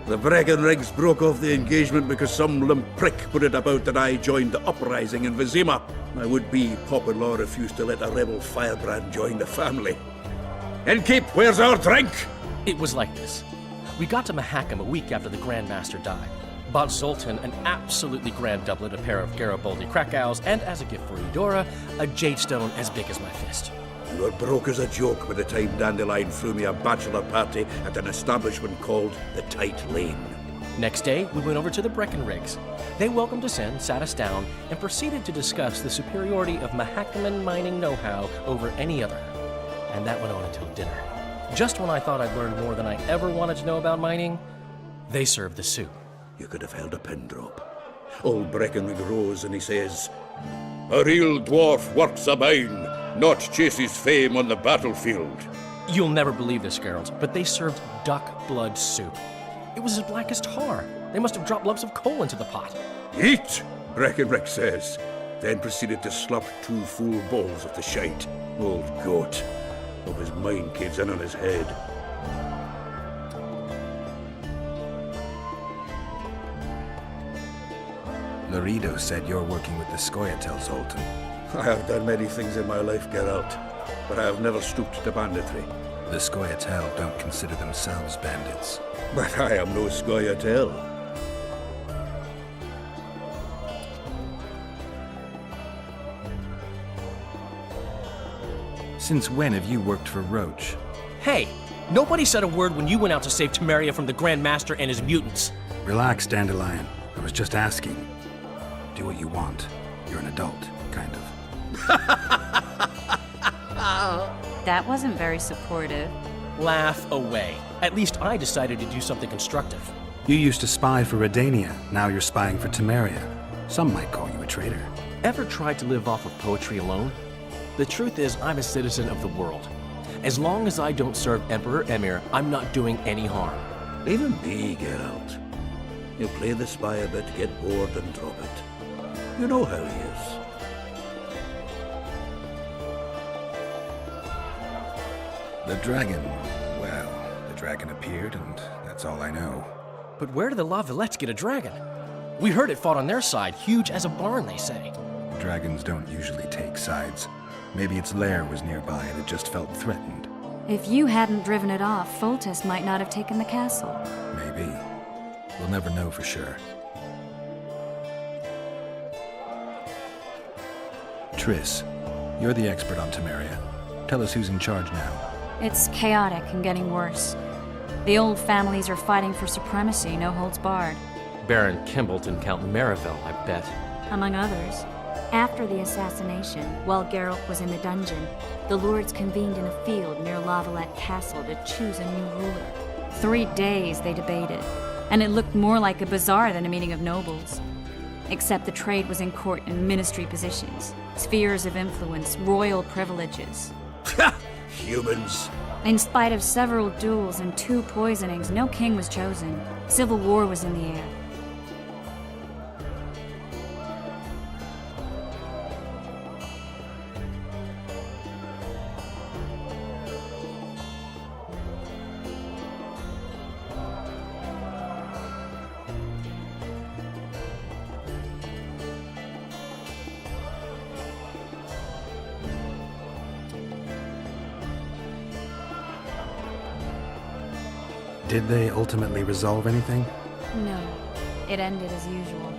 The Breckenrigs broke off the engagement because some limp prick put it about that I joined the uprising in Vizima. My would-be Popper-in-law refused to let a rebel firebrand join the family. Innkeep, where's our drink? It was like this. We got to Mahakam a week after the Grand Master died. Bought Zoltan an absolutely grand doublet, a pair of Garibaldi Krakau's, and as a gift for Eudora, a jade stone as big as my fist. You were broke as a joke by the time Dandelion threw me a bachelor party at an establishment called the Tight Lane. Next day, we went over to the Breckenrigs. They welcomed us in, sat us down, and proceeded to discuss the superiority of Mahakaman mining know-how over any other. And that went on until dinner. Just when I thought I'd learned more than I ever wanted to know about mining, they served the soup. You could have held a pin drop. Old Breckenrig rose and he says, "A real dwarf works a mine, not chases fame on the battlefield." You'll never believe this, Geralt, but they served duck blood soup. It was as black as tar. They must have dropped lumps of coal into the pot. "Eat," Breckenrig says, then proceeded to slurp 2 full bowls of the shite. Old goat. Hope his mind caves in on his head. Laredo said you're working with the Scoia'tael, Zoltan. I have done many things in my life, Geralt, but I have never stooped to banditry. The Scoia'tael don't consider themselves bandits. But I am no Scoia'tael. Since when have you worked for Roach? Hey, nobody said a word when you went out to save Temeria from the Grand Master and his mutants. Relax, Dandelion. I was just asking. Do what you want. You're an adult, kind of. That wasn't very supportive. Laugh away. At least I decided to do something constructive. You used to spy for Redania. Now you're spying for Temeria. Some might call you a traitor. Ever tried to live off of poetry alone? The truth is, I'm a citizen of the world. As long as I don't serve Emperor Emir, I'm not doing any harm. Even me, Geralt. You play the spy a bit, get bored and drop it. You know how he is. The dragon. Well, the dragon appeared, and that's all I know. But where did the La Villettes get a dragon? We heard it fought on their side, huge as a barn, they say. Dragons don't usually take sides. Maybe its lair was nearby and it just felt threatened. If you hadn't driven it off, Foltest might not have taken the castle. Maybe. We'll never know for sure. Triss, you're the expert on Temeria. Tell us who's in charge now. It's chaotic and getting worse. The old families are fighting for supremacy, no holds barred. Baron Kimbolt and Count Marivel, I bet. Among others. After the assassination, while Geralt was in the dungeon, the lords convened in a field near La Villette Castle to choose a new ruler. 3 days they debated, and it looked more like a bazaar than a meeting of nobles. Except the trade was in court and ministry positions, spheres of influence, royal privileges. Humans. In spite of several duels and 2 poisonings, no king was chosen. Civil war was in the air. Did they ultimately resolve anything? No. It ended as usual.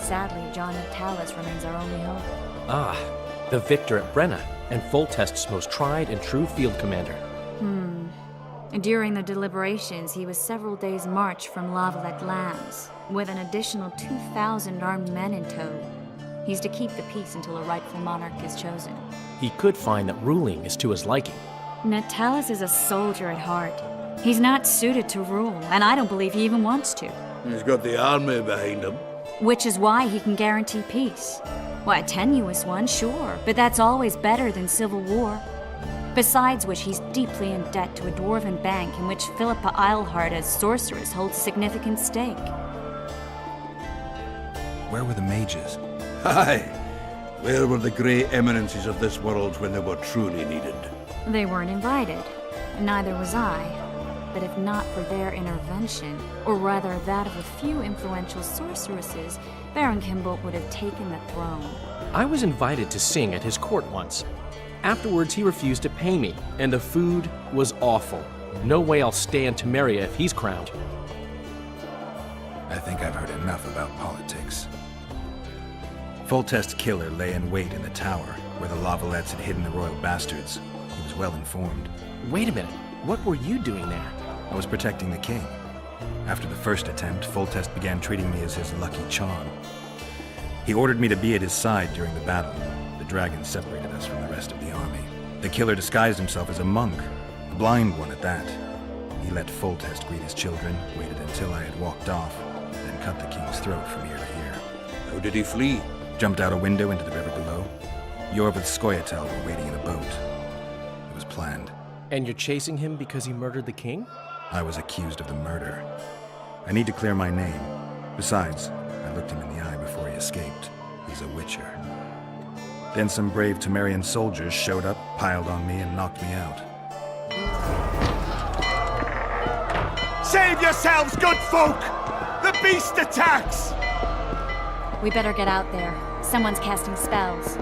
Sadly, John Natalis remains our only hope. Ah, the victor at Brenna, and Foltest's most tried and true field commander. During the deliberations, he was several days' march from La Villette lands, with an additional 2,000 armed men in tow. He's to keep the peace until a rightful monarch is chosen. He could find that ruling is to his liking. Natalis is a soldier at heart. He's not suited to rule, and I don't believe he even wants to. He's got the army behind him. Which is why he can guarantee peace. Well, a tenuous one, sure, but that's always better than civil war. Besides which, he's deeply in debt to a dwarven bank in which Philippa Eilhart as sorceress holds a significant stake. Where were the mages? Aye. Where were the grey eminences of this world when they were truly needed? They weren't invited. Neither was I. But if not for their intervention, or rather that of a few influential sorceresses, Baron Kimbolt would have taken the throne. I was invited to sing at his court once. Afterwards, he refused to pay me, and the food was awful. No way I'll stay in Temeria if he's crowned. I think I've heard enough about politics. Foltest's killer lay in wait in the tower, where the Lavalettes had hidden the royal bastards. He was well informed. Wait a minute. What were you doing there? I was protecting the king. After the first attempt, Foltest began treating me as his lucky charm. He ordered me to be at his side during the battle. The dragon separated us from the rest of the army. The killer disguised himself as a monk, a blind one at that. He let Foltest greet his children, waited until I had walked off, then cut the king's throat from ear to ear. How did he flee? Jumped out a window into the river below. Yor with Skoyatel were waiting in a boat. It was planned. And you're chasing him because he murdered the king? I was accused of the murder. I need to clear my name. Besides, I looked him in the eye before he escaped. He's a witcher. Then some brave Temerian soldiers showed up, piled on me, and knocked me out. Save yourselves, good folk! The beast attacks! We better get out there. Someone's casting spells.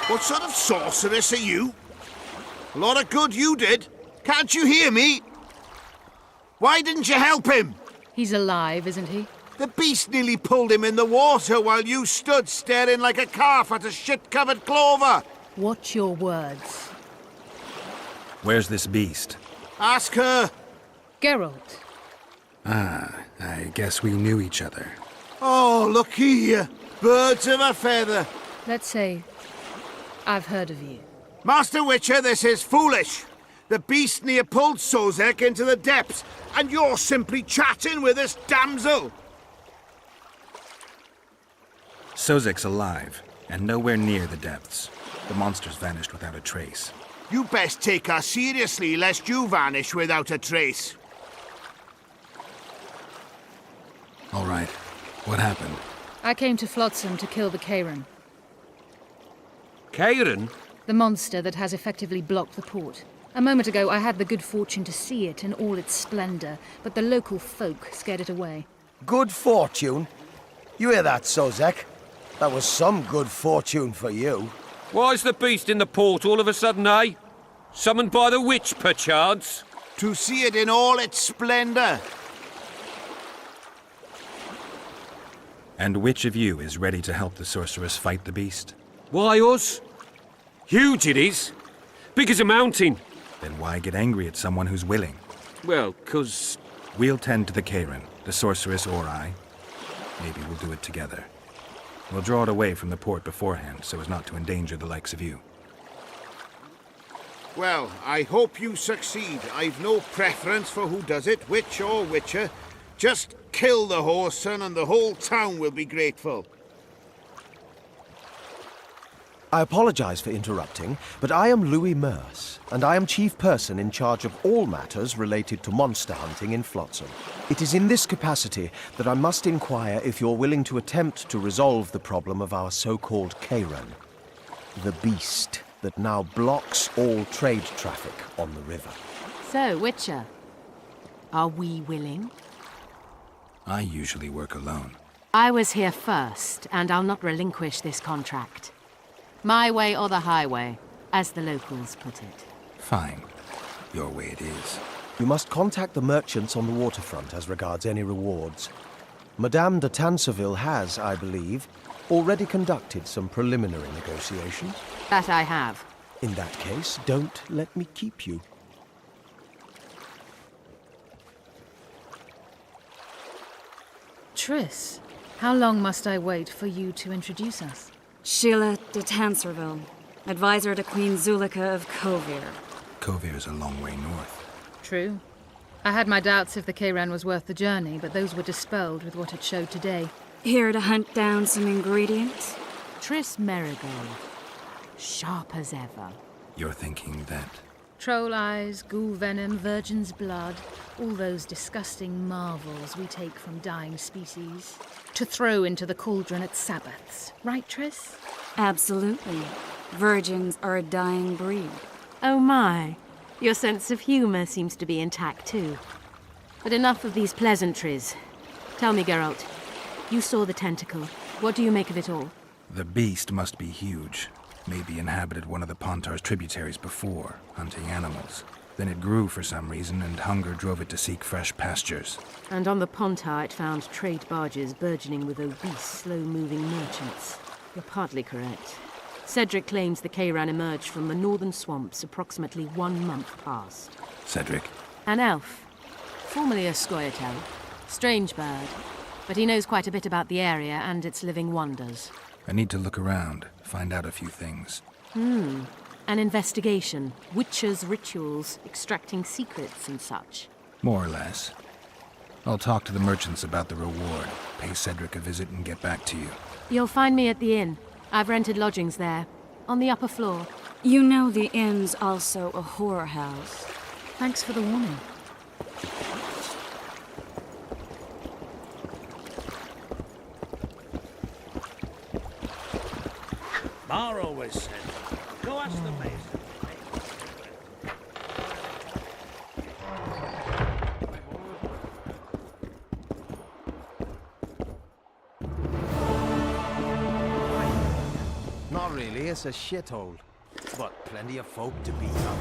What sort of sorceress are you? A lot of good you did. Can't you hear me? Why didn't you help him? He's alive, isn't he? The beast nearly pulled him in the water while you stood staring like a calf at a shit-covered clover. Watch your words. Where's this beast? Ask her. Geralt. Ah, I guess we knew each other. Oh, look here. Birds of a feather. Let's say I've heard of you. Master Witcher, this is foolish. The beast near pulled Sozek into the depths, and you're simply chatting with this damsel. Sozek's alive, and nowhere near the depths. The monster's vanished without a trace. You best take her seriously, lest you vanish without a trace. All right. What happened? I came to Flotsam to kill the Kairan. Kairan? The monster that has effectively blocked the port. A moment ago, I had the good fortune to see it in all its splendor, but the local folk scared it away. Good fortune? You hear that, Sozek? That was some good fortune for you. Why's the beast in the port all of a sudden, eh? Summoned by the witch, perchance? To see it in all its splendor. And which of you is ready to help the sorceress fight the beast? Why us? Huge it is. Big as a mountain. Then why get angry at someone who's willing? Well, 'cause... We'll tend to the Kairan, the sorceress or I. Maybe we'll do it together. We'll draw it away from the port beforehand so as not to endanger the likes of you. Well, I hope you succeed. I've no preference for who does it, witch or witcher. Just kill the whoreson and the whole town will be grateful. I apologize for interrupting, but I am Louis Merce, and I am chief person in charge of all matters related to monster hunting in Flotsam. It is in this capacity that I must inquire if you're willing to attempt to resolve the problem of our so-called Kairan, the beast that now blocks all trade traffic on the river. So, Witcher, are we willing? I usually work alone. I was here first, and I'll not relinquish this contract. My way or the highway, as the locals put it. Fine. Your way it is. You must contact the merchants on the waterfront as regards any rewards. Madame de Tanseville has, I believe, already conducted some preliminary negotiations. That I have. In that case, don't let me keep you. Triss, how long must I wait for you to introduce us? Sheila de Tanserville, advisor to Queen Zulika of Kovir. Kovir's a long way north. True. I had my doubts if the Kayran was worth the journey, but those were dispelled with what it showed today. Here to hunt down some ingredients? Triss Merigold. Sharp as ever. You're thinking that... Troll eyes, ghoul venom, virgin's blood, all those disgusting marvels we take from dying species, to throw into the cauldron at Sabbaths. Right, Triss? Absolutely. Virgins are a dying breed. Oh my. Your sense of humour seems to be intact too. But enough of these pleasantries. Tell me, Geralt, you saw the tentacle. What do you make of it all? The beast must be huge. Maybe inhabited one of the Pontar's tributaries before, hunting animals. Then it grew for some reason, and hunger drove it to seek fresh pastures. And on the Pontar it found trade barges burgeoning with obese, slow-moving merchants. You're partly correct. Cedric claims the Kayran emerged from the northern swamps approximately 1 month past. Cedric? An elf. Formerly a Scoia'tael. Strange bird. But he knows quite a bit about the area and its living wonders. I need to look around, find out a few things. An investigation. Witches' rituals, extracting secrets and such. More or less. I'll talk to the merchants about the reward, pay Cedric a visit and get back to you. You'll find me at the inn. I've rented lodgings there, on the upper floor. You know the inn's also a whorehouse. Thanks for the warning. Mar always said, go ask the mason. Not really, it's a shithole. But plenty of folk to beat up.